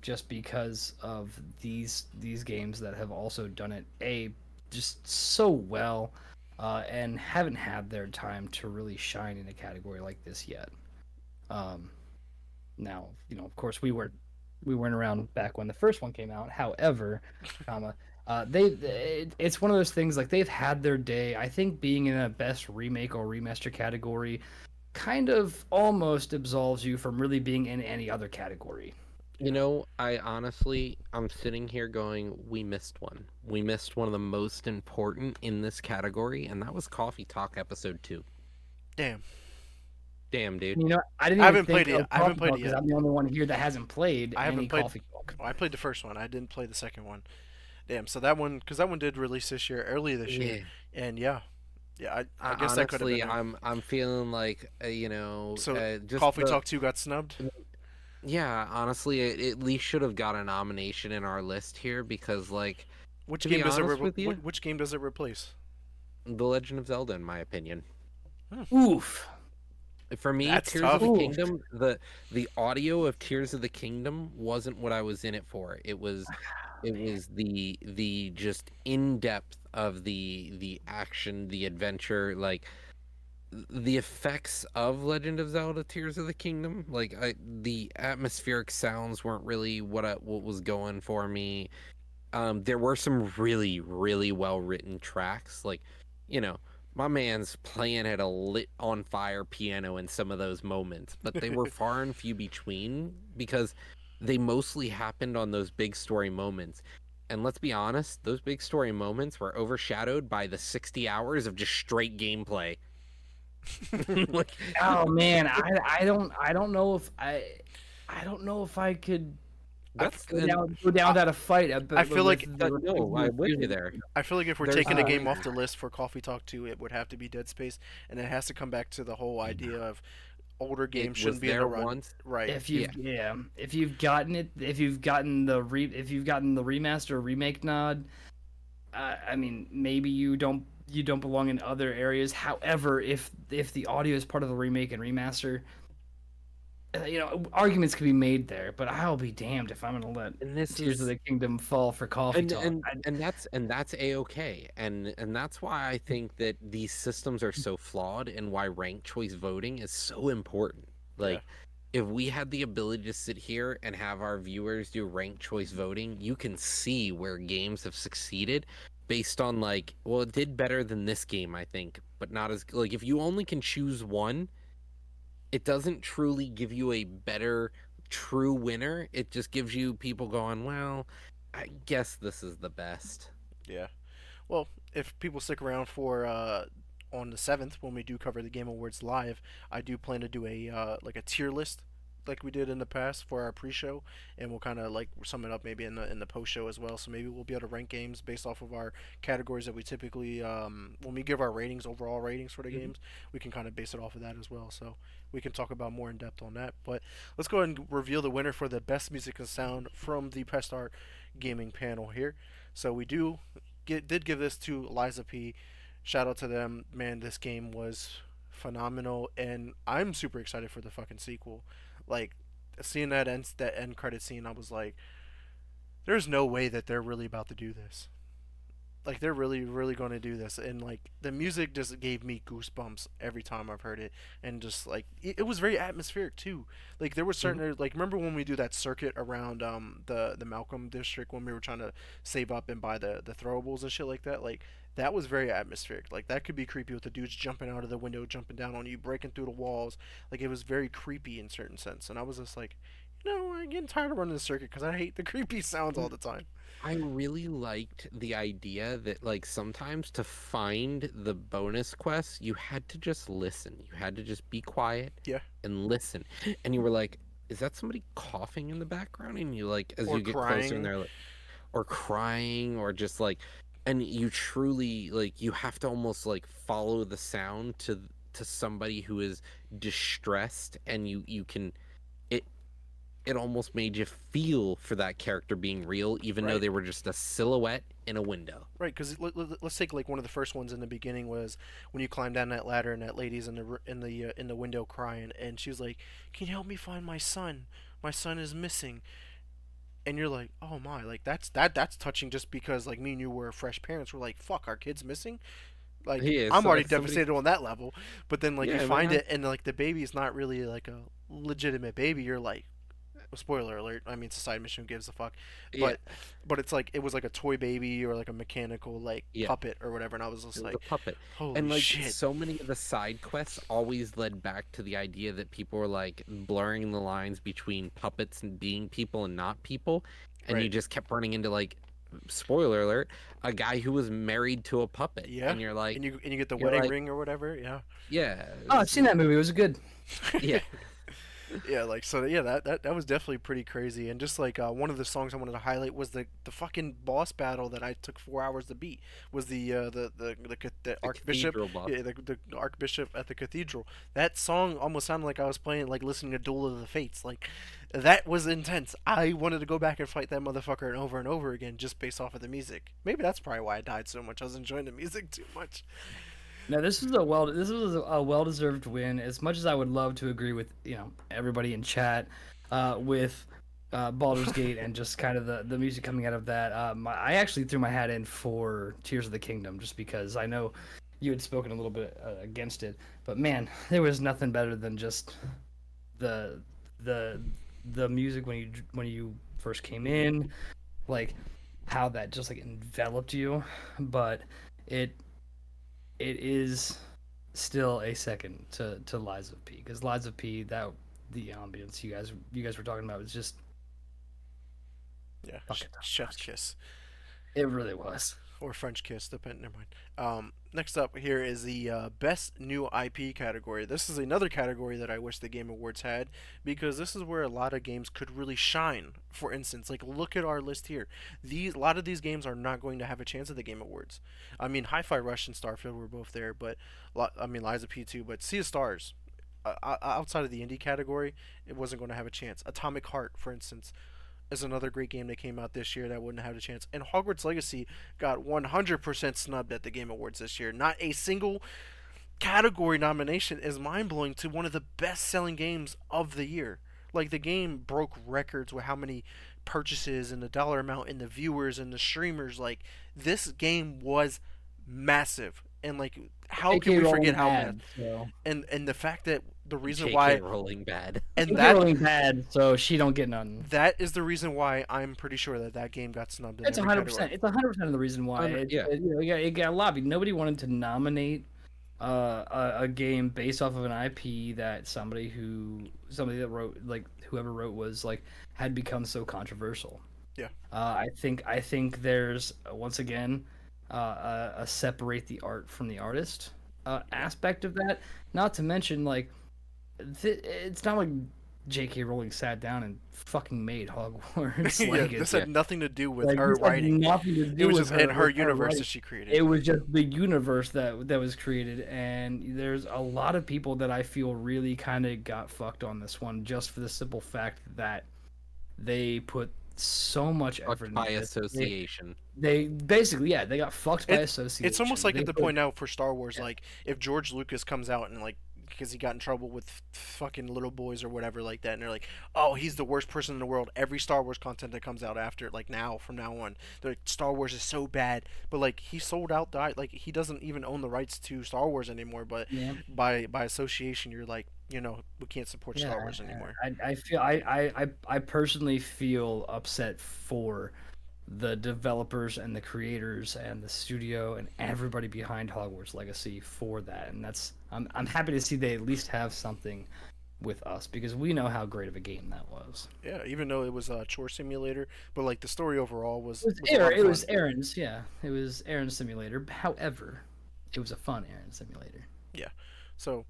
just because of these games that have also done it just so well, and haven't had their time to really shine in a category like this yet. Um, Now, of course, we weren't around back when the first one came out. However, comma, it's one of those things like they've had their day. I think being in a best remake or remaster category kind of almost absolves you from really being in any other category. I'm sitting here going, we missed one. We missed one of the most important in this category, and that was Coffee Talk episode 2. Damn, Damn, dude. I didn't I even haven't played think it of yet. I haven't Coffee played Talk it because yet. I'm the only one here that hasn't played I any haven't played. Coffee Talk. I played the first one. I didn't play the second one. Damn. So that one, because that one did release this year, early this year, Yeah. and yeah, yeah. I guess that could have Honestly, been. I'm feeling like So just Coffee Talk 2 got snubbed. yeah. Honestly, it at least should have got a nomination in our list here because, like, Which to game be does it? honest with you, Which game does it replace? The Legend of Zelda, in my opinion. Oof. For me, That's Tears tough. of the Oof. Kingdom, the audio of Tears of the Kingdom wasn't what I was in it for. It was the just in depth of the action, the adventure, like the effects of Legend of Zelda: Tears of the Kingdom. Like the atmospheric sounds weren't really what was going for me. There were some really, really well written tracks. Like, you know, my man's playing at a lit on fire piano in some of those moments, but they were far and few between because they mostly happened on those big story moments. And let's be honest, those big story moments were overshadowed by the 60 hours of just straight gameplay. Like, Oh man, I don't know if I don't know if I could that's go down without a fight. I feel like no, I'm with you there. I feel like if we're There's taking a uh, game off the list for Coffee Talk 2, it would have to be Dead Space, and it has to come back to the whole idea of older games It shouldn't was be in the there run. once. Right. if you've gotten it, if you've gotten the remaster or remake nod, I mean maybe you don't belong in other areas. However, if the audio is part of the remake and remaster, arguments could be made there. But I'll be damned if I'm gonna let And this Tears is of the Kingdom fall for Coffee and Talk. and and that's a-okay, and that's why I think that these systems are so flawed and why ranked choice voting is so important. Like, if we had the ability to sit here and have our viewers do ranked choice voting, you can see where games have succeeded based on, like, well, it did better than this game, I think, but not as, like, if you only can choose one, it doesn't truly give you a better true winner. It just gives you people going, well, I guess this is the best. Yeah. Well, if people stick around for on the 7th when we do cover the Game Awards live, I do plan to do a like a tier list like we did in the past for our pre-show, and we'll kind of like sum it up maybe in the post-show as well. So maybe we'll be able to rank games based off of our categories that we typically when we give our ratings, overall ratings for the Mhm. games, we can kind of base it off of that as well. So we can talk about more in depth on that. But let's go ahead and reveal the winner for the best music and sound from the Pest Art Gaming panel here. So we did give this to Eliza P. Shout out to them, man. This game was phenomenal, and I'm super excited for the fucking sequel. Like seeing that end credit scene, I was like, there's no way that they're really about to do this. Like they're really going to do this, and like the music just gave me goosebumps every time I've heard it, and just like it was very atmospheric too. Like there were Mhm. certain like remember when we do that circuit around the Malcolm district when we were trying to save up and buy the throwables and shit like that. Like that was very atmospheric. Like that could be creepy with the dudes jumping out of the window, jumping down on you, breaking through the walls. Like it was very creepy in certain sense, and I was just like, I'm getting tired of running the circuit because I hate the creepy sounds all the time. I really liked the idea that, like, sometimes to find the bonus quests, you had to just listen. You had to just be quiet Yeah, and listen. And you were like, is that somebody coughing in the background? And you, like, as or you get closer and crying. they're like, or crying, or just like, and you truly, like, you have to almost, like, follow the sound to somebody who is distressed, and you can. It it almost made you feel for that character being real, even though Right. they were just a silhouette in a window. Right, because let's take like one of the first ones in the beginning was when you climb down that ladder and that lady's in the window crying and she's like, "Can you help me find my son? My son is missing." And you're like, "Oh my!" Like that's touching just because like me and you were fresh parents. We're like, "Fuck, our kid's missing." Like Yeah, I'm so already somebody, devastated on that level, but then like you yeah, find man, it and like the baby's not really like a legitimate baby. You're like, spoiler alert. I mean, Society Mission who gives a fuck, yeah, but it's like it was like a toy baby or like a mechanical like yeah. puppet or whatever, and I was It just was a like, puppet. holy And like shit. so many of the side quests always led back to the idea that people were like blurring the lines between puppets and being people and not people. And you Right. just kept running into, like, spoiler alert, a guy who was married to a puppet. Yeah, And you're like, and you get the you're wedding like, ring or whatever. Yeah. yeah, Oh, I've seen that movie. It was good. yeah. Yeah, like so. Yeah, that was definitely pretty crazy. And just like one of the songs I wanted to highlight was the fucking boss battle that I took 4 hours to beat. Was the The archbishop, cathedral buff. yeah, the archbishop at the cathedral. That song almost sounded like I was playing like listening to Duel of the Fates. Like that was intense. I wanted to go back and fight that motherfucker and over again just based off of the music. Maybe that's probably why I died so much. I was enjoying the music too much. No, this was a well deserved win. As much as I would love to agree with everybody in chat, with Baldur's Gate and just kind of the music coming out of that, I actually threw my hat in for Tears of the Kingdom just because I know you had spoken a little bit against it, but man, there was nothing better than just the the the music when you first came in, like how that just like enveloped you, but it it is still a second to Lies of P because Lies of P, that the ambience you guys were talking about was just Yeah, fucking top chef's notch. kiss. It really was. Or French Kiss, depending. Never mind. Next up here is the best new IP category. This is another category that I wish the Game Awards had because this is where a lot of games could really shine. For instance, like look at our list here. A lot of these games are not going to have a chance at the Game Awards. I mean, Hi-Fi Rush and Starfield were both there, but I mean, Liza P too. But Sea of Stars, outside of the indie category, it wasn't going to have a chance. Atomic Heart, for instance, is another great game that came out this year that wouldn't have a chance. And Hogwarts Legacy got 100% snubbed at the Game Awards this year. Not a single category nomination is mind blowing to one of the best selling games of the year. Like the game broke records with how many purchases and the dollar amount and the viewers and the streamers. Like this game was massive. And like how can AK we Rowling forget how massive? bad, so And the fact that the reason JK why rolling bad. and AK that Rowling bad, so she don't get none. that is the reason why I'm pretty sure that game got snubbed in It's every 100%. category. It's 100% of the reason why Yeah. it got lobbied. Nobody wanted to nominate a game based off of an IP that somebody that wrote, like whoever wrote was like, had become so controversial. Yeah. I think there's once again a separate the art from the artist Yeah. aspect of that. Not to mention, like, it's not like J.K. Rowling sat down and fucking made Hogwarts. Yeah. Like, This it's had nothing to do with like, her this had writing. nothing to It do was with just in her her writing. universe that she created. It was just the universe that was created, and there's a lot of people that I feel really kind of got fucked on this one, just for the simple fact that they put so much effort Fucked by into this. association. They basically, yeah, they got fucked by It's almost association. like They at the put point now for Star Wars, Yeah. like if George Lucas comes out and like because he got in trouble with fucking little boys or whatever like that, and they're like, "Oh, he's the worst person in the world." Every Star Wars content that comes out after, like now, from now on, they're like, "Star Wars is so bad," but like he sold out, died. Like he doesn't even own the rights to Star Wars anymore. But Yeah, by association, you're like, we can't support yeah. Star Wars anymore. I feel I personally feel upset for the developers and the creators and the studio and everybody behind Hogwarts Legacy for that. And I'm happy to see they at least have something with us, because we know how great of a game that was. Yeah, even though it was a chore simulator, but like the story overall It was was was a lot of It was fun. Aaron's, yeah. It was Aaron's simulator. However, it was a fun Aaron simulator. Yeah. So,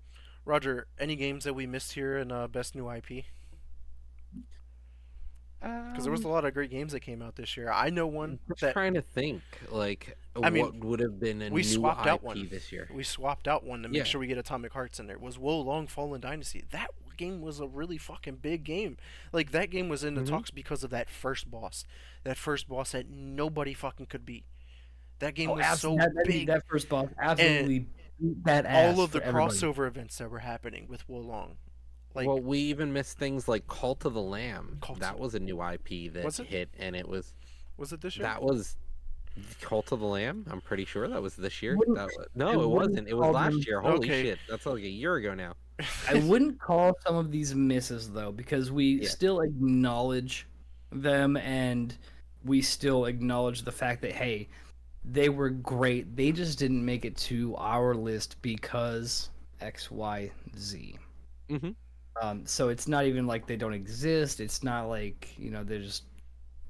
Roger, any games that we missed here in Best New IP? Because there was a Um, lot of great games that came out this year. I know one just that trying to think, like, I mean what would have been a we new swapped out IP one. this year. We swapped out one to make Yeah. sure we get Atomic Hearts in there. Was Wo Long Fallen Dynasty? That game was a really fucking big game. Like that game was in the Hmm. talks because of that first boss. That first boss that nobody fucking could beat. That game Oh, was so big, that first boss and absolutely beat that all ass of the for everybody. crossover events that were happening with Wo Long, Well, like we even missed things like Cult of the Lamb. Cult. That was a new IP that Was it? hit, and it was Was it this year? that was Cult of the Lamb. I'm pretty sure that was this year. Wouldn't That was, I no, it wouldn't wasn't. It was call last them year. Holy Okay. shit, that's like a year ago now. I wouldn't call some of these misses though, because we Yeah. still acknowledge them, and we still acknowledge the fact that, hey, they were great. They just didn't make it to our list because X, Y, Z. Hmm. So it's not even like they don't exist. It's not like, they just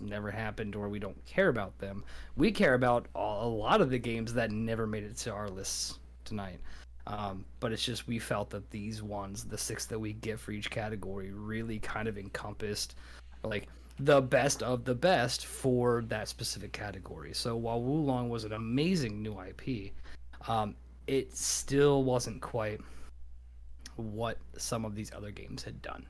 never happened or we don't care about them. We care about a lot of the games that never made it to our lists tonight. But it's just we felt that these ones, the six that we get for each category, really kind of encompassed like the best of the best for that specific category. So while Wulong was an amazing new IP, it still wasn't quite what some of these other games had done.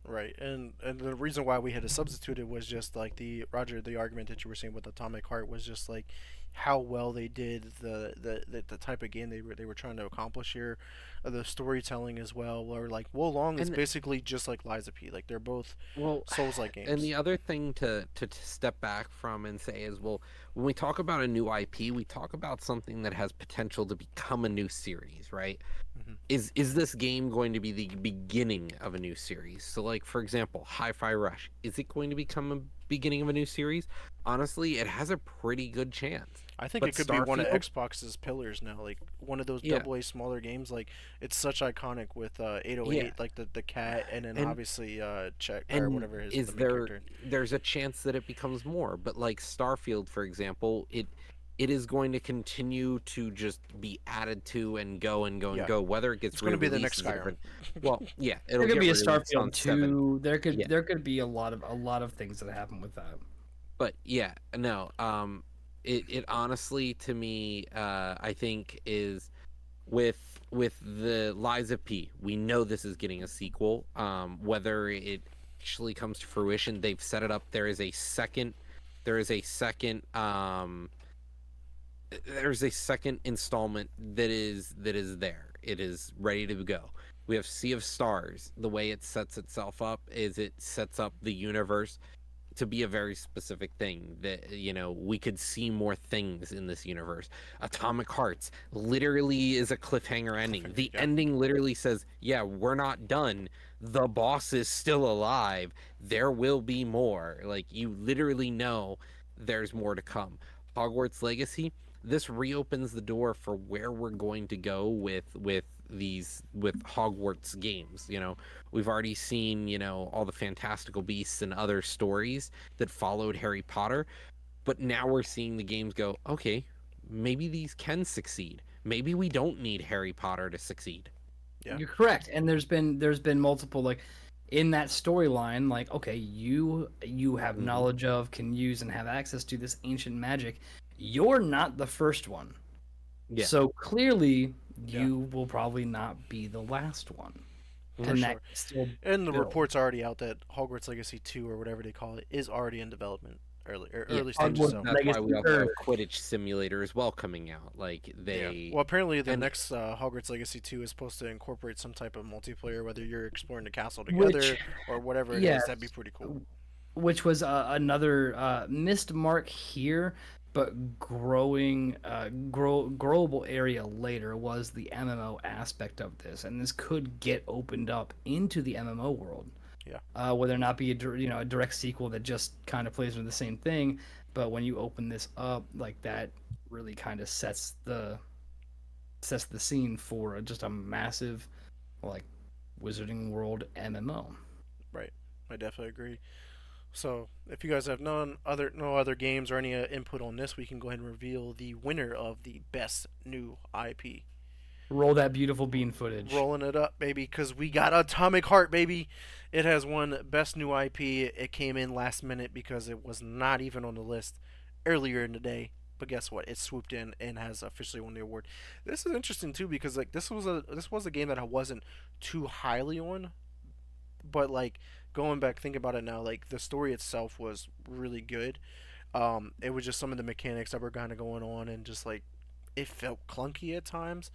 Right, and the reason why we had to substitute it was just like the argument that you were saying with Atomic Heart was just like how well they did the type of game they were trying to accomplish here, the storytelling as well. Where like Wo Long is And basically just like Lies of P. Like they're both well, Souls like and games. the other thing to step back from and say is, well, when we talk about a new IP, we talk about something that has potential to become a new series, right? Hmm. Is this game going to be the beginning of a new series? So, like, for example, Hi-Fi Rush, is it going to become a beginning of a new series? Honestly, it has a pretty good chance. I think But it could be one of Starfield, Xbox's pillars now, like one of those yeah, double A smaller games. Like it's such iconic with yeah, 808, like the cat, and then and obviously Check or and whatever his is the main there character. there's a chance that it becomes more, but like Starfield, for example, it is going to continue to just be added to and go and go and Yeah, go. Whether it it's gets going to be the next re-released is a Skyrim. different. Well, yeah, it'll There could get be a released on Starfield seven. 2. Yeah, There could be a lot of things that happen with that. but yeah, no. It honestly, to me, I think is with the Lies of P. We know this is getting a sequel. Whether it actually comes to fruition, they've set it up. There is a second. There is a second. There's a second installment that is there. It is ready to go. We have Sea of Stars. The way it sets itself up is it sets up the universe to be a very specific thing that we could see more things in this universe. Atomic Hearts literally is a cliffhanger ending. Cliffhanger, The yeah. ending literally says, yeah, we're not done, the boss is still alive, there will be more. Like, you literally know there's more to come. Hogwarts Legacy, this reopens the door for where we're going to go with Hogwarts games. We've already seen, all the Fantastical Beasts and other stories that followed Harry Potter, but now we're seeing the games go, okay, maybe these can succeed. Maybe we don't need Harry Potter to succeed. Yeah. You're correct, and there's been multiple like in that storyline. Like, okay, you have Hmm. knowledge of, can use, and have access to this ancient magic. You're not the first one, Yeah, so clearly Yeah, you will probably not be the last one, for and that hmm sure. can still And the build. report's already out that Hogwarts Legacy 2 or whatever they call it is already in development yeah. early stages. Hogwarts And So that's why we Legacy also Earth. have Quidditch Simulator as well coming out. Like yeah. they Well, apparently the and next Hogwarts Legacy 2 is supposed to incorporate some type of multiplayer, whether you're exploring the castle Which, together or whatever it is. yes, That'd be pretty cool. which was another missed mark here, but growable area later was the MMO aspect of this, and this could get opened up into the MMO world. Yeah. Whether or not be a direct sequel that just kind of plays with the same thing, but when you open this up like that, really kind of sets the scene for just a massive like Wizarding World MMO. Right. I definitely agree. So, if you guys have no other games or any input on this, we can go ahead and reveal the winner of the best new IP. Roll that beautiful bean footage. Rolling it up, baby, because we got Atomic Heart, baby. It has won best new IP. It came in last minute because it was not even on the list earlier in the day. But guess what? It swooped in and has officially won the award. This is interesting too because like this was a game that I wasn't too highly on, but like going back thinking about it now, like the story itself was really good. It was just some of the mechanics that were kind of going on and just like it felt clunky at times,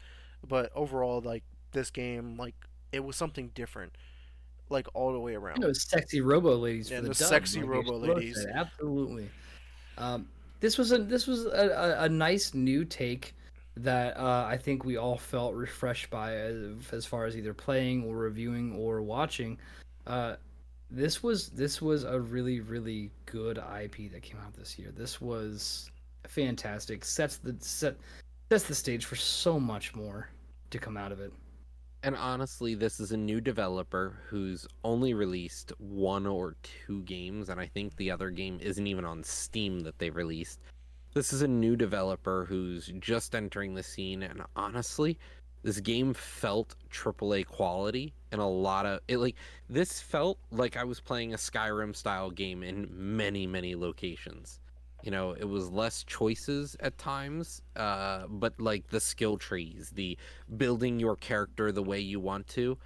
but overall like this game like it was something different like all the way You around. know, sexy robo ladies for And the the dub, sexy like robo Explode ladies. said. Absolutely. Um, this was a nice new take that I think we all felt refreshed by as far as either playing or reviewing or watching. Uh, this was a really good IP that came out this year. This was fantastic. Sets the stage for so much more to come out of it. And honestly, this is a new developer who's only released one or two games, and I think the other game isn't even on Steam that they released. This is a new developer who's just entering the scene, and honestly, this game felt AAA quality and a lot of it. Like, this felt like I was playing a Skyrim style game in many locations. It was less choices at times, but like the skill trees, the building your character the way you want to.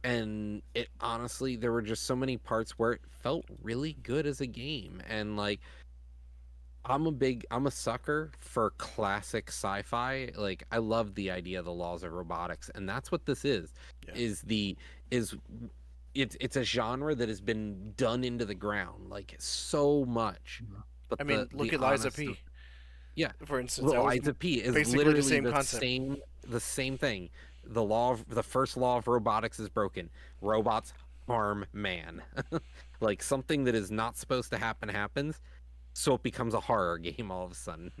And it honestly, there were just so many parts where it felt really good as a game. And like, I'm a sucker for classic sci-fi. Like, I love the idea of the laws of robotics, and that's what this is. Yeah. Is the is it's a genre that has been done into the ground like so much. But I mean, the look at Liza honest, P. yeah, For instance, that well, was Liza P is basically the literally same concept. the same thing. The first law of robotics is broken. Robots harm man. Like something that is not supposed to happen happens, so it becomes a horror game all of a sudden.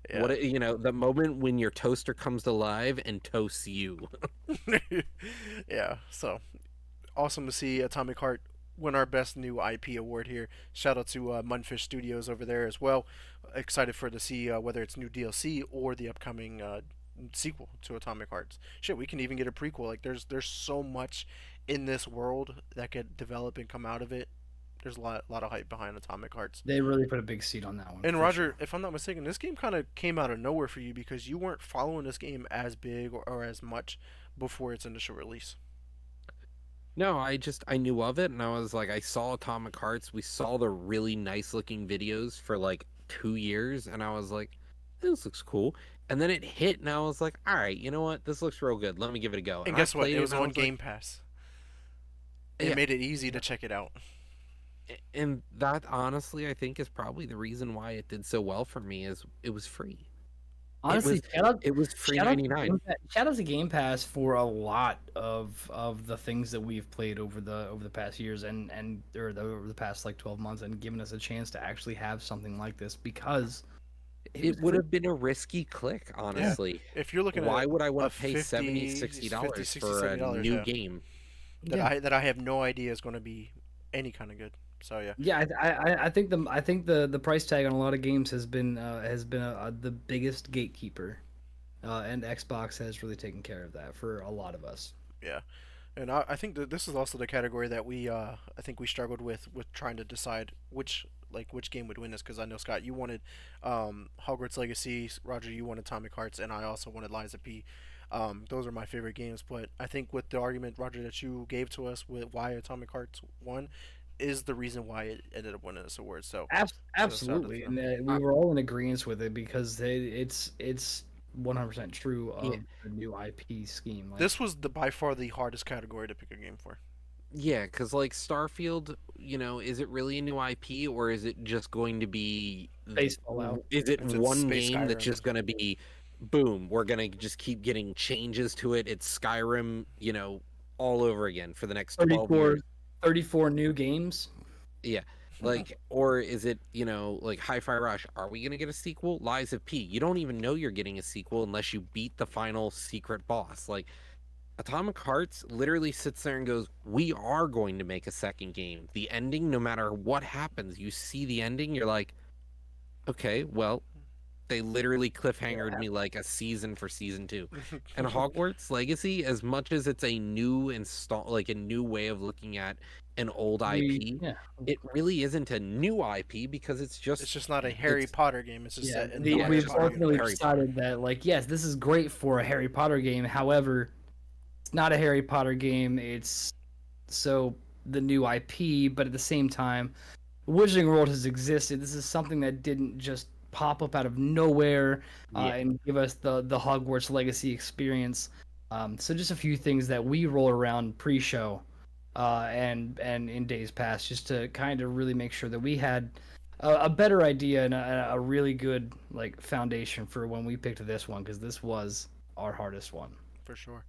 Yeah. The moment when your toaster comes to life and toasts you. Yeah. So awesome to see Atomic Heart win our best new IP award here. Shout out to Munfish Studios over there as well. Excited for to see whether it's new DLC or the upcoming sequel to Atomic Hearts. Shit, we can even get a prequel. Like there's so much in this world that could develop and come out of it. There's a lot of hype behind Atomic Hearts. They really put a big seat on that one And for Roger, sure. if I'm not mistaken, this game kind of came out of nowhere for you because you weren't following this game as big or as much before its initial release. No, I knew of it and I was like, I saw Atomic Hearts. We saw the really nice looking videos for like 2 years and I was like, this looks cool. And then it hit and I was like, all right, you know what? This looks real good. Let me give it a go. And And I guess what? played It it was and I on was like, Game Pass. It yeah. made it easy to check it out. And that honestly, I think is probably the reason why it did so well for me is it was free. It Honestly, was it was free shout out to 99. Game Pass, shout out to Game Pass for a lot of the things that we've played over the past years and over the past like 12 months and giving us a chance to actually have something like this because It was It would great. have been a risky click, Yeah, honestly. if you're looking Why at would I want a to pay 70, 60 50, dollars 60, for a $70, new yeah, game? Yeah. that I have no idea is going to be any kind of good. So yeah, Yeah, I think the price tag on a lot of games has been the biggest gatekeeper, and Xbox has really taken care of that for a lot of us. yeah. And I think that this is also the category that I think we struggled with trying to decide which game would win this, because I know Scott, you wanted Hogwarts Legacy, Roger, you wanted Atomic Hearts, and I also wanted Liza P. Those are my favorite games, but I think with the argument, Roger, that you gave to us with why Atomic Hearts won is the reason why it ended up winning this award. So shout out to Absolutely, them. and we Uh, were all in agreement with it because it's 100% true yeah, of the new IP scheme. Like This was the by far the hardest category to pick a game for. yeah, because like Starfield, is it really a new IP or is it just going to be, Space Fallout. is it It's one Space game that's Skyrim. just going to be, boom, we're going to just keep getting changes to it. It's Skyrim, all over again for the next 12 34, years. 34 new games. Yeah. Like, or is it, like Hi-Fi Rush? Are we gonna get a sequel? Lies of P. You don't even know you're getting a sequel unless you beat the final secret boss. Like, Atomic Hearts literally sits there and goes, "We are going to make a second game. The ending, no matter what happens, you see the ending, you're like, okay, well, they literally cliffhangered me like a season for season two." And Hogwarts Legacy, as much as it's a new like a new way of looking at an old We IP, yeah it really isn't a new IP because It's just not a Harry it's Potter game. It's just yeah set in the the not Harry we've just Potter ultimately universe. Harry Potter. decided that like yes, this is great for a Harry Potter game. However, it's not a Harry Potter game. It's so the new IP, but at the same time, Wizarding World has existed. This is something that didn't just pop up out of nowhere Yeah. and give us the Hogwarts Legacy experience. So just a few things that we roll around pre-show and in days past, just to kind of really make sure that we had a better idea and a really good like foundation for when we picked this one because this was our hardest one. For sure.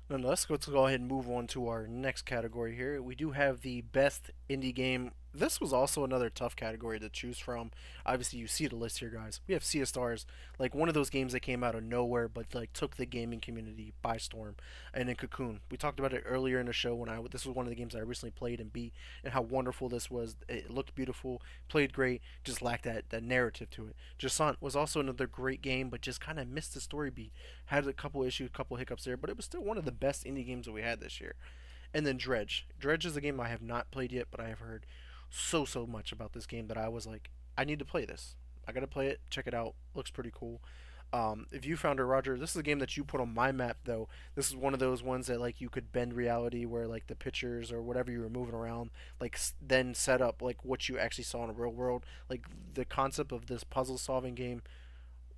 No, let's go ahead and move on to our next category here. We do have the best indie game. This was also another tough category to choose from. Obviously, you see the list here, guys. We have Sea of Stars, like one of those games that came out of nowhere, but like took the gaming community by storm. And then Cocoon. We talked about it earlier in the show when this was one of the games I recently played and beat, and how wonderful this was. It looked beautiful, played great, just lacked that narrative to it. Jasant was also another great game, but just kind of missed the story beat. Had a couple issues, a couple hiccups there, but it was still one of the best indie games that we had this year. And then Dredge. Dredge is a game I have not played yet, but I have heard so much about this game that I was like, I need to play this. I gotta play it. Check it out. Looks pretty cool. If you found it, Roger, this is a game that you put on my map though. This is one of those ones that like you could bend reality, where like the pictures or whatever you were moving around, like then set up like what you actually saw in a real world. Like the concept of this puzzle solving game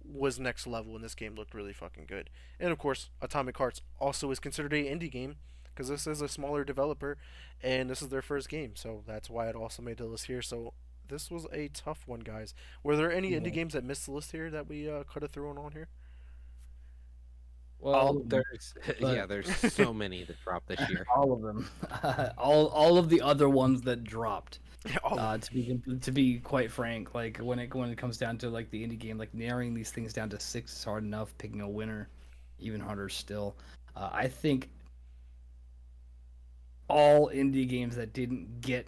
was next level, and this game looked really fucking good. And of course, Atomic Hearts also is considered a indie game because this is a smaller developer, and this is their first game, so that's why it also made the list here. So this was a tough one, guys. Were there any indie Yeah. games that missed the list here that we could have thrown on here? All of them, There's but yeah, there's so many that dropped this year. all of them, all of the other ones that dropped. All of To be quite frank, like when it comes down to like the indie game, like narrowing these things down to six is hard enough. Picking a winner, even harder still. I think all indie games that didn't get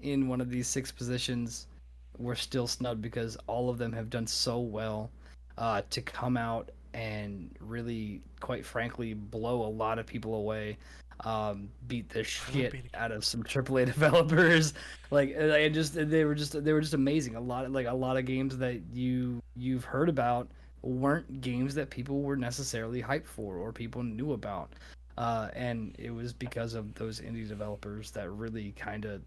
in one of these six positions were still snubbed because all of them have done so well to come out and really, quite frankly, blow a lot of people away. Beat the shit beating- out of some AAA developers. Like, and just they were just amazing. A lot of games that you've heard about weren't games that people were necessarily hyped for or people knew about. And it was because of those indie developers that really kind of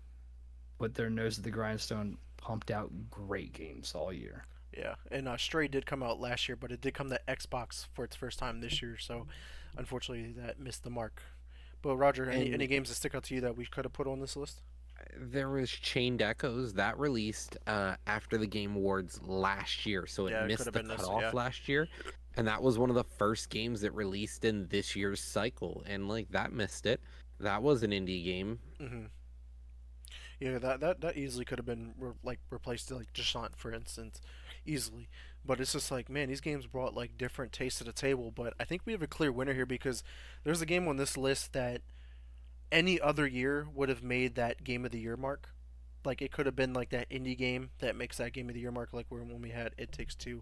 put their nose to the grindstone, pumped out great games all year. Yeah, and Stray did come out last year, but it did come to Xbox for its first time this year, so unfortunately that missed the mark. But Roger, any And games that stick out to you that we could have put on this list? there was Chained Echoes that released after the Game Awards last year, so it Yeah, it could missed have the been this. cutoff Yeah. last year, and that was one of the first games that released in this year's cycle, and like that missed it. That was an indie game. hmm Yeah, that easily could have been replaced like Deshaun, for instance. easily. But it's just like, man, these games brought like different tastes to the table. But I think we have a clear winner here because there's a game on this list that any other year would have made that game of the year mark. Like it could have been like that indie game that makes that game of the year mark, like when we had It Takes Two,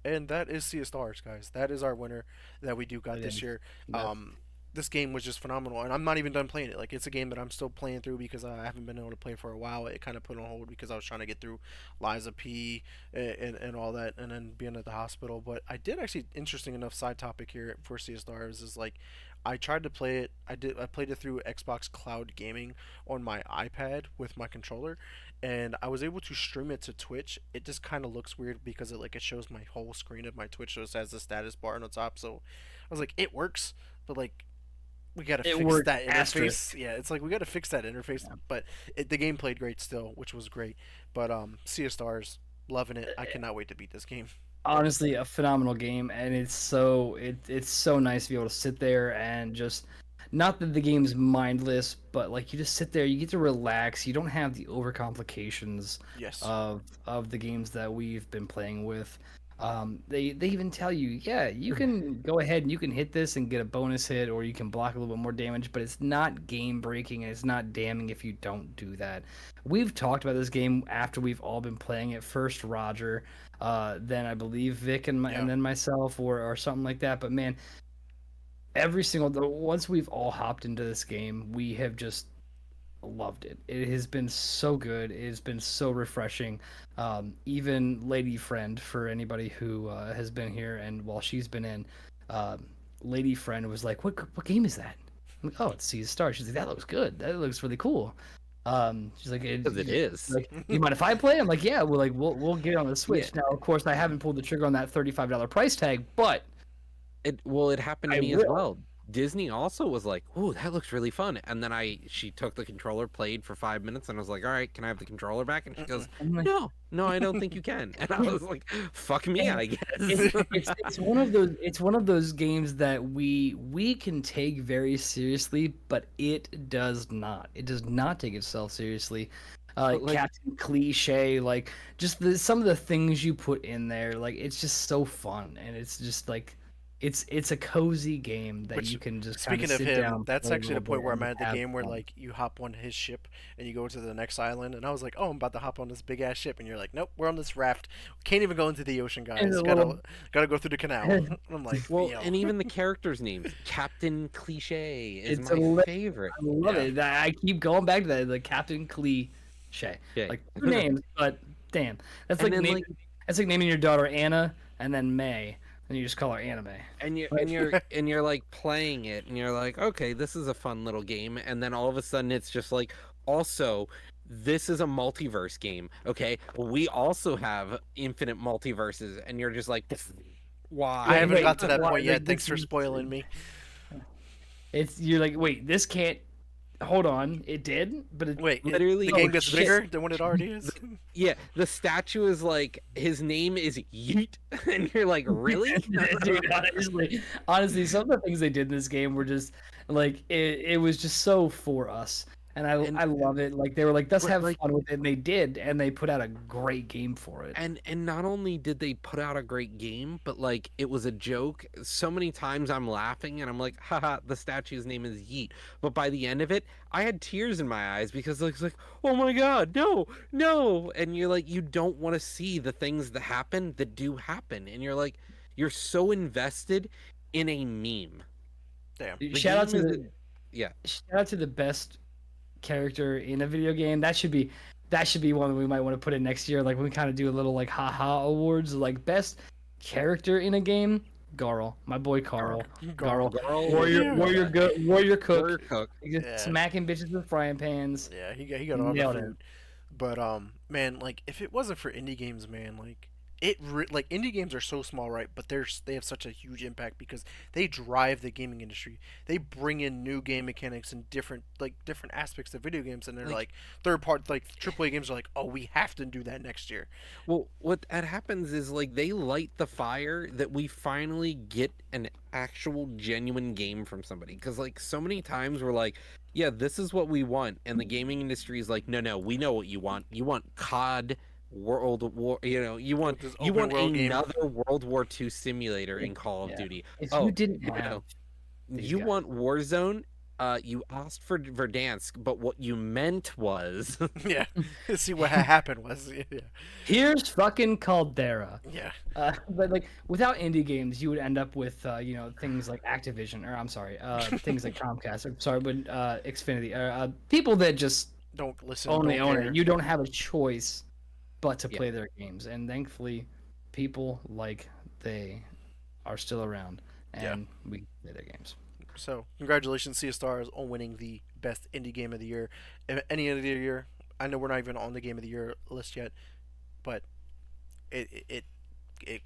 and that is Sea of Stars, guys. That is our winner that we do got It this is. year. Yes. Um, this game was just phenomenal, and I'm not even done playing it. Like it's a game that I'm still playing through because I haven't been able to play for a while. It kind of put on hold because I was trying to get through Liza P and all that, and then being at the hospital. But I did actually interesting enough side topic here for Sea of Stars is like I tried to play it. I played it through Xbox Cloud Gaming on my iPad with my controller, and I was able to stream it to Twitch. It just kind of looks weird because it shows my whole screen of my Twitch, so it has the status bar on the top. So I was like, it works, but like we gotta It fix worked that interface. asterisk. Yeah, it's like we gotta fix that interface. But the game played great still, which was great. But Sea of Stars, loving it. I cannot wait to beat this game. Honestly, a phenomenal game, and it's so nice to be able to sit there and just, not that the game's mindless, but like you just sit there, you get to relax. You don't have the overcomplications Yes. of the games that we've been playing with. They even tell you, yeah, you can go ahead and you can hit this and get a bonus hit, or you can block a little bit more damage, but it's not game breaking and it's not damning if you don't do that. We've talked about this game after we've all been playing it. First Roger, then I believe Vic Yeah. and then myself, or something like that. But man, once we've all hopped into this game, we have just loved it. It has been so good. It has been so refreshing. Even Lady Friend, for anybody who has been here and while she's been in, Lady Friend was like, "What game is that?" I'm like, "Oh, it's Sea of Stars." She's like, "That looks good. That looks really cool." She's like, Because it is. like, you mind if I play?" I'm like, "Yeah, we'll get it on the Yeah. Switch." Now, of course, I haven't pulled the trigger on that $35 price tag, but It happened to I me as will. well. Disney also was like, "Ooh, that looks really fun." And then she took the controller, played for 5 minutes, and I was like, "All right, can I have the controller back?" And she goes, I'm like, "No, no, I don't think you can." And I was like, "Fuck me, and I guess." it's one of those games that we can take very seriously, but it does not. It does not take itself seriously. But like, Captain Cliche, like just some of the things you put in there, like it's just so fun, and it's just like it's a cozy game that Which, you can just kind of speaking of sit him, down, that's play a actually little the point bit, where and I'm just at the have game where fun. like you hop on his ship and you go to the next island, and I was like, oh, I'm about to hop on this big ass ship, and you're like, nope, we're on this raft. Can't even go into the ocean, And guys. a Gotta little, gotta go through the canal. I'm like, well, yo, and even the characters' names, Captain Cliche is it's a my li- favorite. I love yeah. it. I keep going back to that, the Captain Cliche, Okay. like two names, but damn, that's And like then naming like that's like naming your daughter Anna and then May, and you just call her Anime. and you're Like, and you're and you're like playing it and you're like, okay, this is a fun little game, and then all of a sudden it's just like, also, this is a multiverse game. Okay, we also have infinite multiverses, and you're just like, I why? haven't wait, got to that why? point Like yet. this Thanks for is spoiling me. it's you're like, wait, this can't. Hold on, it did, but it. Wait, Literally, the Oh game gets shit! bigger than what it already is. yeah, the statue is like, his name is Yeet, and you're like, really? Dude, honestly, some of the things they did in this game were just like it was just so for us, and And I love it. Like they were like, let's but have like fun with it, and they did, and they put out a great game for it. and not only did they put out a great game, but like it was a joke. So many times I'm laughing and I'm like, haha, the statue's name is Yeet. But by the end of it, I had tears in my eyes because it's like, oh my god, no, no. And you're like, you don't want to see the things that happen that do happen. And you're like, you're so invested in a meme. Damn. The Shout out to game is the yeah. shout out to the best character in a video game. That should be one that we might want to put in next year. Like when we kind of do a little like haha awards, like best character in a game. Garl, my boy Carl. Garl. Girl, Warrior, warrior cook. warrior cook. Just Yeah. smacking bitches with frying pans. Yeah, he got all the Nailed it. food. But man, like if it wasn't for indie games, man, like like indie games are so small, right? But they have such a huge impact because they drive the gaming industry. They bring in new game mechanics and different aspects of video games, and they're Like, like third part like AAA games are like, oh, we have to do that next year. well, what that happens is like they light the fire that we finally get an actual genuine game from somebody. Because like so many times we're like, yeah, this is what we want, and the gaming industry is like, no, no, we know what you want. You want COD World War. This you open want world game. another World War II simulator If, in Call of yeah. Duty. If you Oh, didn't you have know, these you guys, want Warzone. You asked for Verdansk, but what you meant was Yeah. See what happened was yeah. here's fucking Caldera. Yeah. But like without indie games, you would end up with things like Activision, or I'm sorry, things like Comcast. I'm sorry, but Xfinity, people that just Don't listen. only Don't own it. care. You don't have a choice but to yeah. play their games, and thankfully, people like they are still around, Yeah. and we play their games. So congratulations, Sea Stars, on winning the best indie game of the year. Any other year, I know we're not even on the game of the year list yet, but it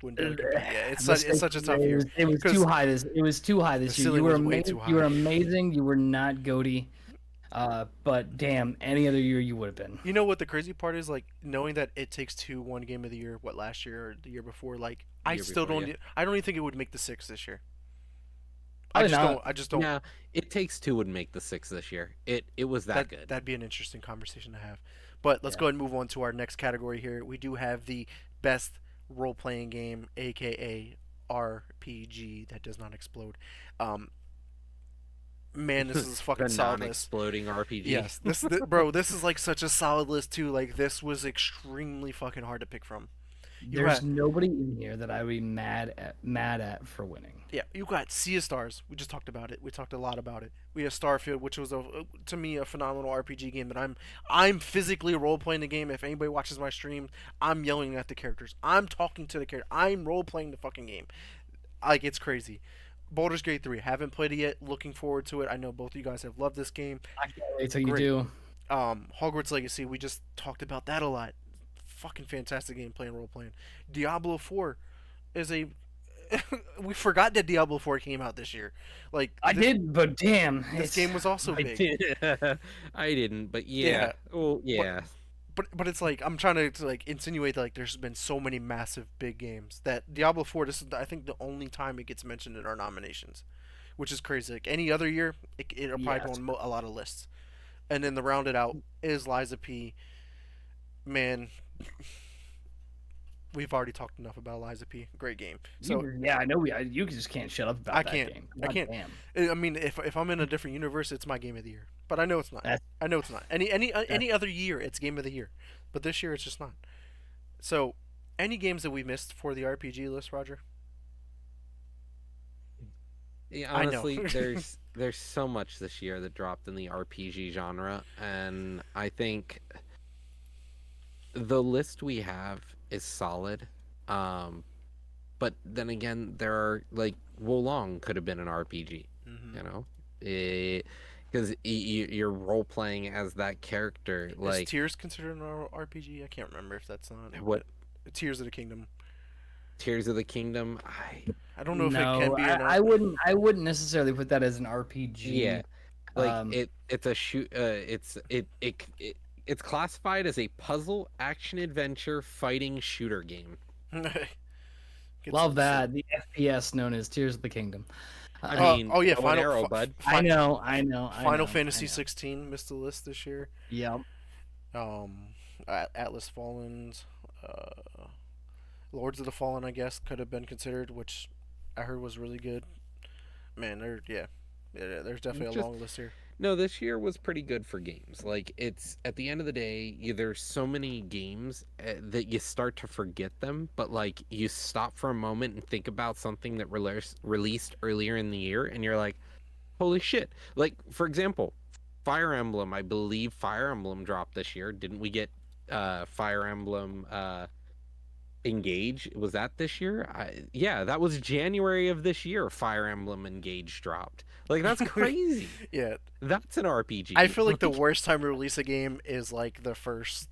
wouldn't be able to compete. Yeah, it's Mistake. such a tough year It was too because high. It was too high the this year. You ceiling were was way amazing. too You were high. amazing. You were not goaty. But damn, any other year you would have been. You know what the crazy part is? Like knowing that It Takes Two won Game of the Year. What, last year or the year before? Like The I year still before, don't. yeah. I don't even think it would make the six this year. I Probably just not. don't. I just don't. Yeah, It Takes Two would make the six this year. It was that good. That'd be an interesting conversation to have. But let's Yeah. go ahead and move on to our next category here. We do have the best role playing game, aka RPG that does not explode. Um, man, this is a fucking The solid list. non-exploding RPG. Yes, bro, this is like such a solid list too. Like this was extremely fucking hard to pick from. You There's had nobody in here that I would be mad at for winning. Yeah, you got Sea of Stars. We just talked about it. We talked a lot about it. We have Starfield, which was to me a phenomenal RPG game that I'm physically role playing the game. If anybody watches my stream, I'm yelling at the characters. I'm talking to the character. I'm role playing the fucking game. Like it's crazy. Baldur's Gate 3. Haven't played it yet. Looking forward to it. I know both of you guys have loved this game. I can't wait till you Great. do. Hogwarts Legacy. We just talked about that a lot. Fucking fantastic game playing role playing. Diablo 4 is a we forgot that Diablo 4 came out this year. Like I did, but damn, this game was also I big. did. I didn't, but Yeah. yeah. Oh, yeah. But it's like I'm trying to like insinuate that like there's been so many massive big games that Diablo 4 this is I think the only time it gets mentioned in our nominations, which is crazy. Like any other year it'll probably go Yes. on a lot of lists. And then the round it out is Liza P. Man, we've already talked enough about Liza P. Great game. So Yeah, I know. You just can't shut up about I that can't. game. I God can't. damn. I mean, if I'm in a different universe, it's my game of the year. But I know it's not. That's, I know it's not. Any other year, it's game of the year. But this year, it's just not. So, any games that we missed for the RPG list, Roger? Yeah, I know. honestly, there's so much this year that dropped in the RPG genre, and I think the list we have is solid. Um, but then again, there are like Wolong could have been an RPG, Mm-hmm. you know, because you're role playing as that character. Is Like Tears considered an RPG? I can't remember if that's not. what Tears of the Kingdom. Tears of the Kingdom, I don't know if it no, can be an I wouldn't. I wouldn't necessarily put that as an RPG. yeah, like Um, it's a shoot. It's classified as a puzzle action adventure fighting shooter game. Get Love some- that the FPS known as Tears of the Kingdom. I Uh, mean, oh yeah, bow and Final arrow, bud. I know. I know. Final Fantasy 16 missed the list this year. Yep. Atlas Fallen's, Lords of the Fallen, I guess, could have been considered, which I heard was really good. Man, there's definitely a Just- long list here. No, this year was pretty good for games. Like it's at the end of the day, there's so many games that you start to forget them, but like you stop for a moment and think about something that released earlier in the year, and you're like, "Holy shit!" Like for example, Fire Emblem. I believe Fire Emblem dropped this year. Didn't we get Fire Emblem Engage? Was that this year? Yeah, that was January of this year. Fire Emblem Engage dropped. Like that's crazy. Yeah, That's an RPG. I feel like the worst time to release a game is like the first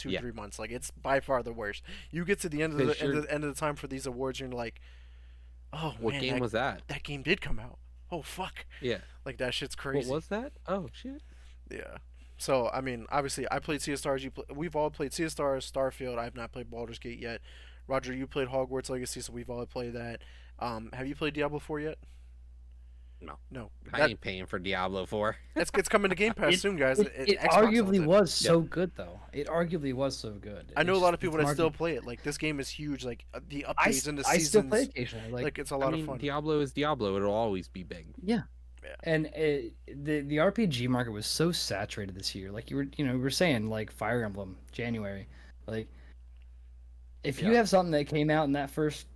Yeah. 3 months. Like it's by far the worst. You get to the end of Cause you're- end of the time for these awards, and you're like, oh What man, game was that? that game did come out. Oh fuck, Yeah. like that shit's What crazy. was that? Oh shit. Yeah. So I mean, obviously, I played Sea of Stars. We've all played Sea of Stars, Starfield. I have not played Baldur's Gate yet. Roger, you played Hogwarts Legacy, so we've all played that. Have you played Diablo 4 yet? No, No, I that ain't paying for Diablo 4. it's coming to Game Pass It, soon, guys. it Xbox owns arguably it. was Yeah. so good though. It arguably was so good. I know a It's lot just of it's people that still play it. Like this game is huge. Like the updates and the I still play seasons. occasionally. Like Like it's a I lot of mean, fun. Diablo is Diablo. It'll always be big. yeah, Yeah, and the RPG market was so saturated this year. Like we were saying like Fire Emblem January. Like if you yeah, have something that came out in that first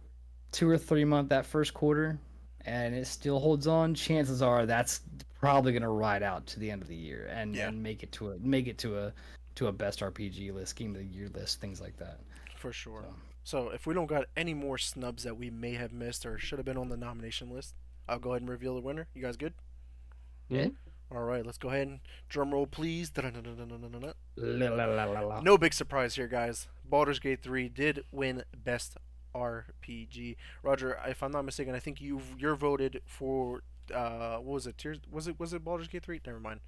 2 or 3 month that first quarter, and it still holds on, chances are that's probably gonna ride out to the end of the year yeah, and make it to a best RPG list, game of the year list, things like that. for sure. So So if we don't got any more snubs that we may have missed or should have been on the nomination list, I'll go ahead and reveal the winner. You guys good? yeah. All right, let's go ahead and drum roll, please. Da-da-da-da-da-da-da. La, la, la, la, la. No big surprise here, guys. Baldur's Gate 3 did win Best RPG. Roger, if I'm not mistaken, I think you're voted for what was it? Tears? Was it Baldur's Gate 3? Never mind.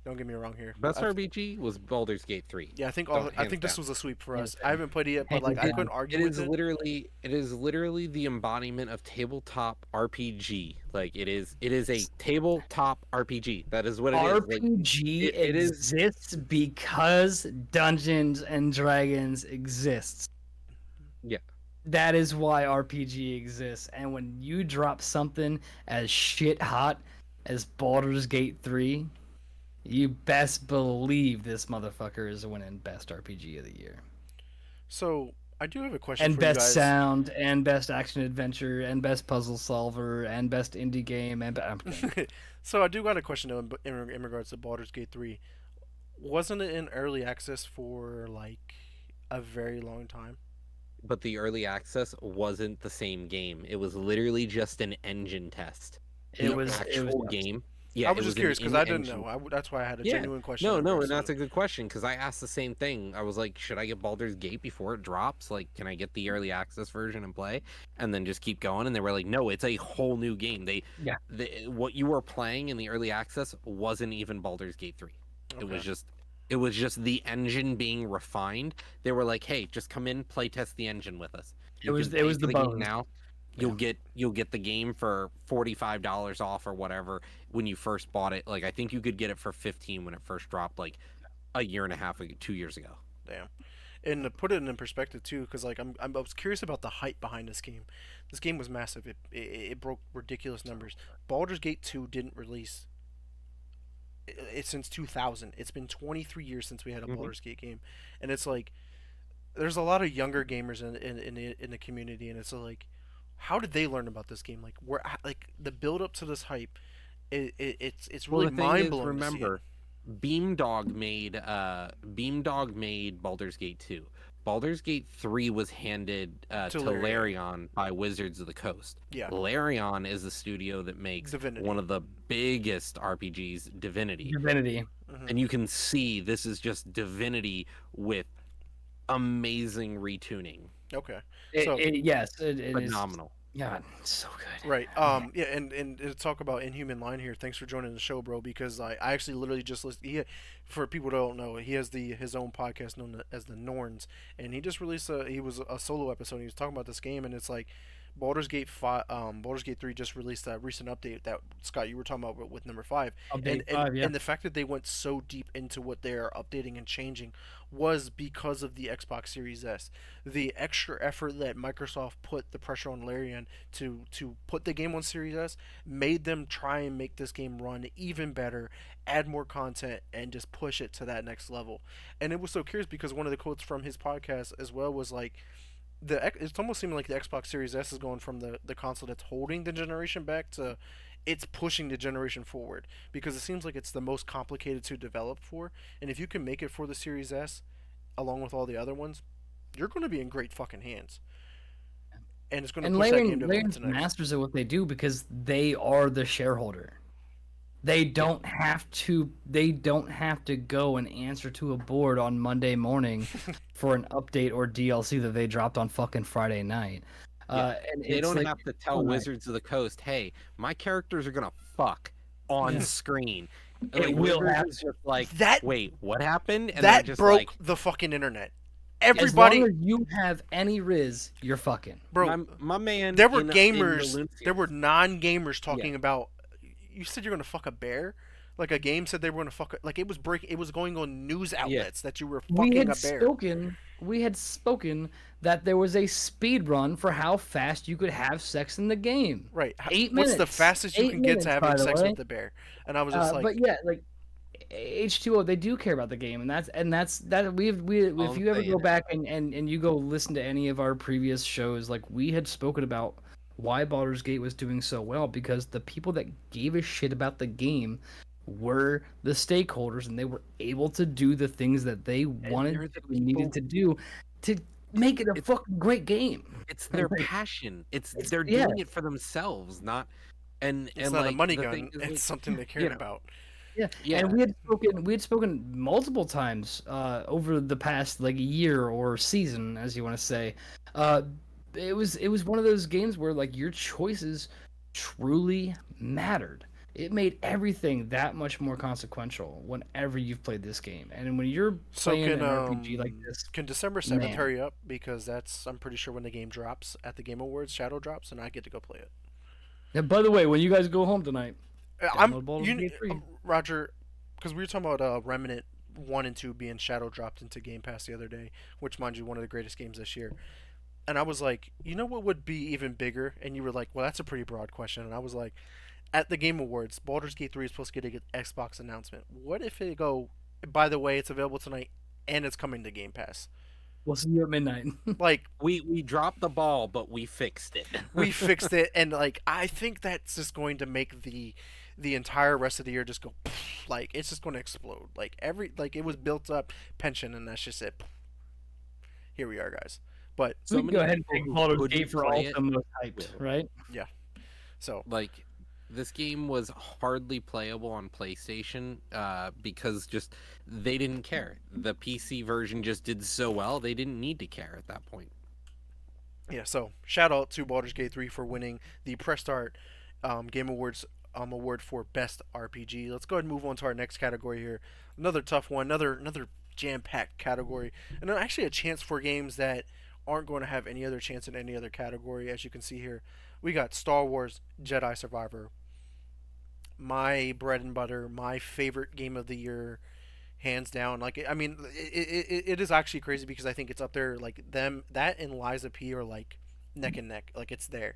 Don't get me wrong here. Best RPG was Baldur's Gate 3. Yeah, I think So, I hands think this down. was a sweep for Hands us. I haven't played it yet, but like I Hands couldn't down. argue It with is literally the embodiment of tabletop RPG. Like it is a tabletop RPG. That is what it is. Like, RPG it is exists because Dungeons and Dragons exists. Yeah. That is why RPG exists. And when you drop something as shit hot as Baldur's Gate 3, you best believe this motherfucker is winning Best RPG of the Year. So I do have a question And for Best you guys. Sound, and Best Action Adventure, and Best Puzzle Solver, and Best Indie Game, and I'm kidding. So I do got a question though in regards to Baldur's Gate 3. Wasn't it in early access for like a very long time? but the early access wasn't the same game. It was literally just an engine test. It The was actual game. Yeah, I it was just an curious because I didn't in-engine. know. That's why I had a Yeah. genuine question. No, in no, regards and that's to a good question because I asked the same thing. I was like, should I get Baldur's Gate before it drops? Like, can I get the early access version and play, and then just keep going? And they were like, no, it's a whole new game. Yeah. What you were playing in the early access wasn't even Baldur's Gate 3. Okay. It was just the engine being refined. They were like, hey, just come in, play test the engine with us. It was can pay the for game bones. now. You'll get the game for $45 off or whatever when you first bought it. Like I think you could get it for 15 when it first dropped, like a year and a half ago, 2 years ago. Damn. And to put it in perspective too, because like I was curious about the hype behind this game. This game was massive. It broke ridiculous numbers. Baldur's Gate 2 didn't release. It's since 2000. It's been 23 years since we had a Mhm. Baldur's Gate game, and it's like there's a lot of younger gamers in the community, and it's like, how did they learn about this game? Like where like the build up to this hype, it's Well, really the thing mind is, blowing. remember, Beamdog made Baldur's Gate 2. Baldur's Gate 3 was handed to Larian by Wizards of the Coast. Yeah. Larian is the studio that makes Divinity. one of the biggest RPGs, Divinity. Divinity. And you can see this is just Divinity with amazing retuning. Okay. Yes, it is. Phenomenal. God, it's so good. Right. Yeah. And to talk about Inhuman Line here. Thanks for joining the show, bro. Because I actually literally just listened. For people who don't know, he has his own podcast known as the Norns, and he just released he was a solo episode. And he was talking about this game, and it's like Baldur's Gate 3 just released that recent update that Scott you were talking about with number 5. Update and 5, yeah. and the fact that they went so deep into what they're updating and changing was because of the Xbox Series S. The extra effort that Microsoft put the pressure on Larian to put the game on Series S made them try and make this game run even better, add more content, and just push it to that next level. And it was so curious because one of the quotes from his podcast as well was like, it's almost seeming like the Xbox Series S is going from the console that's holding the generation back to it's pushing the generation forward because it seems like it's the most complicated to develop for. And if you can make it for the Series S, along with all the other ones, you're going to be in great fucking hands. And it's going to push that game development to Larian's next. masters at what they do because they are the shareholder. They don't have to. They don't have to go and answer to a board on Monday morning for an update or DLC that they dropped on fucking Friday night. And They it's don't like, have to tell oh my- Wizards of the Coast, hey, my characters are gonna fuck on Yeah. screen. It will Wizards happen. is just like, That wait, what happened? And that they're just broke like, the fucking internet. As Everybody, long as you have any Riz, you're fucking. bro. my man. There were in the gamers, Luncius- there were non-gamers talking about you said you're gonna fuck a bear. Like a game said they were gonna fuck. Like it was going on news Yeah. outlets that you were we fucking had a bear. spoken we had spoken that there was a speed run for how fast you could have sex in the game. Right. 8 What's the minutes. fastest you 8 can get to minutes, having by the sex with way. the bear? And I was just But like, yeah, like H2O, they do care about the game, and that's that we All if I'm you ever saying go back and you go listen to any of our previous shows, like we had spoken about why Baldur's Gate was doing so well because the people that gave a shit about the game were the stakeholders, and they were able to do the things that they and wanted they're to the and needed people. to do to make it a It's fucking great game. it's their Like, passion. It's it's they're yeah, doing it for themselves, not it's and not a like money the thing gun. is It's like something they you cared know about. yeah, and yeah. we had spoken multiple times over the past like year or season, as you want to say. Uh, it was one of those games where like your choices truly mattered. It made everything that much more consequential whenever you've played this game, and when you're So playing an RPG like this, can December 7th man. hurry up because that's I'm pretty sure when the game drops at the Game Awards, Shadow drops, and I get to go play it. And by the way, when you guys go home tonight, I'm download Baldur's you Gate 3. Roger, because we were talking about Remnant 1 and 2 being Shadow dropped into Game Pass the other day, which mind you, one of the greatest games this year. And I was like, you know what would be even bigger? And you were like, well, that's a pretty broad question. And I was like, at the Game Awards, Baldur's Gate 3 is supposed to get an Xbox announcement. What if they go, by the way, it's available tonight and it's coming to Game Pass? We'll see you at midnight. Like, We dropped the ball, but we fixed it. we fixed it, and like, I think that's just going to make the entire rest of the year just go, like, it's just going to explode. Like, it was built up pension, and that's just it. Here we are, guys. But So We can go many ahead and people take who Baldur's couldn't Gate for play all it the most hyped, will. right? yeah, so Like this game was hardly playable on PlayStation because just they didn't care. The PC version just did so well they didn't need to care at that point. yeah, so shout out to Baldur's Gate 3 for winning the Press Start Game Awards award for Best RPG. Let's go ahead and move on to our next category here. Another tough one, another jam-packed category, and actually a chance for games that aren't going to have any other chance in any other category. As you can see here, we got Star Wars Jedi Survivor, my bread and butter, my favorite game of the year, hands down. Like, I mean, it is actually crazy because I think it's up there. Like them, that and Liza P are like neck and neck. Like it's there.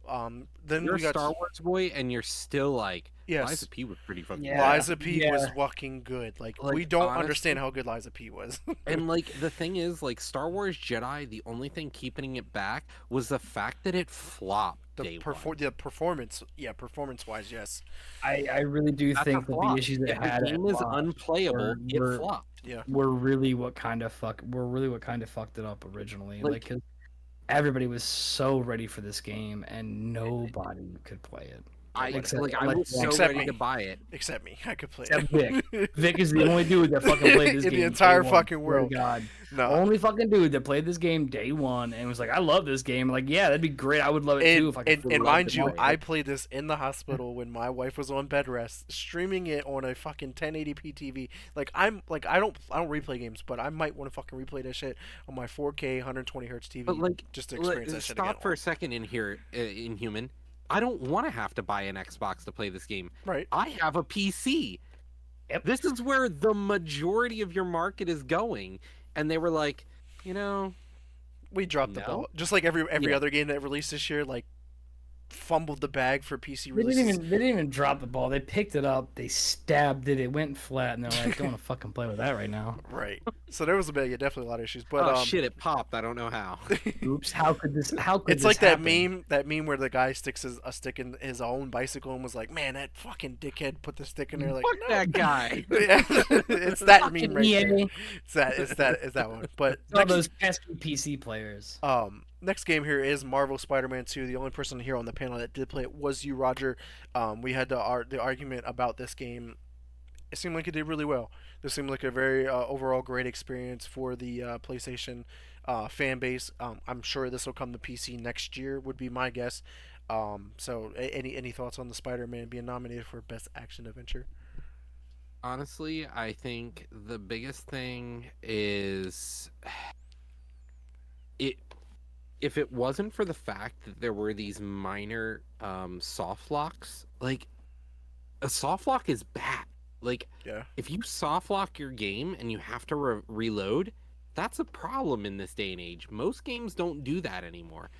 Then You're a we got Star Wars boy, and you're still like yes, Liza P was pretty fucking Yeah. Liza P was Yeah. fucking good. Like Like, we don't honestly- understand how good Liza P was. And like the thing is, like Star Wars Jedi, the only thing keeping it back was the fact that it flopped day one. The performance, yeah, performance wise, yes, I really do That's a think that the flop. issues that If the had at game is launch unplayable, it were- flopped. yeah. were really what kind of fucked it up originally. Like- Like, 'cause everybody was so ready for this game and nobody could play it. I Except- like I like- was so Except ready me. to buy it. Except me, I could play Except it. Vic is the only dude that fucking played this In game the entire day one. fucking Swear to world. God, No, only fucking dude that played this game day one and was like, "I love this game." Like, yeah, that'd be great. I would love it too if I could. and love mind it you, more. I played this in the hospital when my wife was on bed rest, streaming it on a fucking 1080p TV. Like I'm like I don't replay games, but I might want to fucking replay that shit on my 4K 120 hertz TV But like, just to experience that shit again. stop for a second in here, in human. I don't want to have to buy an Xbox to play this game. Right. I have a PC. Yep. This is where the majority of your market is going, and they were like, you know, We dropped the No? ball, just like every Yeah. other game that released this year. Like fumbled the bag for PC They releases. didn't even drop the ball. They picked it up, they stabbed it, it went flat, and they're like, "Don't want to fucking play with that right now." Right. So there was definitely a lot of issues. But oh shit, it popped. I don't know how. Oops, how could this? How could it's this like happen? that meme where the guy sticks a stick in his own bicycle and was like, "Man, that fucking dickhead put the stick in there." Like, Fuck no. that guy. Yeah, it's that Fucking meme right EA. there. It's that one. But All next, those pesky PC players. next game here is Marvel Spider-Man 2. The only person here on the panel that did play it was you, Roger. We had the argument about this game. It seemed like it did really well. This seemed like a very overall great experience for the PlayStation fan base. I'm sure this will come to PC next year, would be my guess. So, any thoughts on the Spider-Man being nominated for Best Action Adventure? Honestly, I think the biggest thing is it. If it wasn't for the fact that there were these minor soft locks, like a soft lock is bad. Like, Yeah. if you soft lock your game and you have to reload, that's a problem in this day and age. Most games don't do that anymore.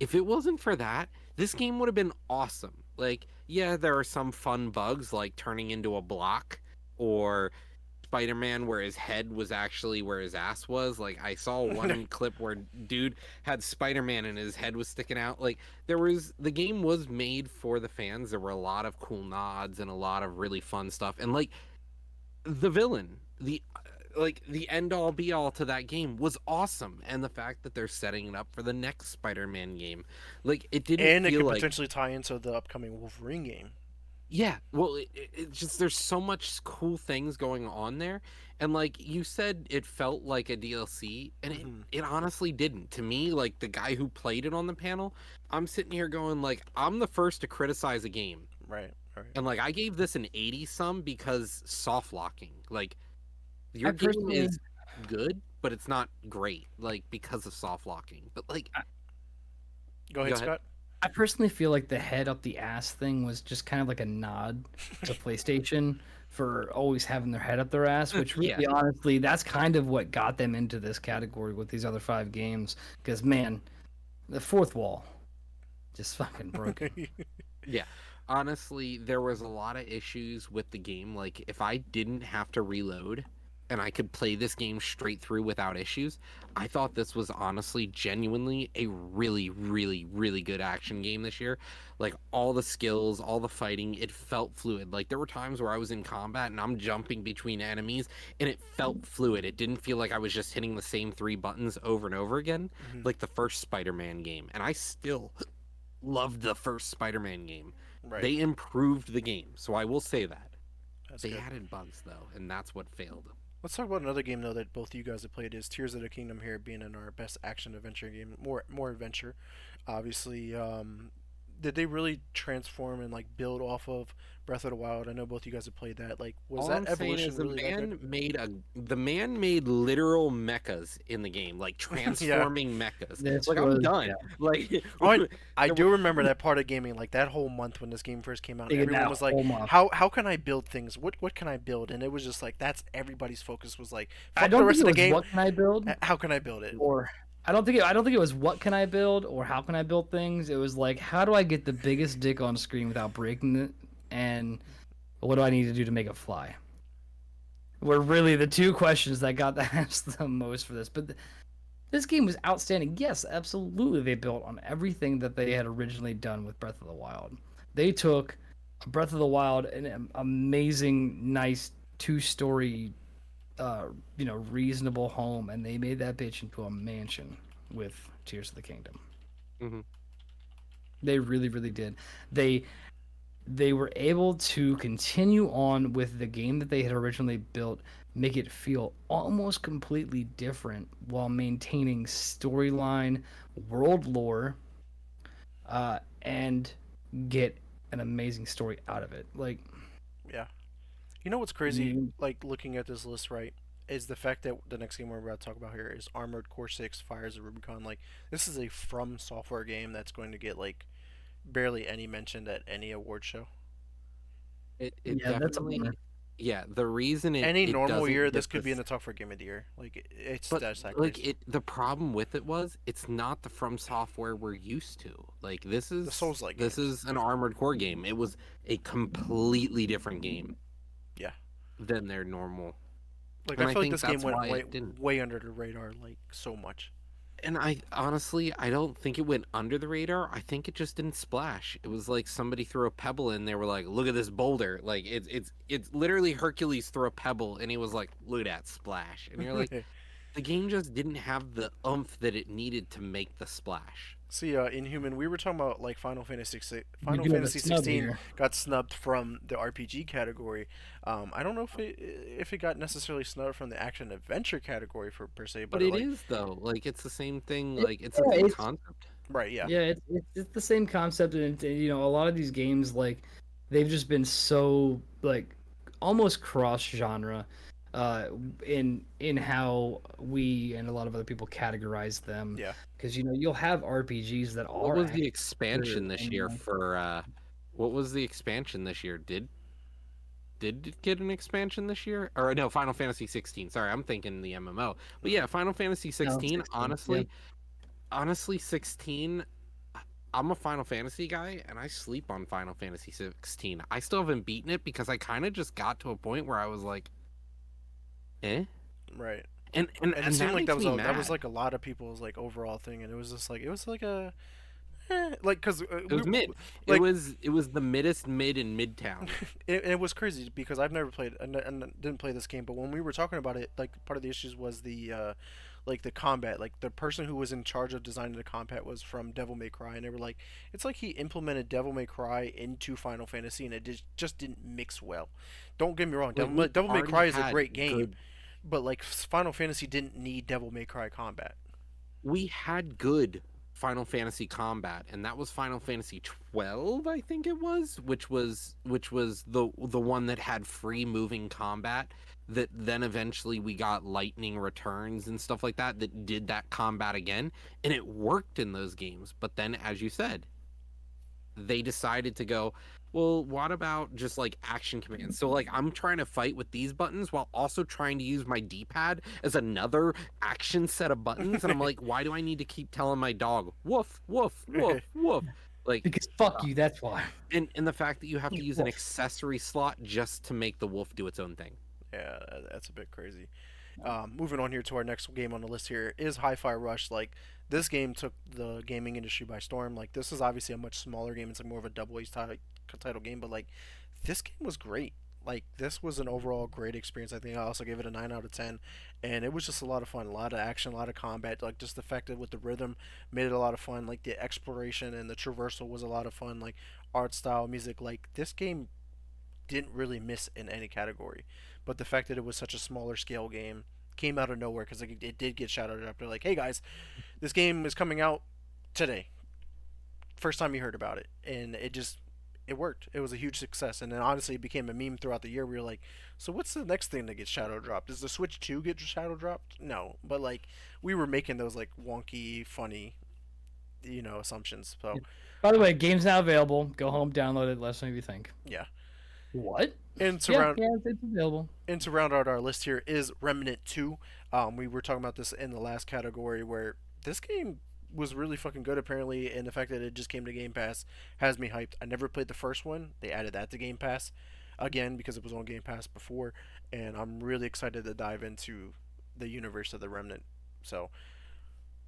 If it wasn't for that, this game would have been awesome. Like, yeah, there are some fun bugs like turning into a block or Spider-Man where his head was actually where his ass was. Like I saw one clip where dude had Spider-Man and his head was sticking out. Like the game was made for the fans. There were a lot of cool nods and a lot of really fun stuff. And like the villain, the end all be all to that game was awesome. And the fact that they're setting it up for the next Spider-Man game. Like it didn't And it feel could like potentially tie into the upcoming Wolverine game. yeah, well, it just there's so much cool things going on there, and like you said, it felt like a DLC, and it Hmm. it honestly didn't. To me, like the guy who played it on the panel, I'm sitting here going like I'm the first to criticize a game, Right. Right. and like I gave this an 80 some because soft locking. Like I your game personally, is good, but it's not great, like because of soft locking. But like, Go go ahead, ahead. Scott. I personally feel like the head up the ass thing was just kind of like a nod to PlayStation for always having their head up their ass, which Yeah, really honestly, that's kind of what got them into this category with these other five games. Because man, the fourth wall just fucking broken. yeah. Honestly, there was a lot of issues with the game. Like, if I didn't have to reload and I could play this game straight through without issues, I thought this was honestly, genuinely a really, really, really good action game this year. Like, all the skills, all the fighting, it felt fluid. Like, there were times where I was in combat and I'm jumping between enemies and it felt fluid. It didn't feel like I was just hitting the same three buttons over and over again, Hmm. like the first Spider Man game. And I still loved the first Spider Man game. Right. They improved the game, so I will say that. That's They good. added bugs though, and that's what failed. Let's talk about another game though that both of you guys have played is Tears of the Kingdom here being in our best action adventure game. More adventure. Obviously, did they really transform and like build off of Breath of the Wild? I know both you guys have played that. Like, was All that I'm saying evolution is the really that good? man made literal mechas in the game, like Yeah. transforming mechas. This Like I'm was done. yeah, Like Oh, I there do were remember that part of gaming, like that whole month when this game first came out. thinking Everyone that was like, whole month. "How can I build things? What can I build?" And it was just like that's everybody's focus was like, I "Fuck the don't think rest it of the was game. what can I build, How can I build it?" or I don't think it was what can I build or how can I build things. It was like how do I get the biggest dick on screen without breaking it, and what do I need to do to make it fly? Were really the two questions that got asked the most for this. But this game was outstanding. Yes, absolutely, they built on everything that they had originally done with Breath of the Wild. They took Breath of the Wild, an amazing, nice two-story, reasonable home, and they made that bitch into a mansion with Tears of the Kingdom. Mhm. They really, really did. They were able to continue on with the game that they had originally built, make it feel almost completely different while maintaining storyline, world lore, and get an amazing story out of it. Like, Yeah. You know what's crazy? mm, Like looking at this list, right? Is the fact that the next game we're about to talk about here is Armored Core 6 Fires of Rubicon. Like, this is a From Software game that's going to get, like, barely any mention at any award show. it yeah, that's a definitely bummer. yeah, the reason Any it normal year, doesn't this get could be in this the top for Game of the Year. Like, it's but that's that like crazy. it the problem with it was it's not the From Software we're used to. Like The Souls like this games. is an Armored Core game. It was a completely different game Yeah. than their normal. Like, I And I feel like think this game that's went why way, it didn't. way under the radar, like, so much. And I honestly, I don't think it went under the radar. I think it just didn't splash. It was like somebody threw a pebble in. They were like, "Look at this boulder!" Like it's literally Hercules threw a pebble, and he was like, "Look at that splash!" And you're like, the game just didn't have the oomph that it needed to make the splash. See, Inhuman, we were talking about like We Final do have a Fantasy snub 16 here. got snubbed from the RPG category. I don't know if it got necessarily snubbed from the action adventure category for per se, But but it like is though. Like it's the same thing. It, Like it's the yeah, same it's concept. right, yeah, yeah, it's the same concept, and a lot of these games like they've just been so like almost cross genre, uh, in how we and a lot of other people categorize them, yeah. because you'll have RPGs that What are was the action, expansion this and year for? What was the expansion this year? Did did get an expansion this year, or no, Final Fantasy 16. Sorry, I'm thinking the MMO. But yeah, Final Fantasy No, 16. 16. Yeah. Honestly, 16. I'm a Final Fantasy guy, and I sleep on Final Fantasy 16. I still haven't beaten it because I kind of just got to a point where I was like, eh, Right. And it and seemed that like makes me that was mad. like a lot of people's like overall thing, and it was like a like because It was mid. like It was the middest mid in Midtown. it was crazy because I've never played and didn't play this game, but when we were talking about it, like part of the issues was the like the combat. Like the person who was in charge of designing the combat was from Devil May Cry, and they were like, it's like he implemented Devil May Cry into Final Fantasy, and it just didn't mix well. Don't get me wrong, Like we Devil May already Cry is a had great game, good but like Final Fantasy didn't need Devil May Cry combat. we had good Final Fantasy combat, and that was Final Fantasy 12, I think it was, which was the one that had free moving combat. That then eventually we got lightning returns and stuff like that that did that combat again, and it worked in those games. But then, as you said, they decided to go, well, what about just like action commands? So like I'm trying to fight with these buttons while also trying to use my D-pad as another action set of buttons, and I'm like, why do I need to keep telling my dog woof woof woof woof? Like, Because fuck you, that's why. and the fact that you have to use an Woof. accessory slot just to make the wolf do its own thing. Yeah, that's a bit crazy. Moving on here to our next game on the list here is Hi-Fi Rush. Like this game took the gaming industry by storm. Like this is obviously a much smaller game. It's like more of a double A title game, but like this game was great. Like this was an overall great experience. I think I also gave it a 9 out of 10, and it was just a lot of fun. A lot of action, a lot of combat. Like just the fact that with the rhythm made it a lot of fun. Like the exploration and the traversal was a lot of fun. Like art style, music. Like this game didn't really miss in any category. But the fact that it was such a smaller scale game came out of nowhere because like, it did get shouted out. They're like, "Hey guys, this game is coming out today. First time you heard about it," and it worked. It was a huge success, and then honestly, it became a meme throughout the year. We were like, "So what's the next thing that gets shadow dropped? Does the Switch 2 get shadow dropped?" No, but like we were making those like wonky, funny, assumptions. So By the way, game's now available. Go home, download it. Let us know what you think. yeah, What? and to Yeah, round yeah, it's available. and to round out our list here is Remnant 2. We were talking about this in the last category where this game was really fucking good apparently, and the fact that it just came to Game Pass has me hyped. I never played the first one. They added that to Game Pass again because it was on Game Pass before, and I'm really excited to dive into the universe of the Remnant. So,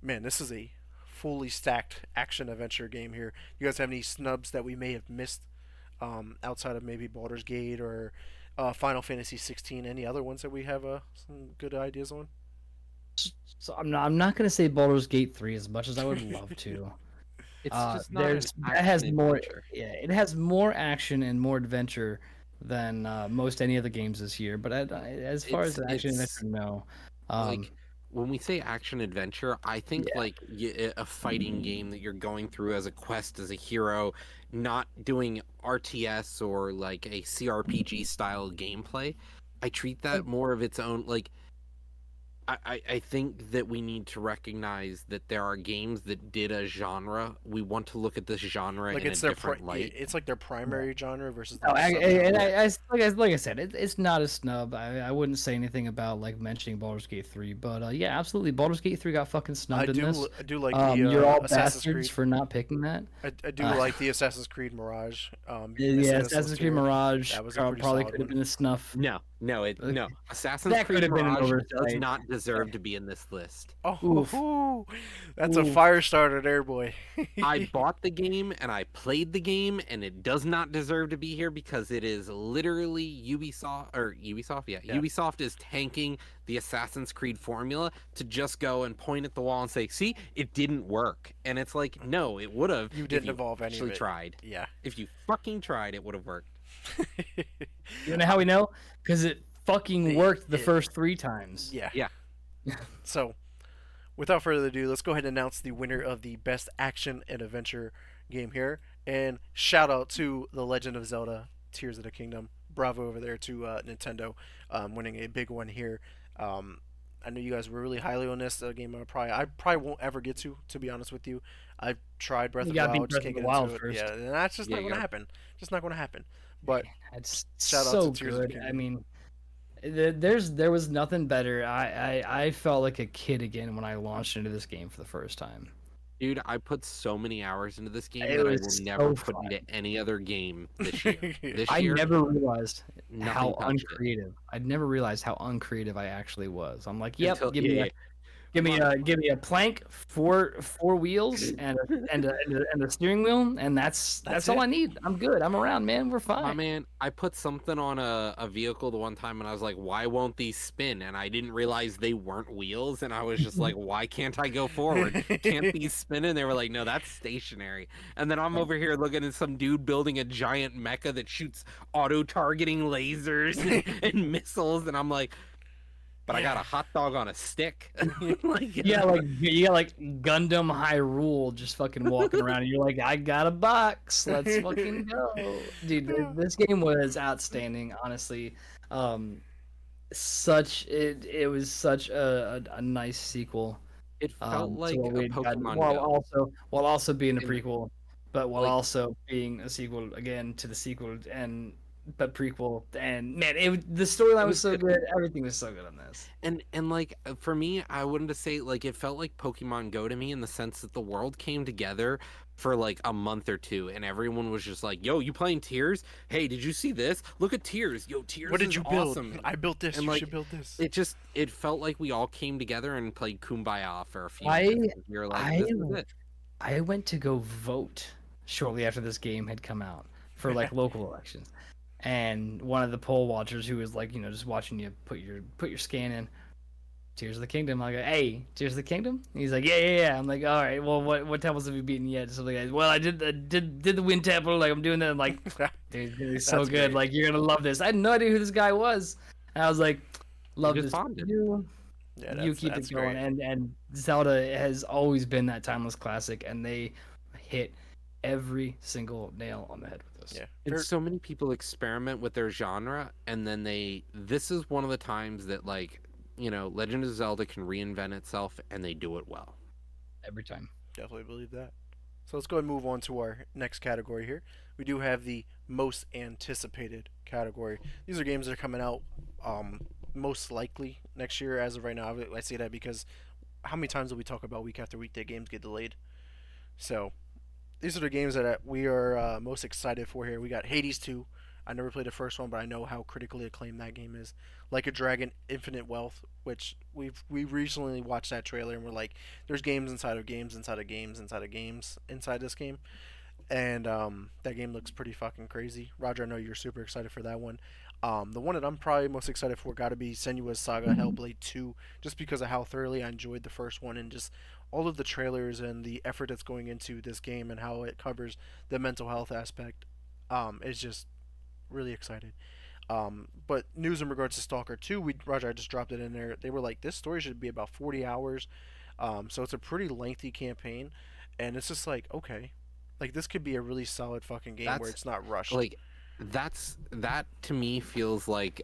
man, this is a fully stacked action adventure game here. You guys have any snubs that we may have missed outside of maybe Baldur's Gate or Final Fantasy 16? Any other ones that we have some good ideas on? So I'm not gonna say Baldur's Gate 3 as much as I would love to. It's just not an There's that has action more. adventure. Yeah, it has more action and more adventure than most any of the games this year. But as far as action It's adventure, no. like when we say action adventure, I think Yeah. like a fighting game that you're going through as a quest as a hero, not doing RTS or like a CRPG style gameplay. I treat that more of its own like I think that we need to recognize that there are games that did a genre. We want to look at this genre Like in a it's different light. it's like their primary genre versus No, like a and subgenre. like I said, it's not a snub. I wouldn't say anything about like mentioning Baldur's Gate 3, but yeah, absolutely, Baldur's Gate 3 got fucking snubbed in this. I do like the You're all Assassin's bastards Creed. for not picking that. I do Uh, like the Assassin's Creed Mirage. yeah, Missing this Assassin's list Creed here. Mirage That was a pretty probably solid could have one. been a snuff. No. Assassin's That could Creed have been an Mirage does oversight. not deserve to be in this list. Oof. Oh, that's a Oof. fire starter there, boy. I bought the game and I played the game, and it does not deserve to be here because it is literally Ubisoft, yeah. Yeah. Ubisoft is tanking the Assassin's Creed formula to just go and point at the wall and say, "See, it didn't work." And it's like, no, it would have. You if didn't you evolve any of actually it. tried. Yeah. If you fucking tried, it would have worked. You know how we know? Because it fucking worked the it- first 3 times. Yeah. Yeah. So, without further ado, let's go ahead and announce the winner of the best action and adventure game here. And shout out to The Legend of Zelda: Tears of the Kingdom. Bravo over there to Nintendo, winning a big one here. Um, I know you guys were really highly on this game. I probably won't ever get to be honest with you. I've tried Breath You of the gotta beat Wild, just Breath can't of get the Wild into it. first. Yeah, and that's just Yeah, not you going to gotta- happen. Just not going to happen. But It's shout out to so Tears of the good. I Kingdom. mean, there was nothing better. I felt like a kid again when I launched into this game for the first time. Dude, I put so many hours into this game It that I will was never so put fun. into any other game this year. This I year, never realized nothing how touched it uncreative. I'd never realized how uncreative I actually was. I'm like, yep, until yeah, yeah. give me a plank, four wheels, and a steering wheel, and That's that's all it. I need. I'm good. I'm around, man. We're My fine. man, I put something on a vehicle the one time and I was like, why won't these spin? And I didn't realize they weren't wheels. And I was just like, why can't I go forward? Can't these spin? And they were like, no, that's stationary. And then I'm over here looking at some dude building a giant mecha that shoots auto targeting lasers and missiles. And I'm like, but I got Yeah. a hot dog on a stick. Like, You got like Gundam Hyrule just fucking walking around, and you're like, I got a box. Let's fucking go, dude. This game was outstanding, honestly. Um, it was such a nice sequel it felt to like what a we had gotten, Pokemon Go. while also being a And prequel, but while like also being a sequel again to the sequel and but prequel. And man, the it storyline was was so good. good. Everything was so good on this. And like for me, I wouldn't to say like it felt like Pokemon Go to me in the sense that the world came together for like a month or two and everyone was just like, "Yo, you playing Tears? Hey, did you see this? Look at Tears. Yo, What Tears did is you build? awesome." I built this. And You should like build this. it felt like we all came together and played Kumbaya for a few I minutes. We were like, I "This is it." I went to go vote shortly after this game had come out for like local elections. And one of the poll watchers who was like, just watching you put your scan in, Tears of the Kingdom. I go, hey, Tears of the Kingdom? And he's like, yeah, yeah, yeah. I'm like, all right, well, what temples have you beaten yet? So the guys, well, I did the Wind Temple. Like I'm doing that. I'm like, dude, it's so That's good. great. Like you're gonna love this. I had no idea who this guy was. And I was like, We love just this. bonded. Yeah, You that's keep that's it going. great. And Zelda has always been that timeless classic, and they hit every single nail on the head with this. Yeah. And so many people experiment with their genre and then this is one of the times that like, Legend of Zelda can reinvent itself and they do it well. Every time. Definitely believe that. So let's go ahead and move on to our next category here. We do have the most anticipated category. These are games that are coming out most likely next year. As of right now, I say that because how many times do we talk about week after week that games get delayed? So these are the games that we are most excited for here. We got Hades 2. I never played the first one, but I know how critically acclaimed that game is. Like a Dragon, Infinite Wealth, which we recently watched that trailer and we're like, there's games inside of games inside of games inside of games inside this game, and that game looks pretty fucking crazy. Roger, I know you're super excited for that one. The one that I'm probably most excited for got to be Senua's Saga Hellblade 2, just because of how thoroughly I enjoyed the first one and just all of the trailers and the effort that's going into this game and how it covers the mental health aspect. Is just really excited. But news in regards to Stalker 2, Roger, I just dropped it in there. They were like, this story should be about 40 hours. So it's a pretty lengthy campaign. And it's just like, okay. Like, this could be a really solid fucking game where That's it's not rushed. like that to me feels like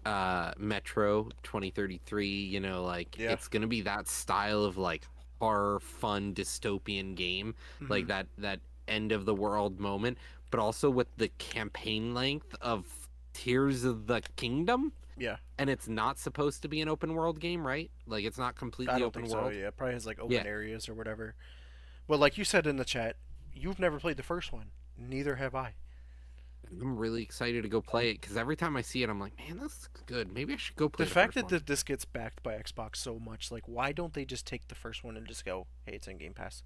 Metro 2033, like Yeah. it's going to be that style of like horror fun dystopian game, like Hmm. that end of the world moment, but also with the campaign length of Tears of the Kingdom. Yeah. And it's not supposed to be an open world game, right? Like it's not I completely don't open think so. world. Yeah. It probably has, like, Yeah, open areas or whatever. But like you said in the chat, you've never played the first one. Neither have I. I'm really excited to go play it because every time I see it, I'm like, man, this is good. Maybe I should go The play the fact first that one. this gets backed by Xbox so much, like, why don't they just take the first one and just go, hey, it's in Game Pass?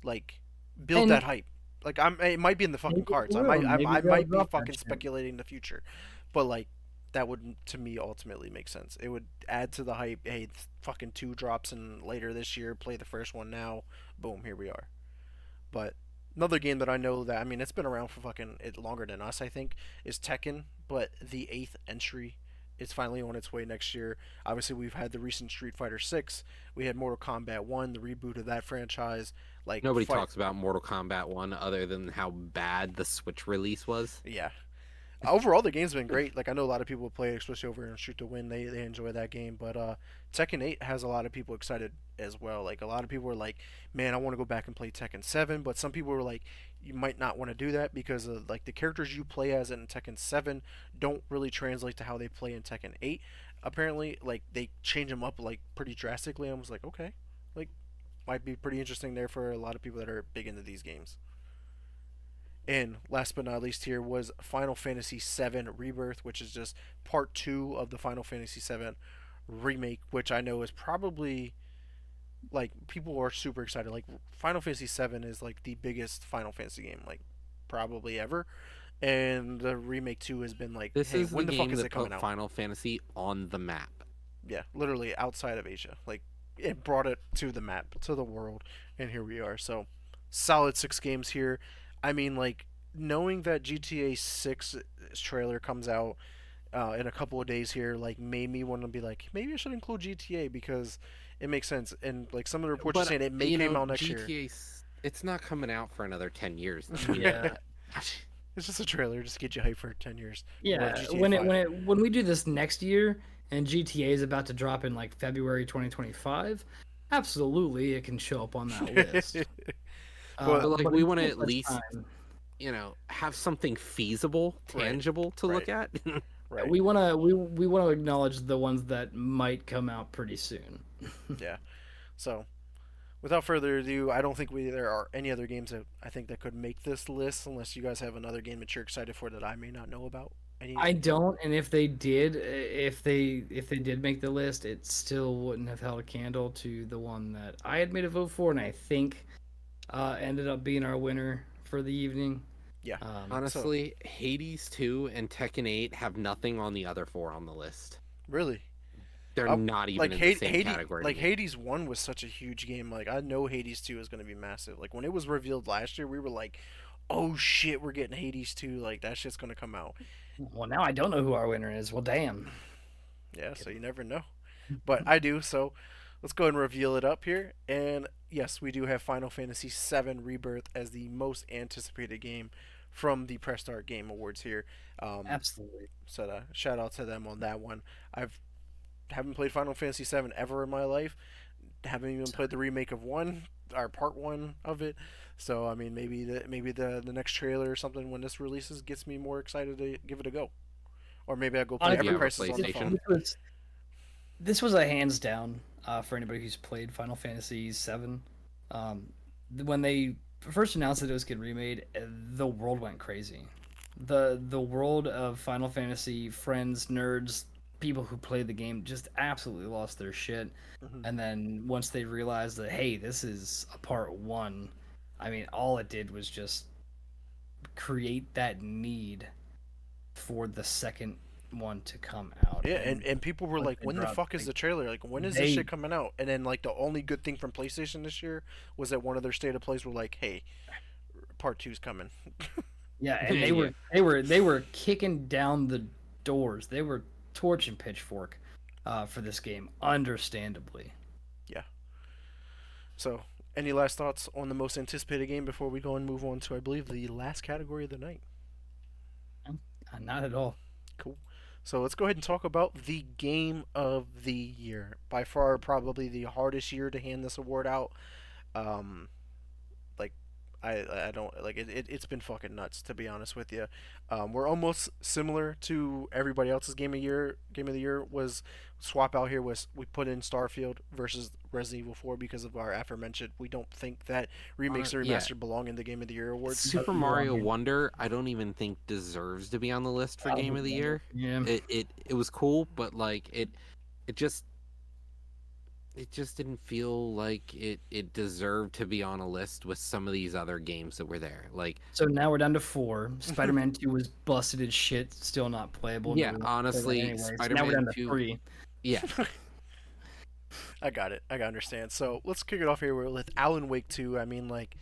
Like, build And that hype. Like, it might be in the fucking maybe they cards. will. Maybe I they'll might be drop that fucking shit. speculating the future, but like, that would to me ultimately make sense. It would add to the hype. Hey, fucking two drops in later this year. Play the first one now. Boom, here we are. But another game that I know that, I mean, it's been around for fucking it longer than us, I think, is Tekken. But the eighth entry is finally on its way next year. Obviously, we've had the recent Street Fighter 6. We had Mortal Kombat 1, the reboot of that franchise. Like, Nobody talks about Mortal Kombat 1 other than how bad the Switch release was. Yeah. overall the game's been great. Like I know a lot of people play, especially over in Shoot to Win. They enjoy that game, but Tekken 8 has a lot of people excited as well. Like a lot of people are like, man, I want to go back and play Tekken 7, but some people are like, you might not want to do that because of, like the characters you play as in Tekken 7 don't really translate to how they play in Tekken 8. Apparently, like they change them up like pretty drastically. I was like, okay, like might be pretty interesting there for a lot of people that are big into these games. And last but not least, here was Final Fantasy VII Rebirth, which is just part two of the Final Fantasy VII remake, which I know is probably like people are super excited. Like Final Fantasy VII is like the biggest Final Fantasy game like probably ever, and the remake two has been like, This hey, is the when the fuck game is it that coming put out? Final Fantasy on the map. Yeah, literally outside of Asia. Like it brought it to the map, to the world, and here we are. So solid 6 games here. I mean, like knowing that GTA 6 trailer comes out in a couple of days here, like made me want to be like, maybe I should include GTA because it makes sense. And like some of the reports are But saying it may come out next year. GTA, it's not coming out for another 10 years, though. Yeah. It's just a trailer, just to get you hyped for 10 years. More Yeah, GTA 5. when we do this next year and GTA is about to drop in like February 2025, absolutely it can show up on that list. But But like, But we want to until at such least, time, have something feasible, right, tangible to right, look at. right. we want to acknowledge the ones that might come out pretty soon. Yeah. So without further ado, I don't think there are any other games that I think that could make this list, unless you guys have another game that you're excited for that I may not know about. Any? I don't, and if they did, if they did make the list, it still wouldn't have held a candle to the one that I had made a vote for, and I think ended up being our winner for the evening. Yeah. So Honestly, Hades 2 and Tekken 8 have nothing on the other four on the list. really, They're not even like in the same Hades, category to like me. Hades one was such a huge game. Like I know Hades two is going to be massive. Like when it was revealed last year, we were like, oh shit, we're getting Hades two. Like that shit's going to come out. Well, now I don't know who our winner is. Well, damn. Yeah. So you never know. But I do. So let's go ahead and reveal it up here. And yes, we do have Final Fantasy VII Rebirth as the most anticipated game from the Press Start Game Awards here. Um, Absolutely. so shout out to them on that one. I've haven't played Final Fantasy VII ever in my life. Haven't even played the remake of one or part one of it. So I mean, maybe the next trailer or something when this releases gets me more excited to give it a go. Or maybe I go play If you Ever Honestly, have a Crisis on the PlayStation. phone. this was a hands down for anybody who's played Final Fantasy VII. Um, when they first announced that it was getting remade, the world went crazy. The world of Final Fantasy friends, nerds, people who played the game just absolutely lost their shit. Hmm. And then once they realized that, hey, this is a part one, I mean, all it did was just create that need for the second one to come out. Yeah, and people were once like, they when the dropped, fuck is like, the trailer? Like, when is this they shit coming out? And then, like, the only good thing from PlayStation this year was that one of their state of plays were like, hey, part two's coming. Yeah, and Yeah. they were kicking down the doors. They were torch and pitchfork for this game, understandably. Yeah. So, any last thoughts on the most anticipated game before we go and move on to, I believe, the last category of the night? Not at all. Cool. So let's go ahead and talk about the game of the year. By far, probably the hardest year to hand this award out. Um, like I don't like it's been fucking nuts to be honest with you. We're almost similar to everybody else's game of the year was swap out here was we put in Starfield versus Resident Evil 4 because of our aforementioned we don't think that remakes or Yeah, remastered belong in the game of the year awards. Super Mario Wonder, I don't even think deserves to be on the list for Game of the Year. Yeah. It was cool, but like it just didn't feel like it deserved to be on a list with some of these other games that were there. Like, So now we're down to 4. Spider-Man 2 was busted as shit, still not playable. yeah, No one played it honestly, anyway. So now we're Spider-Man down to 2, 3. yeah, I got it. I got understand. So let's kick it off here with Alan Wake 2. I mean, like,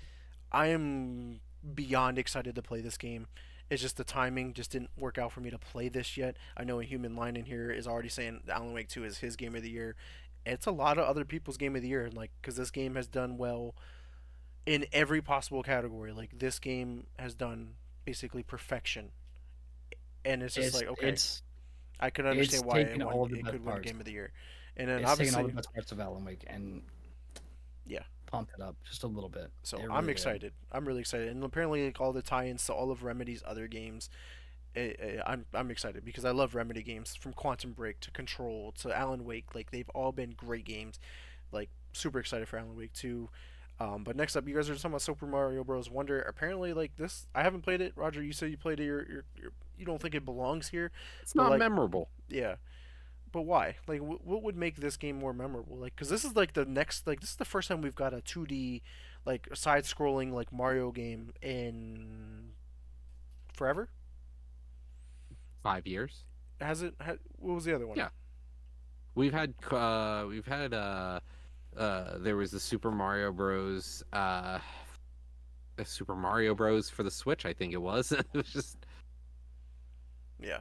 I am beyond excited to play this game. It's just the timing just didn't work out for me to play this yet. I know a human line in here is already saying Alan Wake 2 is his game of the year. It's a lot of other people's game of the year, like, because this game has done well in every possible category. Like, this game has done basically perfection and it's just It's like okay, it's I can it's understand why taken all of the it best could win parts. Game of the Year, and then It's taken all the obviously, best parts of Alan Wake and yeah. pumped it up just a little bit. So It I'm really did. excited. I'm really excited, and apparently like all the tie-ins to all of Remedy's other games, I'm excited because I love Remedy games from Quantum Break to Control to Alan Wake. Like they've all been great games. Like super excited for Alan Wake 2. But next up, you guys are talking about Super Mario Bros. Wonder. Apparently, like this, I haven't played it. Roger, you said you played it. You don't think it belongs here, It's but not like, memorable. yeah. But why? Like, what would make this game more memorable? Like, because this is like the next, like, this is the first time we've got a 2D, like, side-scrolling like Mario game in forever. 5 years. Has it? What was the other one? Yeah, we've had there was the Super Mario Bros for the Switch, I think it was. It was just Yeah.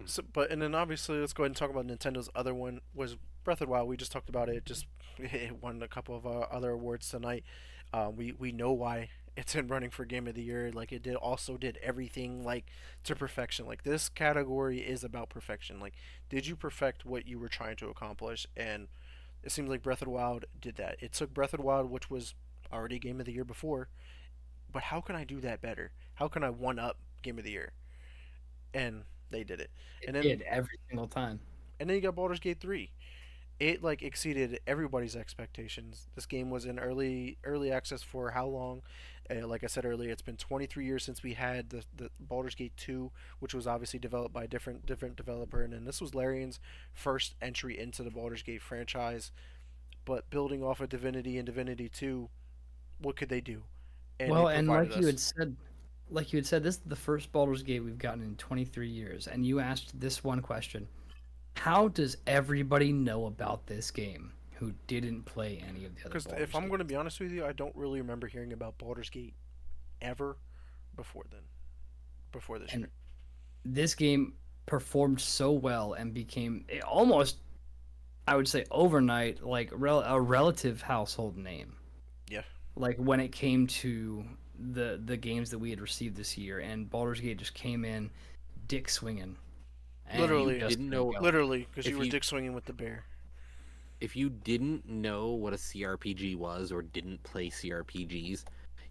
So, but and then obviously let's go ahead and talk about Nintendo's other one was Breath of the Wild. We just talked about it. It just it won a couple of other awards tonight. We know why it's in running for Game of the Year. Like it did everything like to perfection. Like this category is about perfection. Like did you perfect what you were trying to accomplish? And it seems like Breath of the Wild did that. It took Breath of the Wild, which was already Game of the Year before, but how can I do that better? How can I one up Game of the Year? And they did it. It And then did every single time. you got Baldur's Gate 3. It like exceeded everybody's expectations. This game was in early access for how long? Like I said earlier, it's been 23 years since we had the Baldur's Gate 2, which was obviously developed by a different developer, and then this was Larian's first entry into the Baldur's Gate franchise. But building off of Divinity and Divinity 2, what could they do? And Well, it and provided us. like you had said, this is the first Baldur's Gate we've gotten in 23 years, and you asked this one question: how does everybody know about this game who didn't play any of the other Because if Baldur's I'm going to games? be honest with you, I don't really remember hearing about Baldur's Gate ever before then, before this year. And this game performed so well and became almost, I would say, overnight, like a relative household name. Yeah, Like when it came to the games that we had received this year, and Baldur's Gate just came in, dick swinging, and if you you literally, just didn't couldn't know go. literally, because you if were you dick swinging with the bear. if you didn't know what a CRPG was or didn't play CRPGs,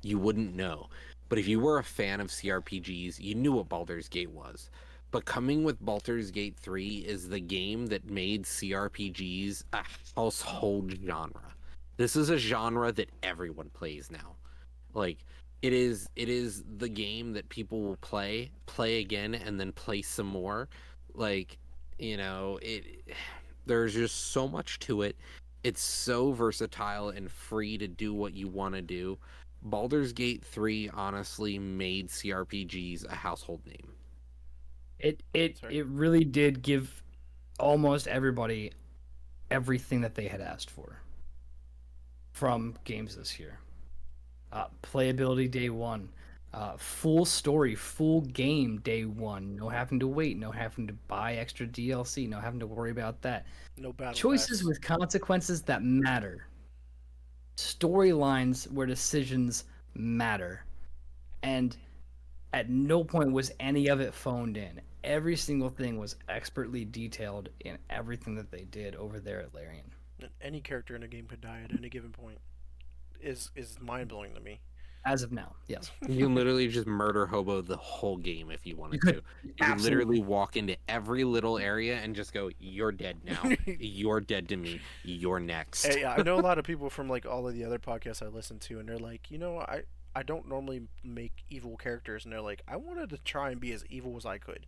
you wouldn't know. But if you were a fan of CRPGs, you knew what Baldur's Gate was. But coming with Baldur's Gate 3 is the game that made CRPGs a household genre. This is a genre that everyone plays now. Like it is the game that people will play again and then play some more. Like, it there's just so much to it. It's so versatile and free to do what you want to do. Baldur's Gate 3 honestly made CRPGs a household name. It it Sorry. it really did give almost everybody everything that they had asked for from games this year. Playability day one, full story, full game day one. No having to wait, no having to buy extra DLC, no having to worry about that. No battle Choices pass. with consequences that matter. Storylines where decisions matter. And at no point was any of it phoned in. Every single thing was expertly detailed in everything that they did over there at Larian. Any character in a game could die at any given point. Is mind blowing to me. As of now, yes. You can literally just murder hobo the whole game if you You wanted could to. You could literally absolutely. walk into every little area and just go, "You're dead now. You're dead to me. You're next." Hey, I know a lot of people from like all of the other podcasts I listen to, and they're like, I don't normally make evil characters, and they're like, I wanted to try and be as evil as I could.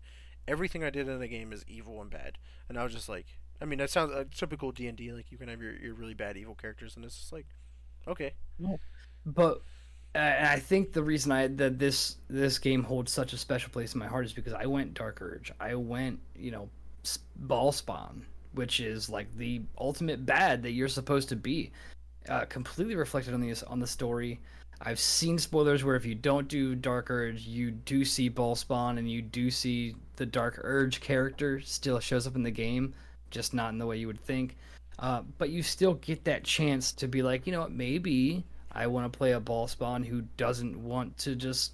Everything I did in the game is evil and bad, and I was just like, I mean, that sounds like typical D&D. Like you can have your really bad evil characters, and it's just like, okay, No. But I think the reason this game holds such a special place in my heart is because I went Dark Urge. I went, Ball Spawn, which is like the ultimate bad that you're supposed to be. Completely reflected on the story. I've seen spoilers where if you don't do Dark Urge, you do see Ball Spawn and you do see the Dark Urge character still shows up in the game, just not in the way you would think. But you still get that chance to be like, you know what, maybe I want to play a Ball Spawn who doesn't want to just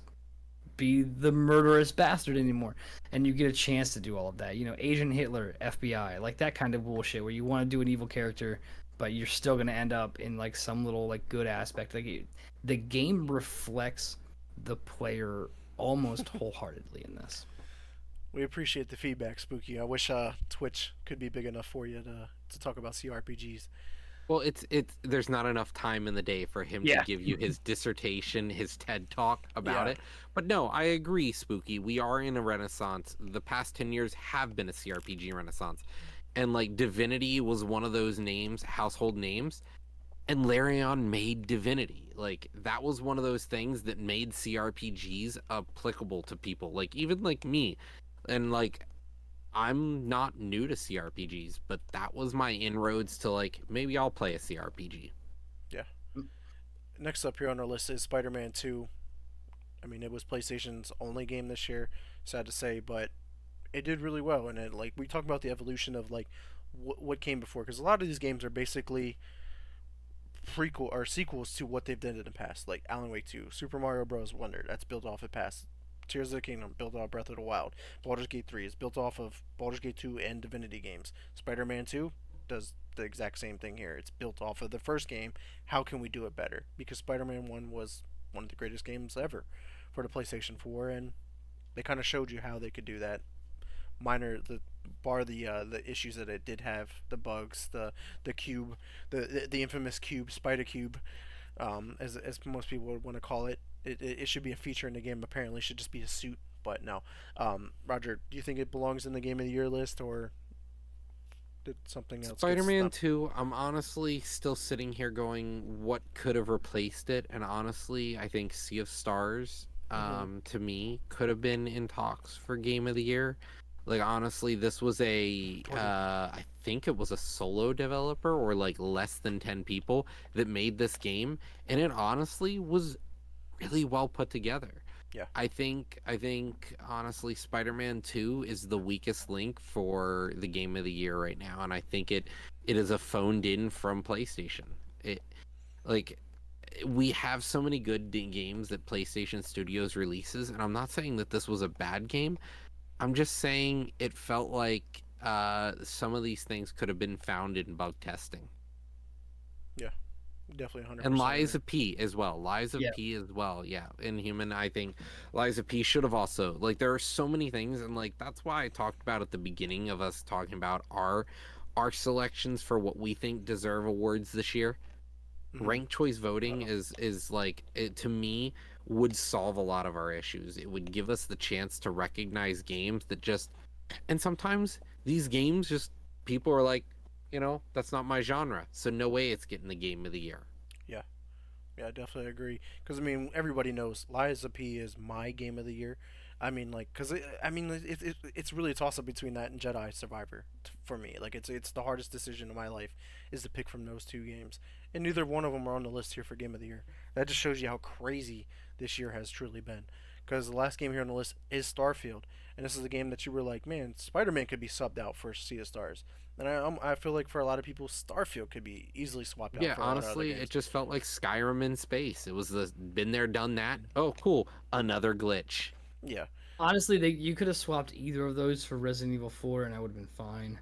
be the murderous bastard anymore. And you get a chance to do all of that. You know, Agent Hitler, FBI, like that kind of bullshit where you want to do an evil character, but you're still going to end up in like some little like good aspect. The game reflects the player almost wholeheartedly in this. We appreciate the feedback, Spooky. I wish Twitch could be big enough for you to talk about CRPGs. Well, it's there's not enough time in the day for him to Yeah. give you his dissertation, his TED talk about Yeah. it. But no, I agree, Spooky. We are in a renaissance. The past 10 years have been a CRPG renaissance. And like Divinity was one of those names, household names, and Larion made Divinity. Like that was one of those things that made CRPGs applicable to people, like even like me. And like I'm not new to CRPGs, but that was my inroads to like maybe I'll play a CRPG. Yeah. Next up here on our list is Spider-Man 2. I mean, it was PlayStation's only game this year, sad to say, but it did really well. And it, like we talk about the evolution of like what came before, because a lot of these games are basically prequel or sequels to what they've done in the past, like Alan Wake 2, Super Mario Bros. Wonder, that's built off of past. Tears of the Kingdom, built off Breath of the Wild. Baldur's Gate 3 is built off of Baldur's Gate 2 and Divinity games. Spider-Man 2 does the exact same thing here. It's built off of the first game. How can we do it better? Because Spider-Man 1 was one of the greatest games ever for the PlayStation 4, and they kind of showed you how they could do that. The issues that it did have, the bugs, the cube, the infamous cube, Spider Cube, as most people would want to call it. It should be a feature in the game. Apparently, it should just be a suit. But no, Roger, do you think it belongs in the game of the year list, or did something else get Spider-Man snubbed? 2, I'm honestly still sitting here going, what could have replaced it? And honestly, I think Sea of Stars, Mm-hmm. to me, could have been in talks for Game of the Year. Like honestly, this was Was it? I think it was a solo developer or like less than 10 people that made this game, and it honestly was really well put together. Yeah. I think honestly Spider-Man 2 is the weakest link for the game of the year right now, and I think it is a phoned in from PlayStation. It like we have so many good games that PlayStation Studios releases, and I'm not saying that this was a bad game. I'm just saying it felt like some of these things could have been found in bug testing. Yeah. Definitely 100% And agree. Liza P as well. Liza Yeah. P as well. Yeah. Inhuman, I think Liza P should have also like there are so many things, and like that's why I talked about at the beginning of us talking about our selections for what we think deserve awards this year. Mm-hmm. Ranked choice voting is like it to me would solve a lot of our issues. It would give us the chance to recognize games that just and sometimes these games just people are like, that's not my genre. So no way it's getting the game of the year. Yeah. Yeah, I definitely agree. Because I mean, everybody knows Liza P is my game of the year. I mean, like, cause I mean, it's really a toss up between that and Jedi Survivor for me. Like, it's the hardest decision of my life is to pick from those two games, and neither one of them are on the list here for game of the year. That just shows you how crazy this year has truly been. Because the last game here on the list is Starfield, and this is a game that you were like, man, Spider-Man could be subbed out for Sea of Stars, and I feel like for a lot of people, Starfield could be easily swapped out Yeah, for a lot of other honestly, it games. just felt like Skyrim in space. It was the been there, done that. Oh, cool. Another glitch. Yeah. Honestly, you could have swapped either of those for Resident Evil 4 and I would have been fine.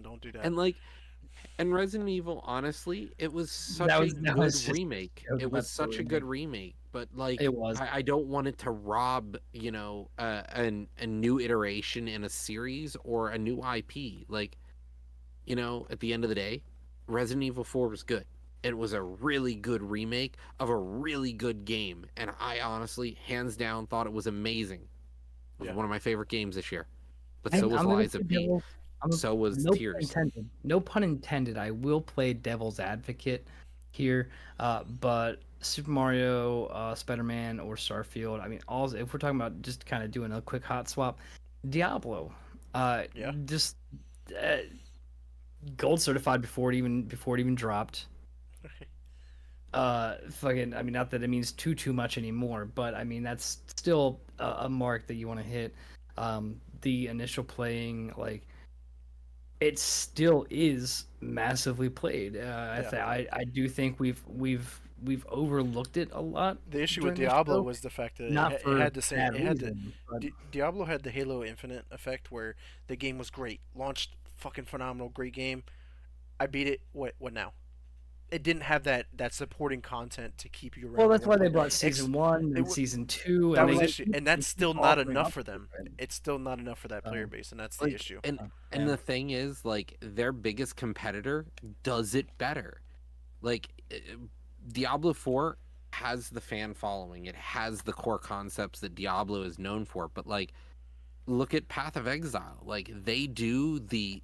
Don't do that. And like and Resident Evil, honestly, it was That such a was that good was just remake. that was It about was to say such a good remake. remake, but like It was. I don't want it to rob, a new iteration in a series or a new IP. Like, at the end of the day, Resident Evil 4 was good. It was a really good remake of a really good game, and I honestly, hands down, thought it was amazing. It was Yeah. one of my favorite games this year. But I, so was I'm gonna Liza play P. devil. So was No pun Tears. intended. No pun intended. I will play devil's advocate here, but Super Mario, Spider-Man, or Starfield. I mean, all if we're talking about just kind of doing a quick hot swap, Diablo, Yeah. just uh, gold certified before it even dropped. Fucking, I mean, not that it means too much anymore, but I mean that's still a mark that you want to hit. The initial playing, like, it still is massively played. Yeah. I do think we've we've overlooked it a lot The issue with during this Diablo show. was the fact that Not it for had the same. bad It had the reason, but Diablo had the Halo Infinite effect where the game was great, launched fucking phenomenal, great game. I beat it. What now? It didn't have that supporting content to keep you well, around and that's want why to they play. brought Ex, season one it and season two, that and was the they issue, and that's keep still not offering enough for updates, them. right? It's still not enough for that player So, base, and that's the Like issue. and yeah. the thing is, like, their biggest competitor does it better. Like, Diablo 4 has the fan following. It has the core concepts that Diablo is known for, but like, look at Path of Exile. Like, they do the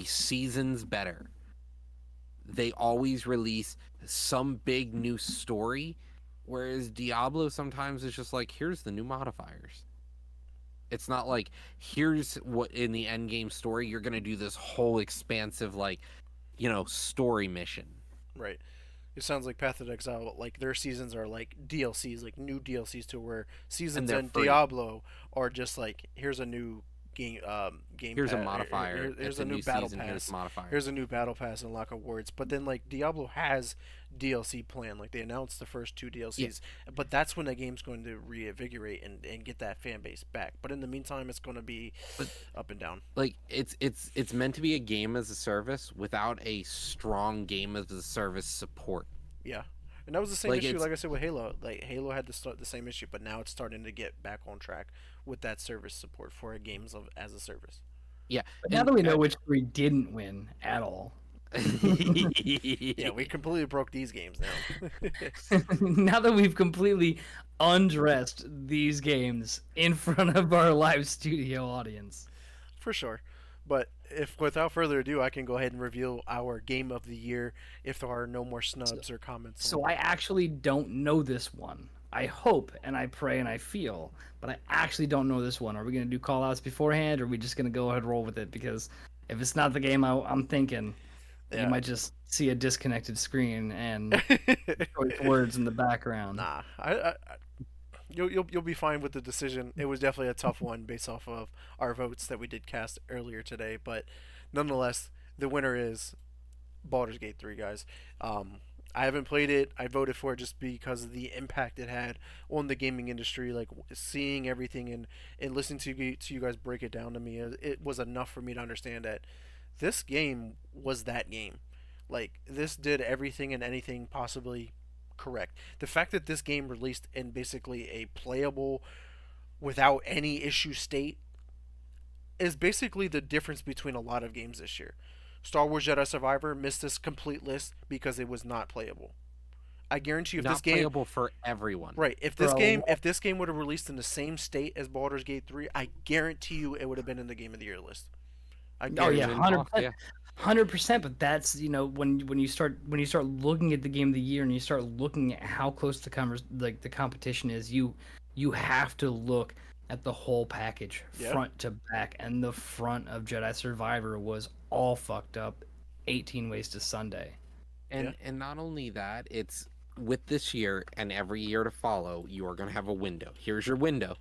seasons better. They always release some big new story, whereas Diablo sometimes is just like, here's the new modifiers. It's not like, here's what in the end game story you're gonna do this whole expansive, like, story mission. Right. It sounds like Path of Exile, like their seasons are like DLCs, like new DLCs, to where And seasons they're in free. Diablo are just like, here's a new game Here's a pass, modifier. here's It's a a new new battle season. Here's pass, the modifier. here's a new battle pass and lock of words. But then like Diablo has DLC plan, like they announced the first two Yeah, DLCs, but that's when the game's going to reinvigorate and get that fan base back. But in the meantime, it's going to be but up and down. like, it's meant to be a game as a service without a strong game as a service support. Yeah. And that was the same Like, issue, it's like I said, with Halo. Like Halo had the same issue, but now it's starting to get back on track with that service support for games of as a service. yeah, But now and that we know which three didn't win at all, Yeah, we completely broke these games now. now that we've completely undressed these games in front of our live studio audience. For sure. But if without further ado, I can go ahead and reveal our game of the year if there are no more So, snubs or comments so on. I actually don't know this one. I hope and I pray and I feel, but I actually don't know this one. Are we going to do call outs beforehand, or are we just going to go ahead and roll with it? Because if it's not the game I'm thinking, you Yeah. might just see a disconnected screen and choice words in the background. Nah, you'll be fine with the decision. It was definitely a tough one based off of our votes that we did cast earlier today, but nonetheless, the winner is Baldur's Gate 3, guys. I haven't played it. I voted for it just because of the impact it had on the gaming industry. Like seeing everything and listening to you guys break it down to me, it was enough for me to understand that this game was that game. Like this did everything and anything possibly correct. The fact that this game released in basically a playable, without any issue state is basically the difference between a lot of games this year. Star Wars Jedi Survivor missed this complete list because it was not playable. I guarantee you, if this not game, playable for everyone. right, For a lot. if this game would have released in the same state as Baldur's Gate 3, I guarantee you it would have been in the Game of the Year list. I Oh guarantee yeah, Been you. 100%. off, yeah. 100%, but that's when you start looking at the game of the year and you start looking at how close the competition is, you have to look at the whole package Yeah, front to back, and the front of Jedi Survivor was all fucked up 18 ways to Sunday. yeah, And not only that, it's with this year and every year to follow, you are going to have a window. Here's your window.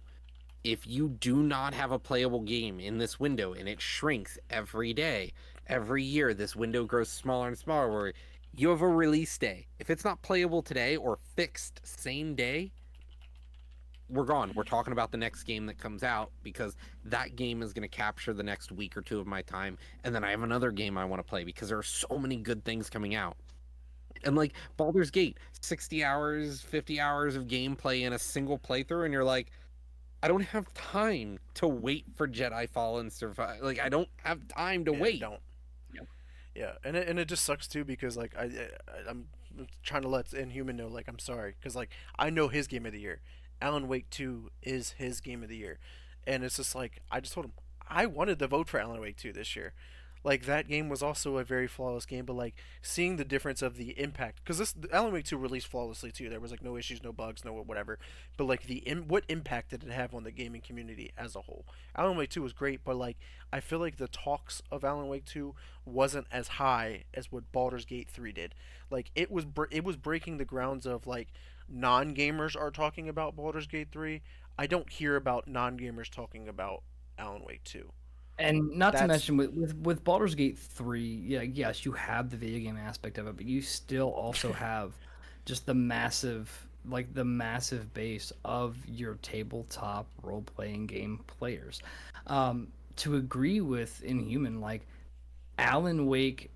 If you do not have a playable game in this window and it shrinks every day, every year, this window grows smaller and smaller, where you have a release day. If it's not playable today or fixed same day, we're gone. We're talking about the next game that comes out, because that game is going to capture the next week or two of my time. And then I have another game I want to play because there are so many good things coming out. And like Baldur's Gate, 60 hours, 50 hours of gameplay in a single playthrough, and you're like, I don't have time to wait for Jedi Fallen Survive. Like, I don't have time to yeah. wait. Don't. Yep. Yeah, and it just sucks too because like I'm trying to let Inhuman know, like I'm sorry, because like I know his game of the year. Alan Wake 2 is his game of the year, and it's just like I just told him I wanted to vote for Alan Wake 2 this year. Like that game was also a very flawless game, but like seeing the difference of the impact, because this Alan Wake 2 released flawlessly too. There was like no issues, no bugs, no whatever. But like what impact did it have on the gaming community as a whole? Alan Wake 2 was great, but like I feel like the talks of Alan Wake 2 wasn't as high as what Baldur's Gate 3 did. Like it was breaking the grounds of like non gamers are talking about Baldur's Gate 3. I don't hear about non gamers talking about Alan Wake 2. And not to That's mention with Baldur's Gate 3, yeah, yes, you have the video game aspect of it, but you still also have just the massive base of your tabletop role playing game players. To agree with Inhuman, like Alan Wake,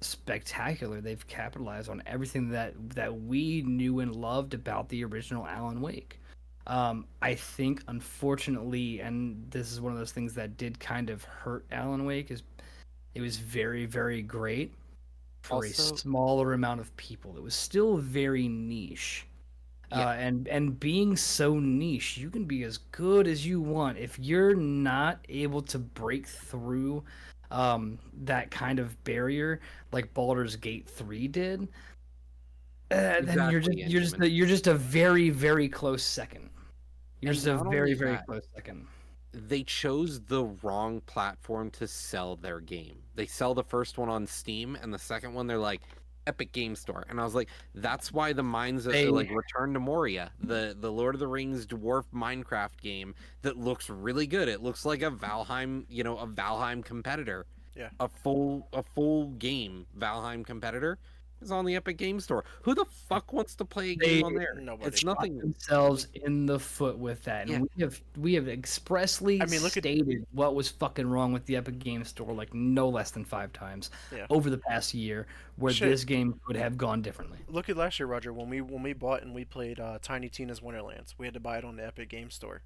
spectacular. They've capitalized on everything that we knew and loved about the original Alan Wake. I think, unfortunately, and this is one of those things that did kind of hurt Alan Wake, is it was very, very great for a Also, smaller amount of people. It was still very niche. yeah, And being so niche, you can be as good as you want. If you're not able to break through that kind of barrier like Baldur's Gate 3 did, then exactly, Inhuman. you're just a very, very close second. You're And just a not very, only very that, close second. they chose the wrong platform to sell their game. They sell the first one on Steam, and the second one they're like Epic Game Store. And I was like, that's why the Mines like They Return to Moria, the Lord of the Rings dwarf Minecraft game that looks really good. It looks like a Valheim, a Valheim competitor, Yeah. a full game Valheim competitor is on the Epic Game Store. Who the fuck wants to play a they game on there? Nobody. It's shot nothing. themselves in the foot with that, Yeah, and we have expressly I mean, look at stated what was fucking wrong with the Epic Games Store like no less than 5 times yeah. over the past year, where Shit. this game could have gone differently. Look at last year, Roger. When we bought and we played Tiny Tina's Wonderlands, we had to buy it on the Epic Game Store.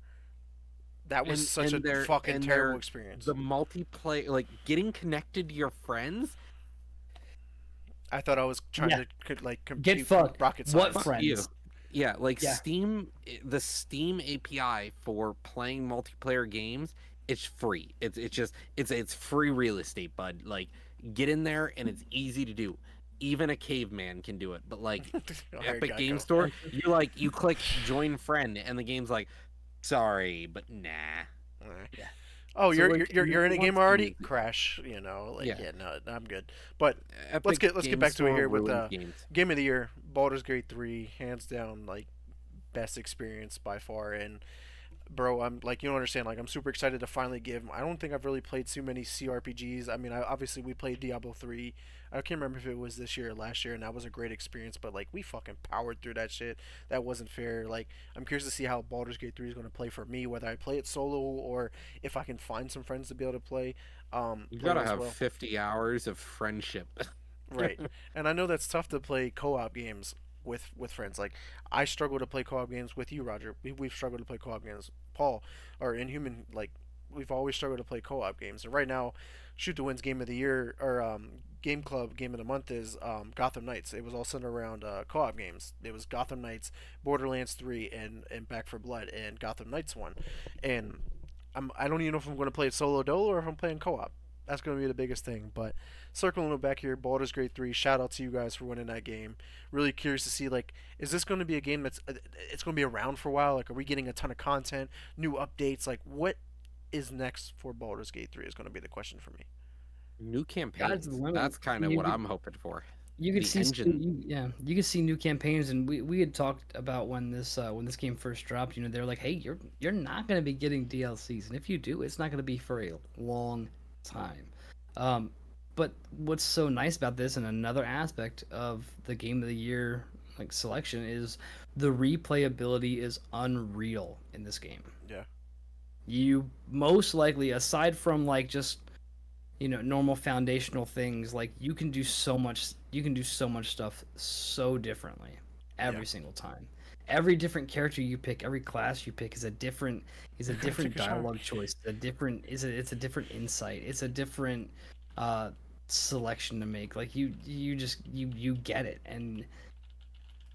That was such a fucking terrible experience. the multiplayer, like getting connected to your friends. I thought I was trying Yeah. to like Get compete fucked. rocket What science. Fuck you. friends? Yeah, like Yeah. The Steam API for playing multiplayer games, it's free. It's free real estate, bud. Like get in there and it's easy to do. Even a caveman can do it. But like Oh, here Epic you Game go. Store, you click join friend and the game's like, sorry, but nah. Yeah. Oh, So, like, you're in a who game wants to already? use it? Crash, like Yeah. yeah, no, I'm good. But Epic let's get Game back to it Store here with ruins games. game of the year, Baldur's Gate 3, hands down, like best experience by far. And bro, I'm like, you don't understand. Like, I'm super excited to finally give. I don't think I've really played too many CRPGs. I mean, obviously we played Diablo 3. I can't remember if it was this year or last year, and that was a great experience. But like, we fucking powered through that shit. That wasn't fair. Like, I'm curious to see how Baldur's Gate 3 is going to play for me, whether I play it solo or if I can find some friends to be able to play. You Play it gotta as have well. 50 hours of friendship. Right. And I know that's tough to play co-op games with friends. Like I struggle to play co-op games with you, Roger. We've struggled to play co-op games. Paul or Inhuman, like we've always struggled to play co-op games. And right now, Shoot to Win's game of the year or Game Club game of the month is Gotham Knights. It was all centered around co-op games. It was Gotham Knights, Borderlands 3, and Back for Blood, and Gotham Knights one. And I don't even know if I'm going to play it solo dolo or if I'm playing co-op. That's going to be the biggest thing. But circling it back here, Baldur's Gate 3. Shout out to you guys for winning that game. Really curious to see, like, is this going to be a game that's it's going to be around for a while? Like, are we getting a ton of content, new updates? Like, what is next for Baldur's Gate 3 is going to be the question for me. New God's campaigns. the limit. That's kind of You what could, I'm hoping for. you could The see engine. you could see new campaigns, and we had talked about when this game first dropped. They're like, hey, you're not going to be getting DLCs, and if you do, it's not going to be for a long time. Um, but what's so nice about this, and another aspect of the game of the year like selection, is the replayability is unreal in this game. Yeah. You most likely, aside from like just normal foundational things, like you can do so much stuff so differently Yeah. every single time. Every different character you pick, every class you pick is a different Take a shower. dialogue choice, it's a different insight, it's a different uh selection to make. Like you get it. And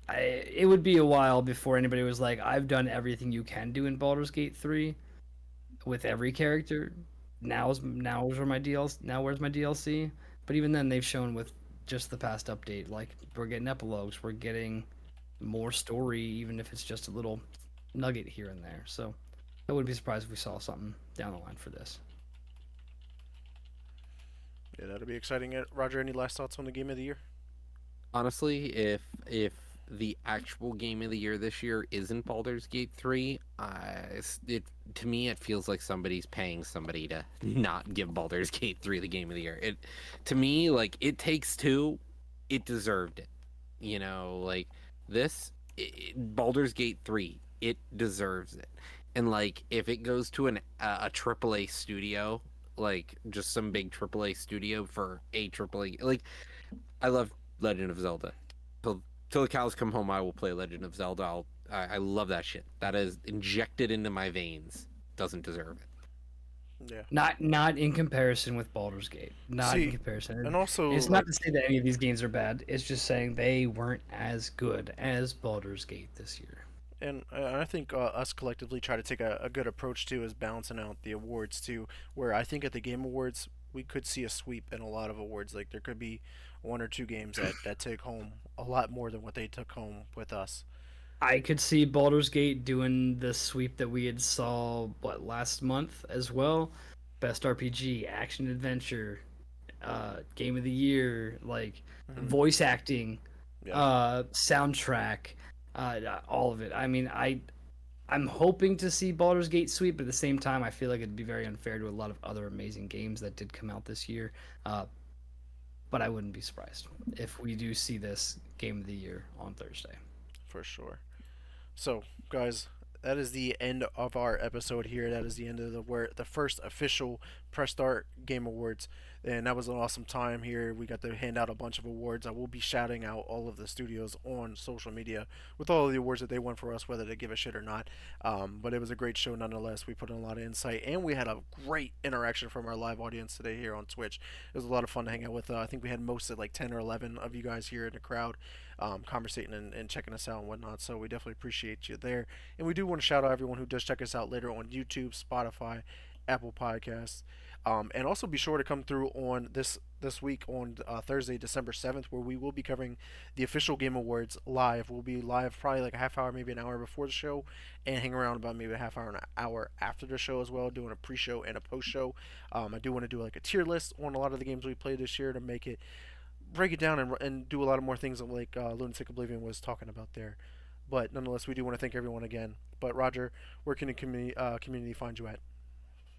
it would be a while before anybody was like, I've done everything you can do in Baldur's Gate 3 with every character. Where's my DLC? But even then, they've shown with just the past update, like we're getting epilogues, we're getting more story, even if it's just a little nugget here and there. So I wouldn't be surprised if we saw something down the line for this. Yeah, that'll be exciting. Roger, any last thoughts on the game of the year? Honestly, if the actual game of the year this year isn't Baldur's Gate 3, it to me it feels like somebody's paying somebody to not give Baldur's Gate 3 the game of the year. It to me, like, It Takes Two, it deserved it. You know, like Baldur's Gate 3, it deserves it. And like if it goes to a AAA studio, like just some big AAA studio for a AAA, like I love Legend of Zelda. Till till the cows come home, I will play Legend of Zelda. I love that shit. That is injected into my veins. Doesn't deserve it. Yeah. Not in comparison with Baldur's Gate. Not in See, comparison. and And also it's not like to say that any of these games are bad. It's just saying they weren't as good as Baldur's Gate this year. and I think us collectively try to take a good approach to is balancing out the awards too. Where I think at the Game Awards we could see a sweep in a lot of awards. Like there could be one or two games that take home a lot more than what they took home with us. I could see Baldur's Gate doing the sweep that we had saw last month as well. Best RPG, action adventure, game of the year, like Hmm. voice acting, Yeah, soundtrack, all of it. I mean, I'm hoping to see Baldur's Gate sweep, but at the same time, I feel like it'd be very unfair to a lot of other amazing games that did come out this year. Uh, but I wouldn't be surprised if we do see this game of the year on Thursday. for sure. So, guys, that is the end of our episode here. That is the end of the first official Press Start Game Awards, and that was an awesome time here. We got to hand out a bunch of awards. I will be shouting out all of the studios on social media with all of the awards that they won for us, whether they give a shit or not. But it was a great show nonetheless. We put in a lot of insight, and we had a great interaction from our live audience today here on Twitch. It was a lot of fun to hang out with. I think we had most of like 10 or 11 of you guys here in the crowd, conversating and checking us out and whatnot. So we definitely appreciate you there. And we do want to shout out everyone who does check us out later on YouTube, Spotify, Apple Podcasts. And also be sure to come through on this week on Thursday, December 7th, where we will be covering the official Game Awards live. We'll be live probably like a half hour, maybe an hour before the show, and hang around about maybe a half hour, an hour after the show as well, doing a pre-show and a post-show. I do want to do like a tier list on a lot of the games we played this year to make it break it down and do a lot of more things like Lunatic Oblivion was talking about there. But nonetheless, we do want to thank everyone again. But Roger, where can the community find you at?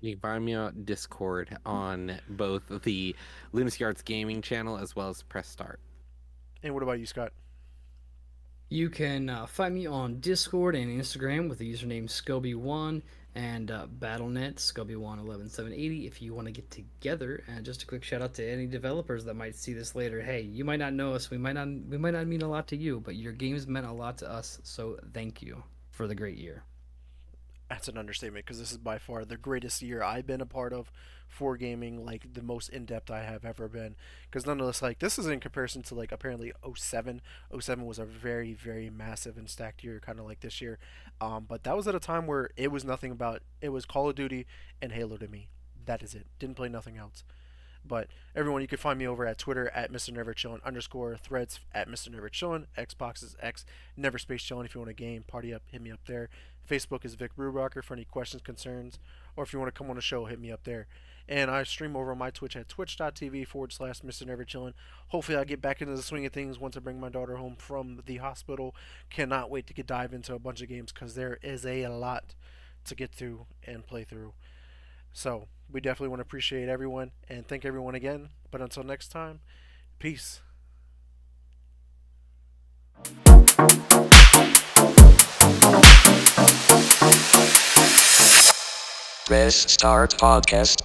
You can find me on Discord on both the Lunacy Arts Gaming channel as well as Press Start. And what about you, Scott? You can find me on Discord and Instagram with the username Scoby1 and BattleNet Scoby1 11780 if you want to get together. And just a quick shout out to any developers that might see this later. Hey, you might not know us, we might not mean a lot to you, but your games meant a lot to us. So thank you for the great year. That's an understatement because this is by far the greatest year I've been a part of for gaming, like the most in depth I have ever been. Because nonetheless, like this is in comparison to like apparently '07. '07 was a very, very massive and stacked year, kind of like this year. But that was at a time where it was nothing about it was Call of Duty and Halo to me. That is it. Didn't play nothing else. But everyone, you can find me over at Twitter at Mr. Never Chillin _ threads at Mr. Never Chillin. Xbox is X Never Space Chillin. If you want a game, party up, hit me up there. Facebook is Vic Brewrocker for any questions, concerns, or if you want to come on a show, hit me up there. And I stream over on my Twitch at twitch.tv / Mr. Never Chillin. Hopefully, I'll get back into the swing of things once I bring my daughter home from the hospital. Cannot wait to dive into a bunch of games because there is a lot to get through and play through. So we definitely want to appreciate everyone and thank everyone again. But until next time, peace. Press Start Podcast.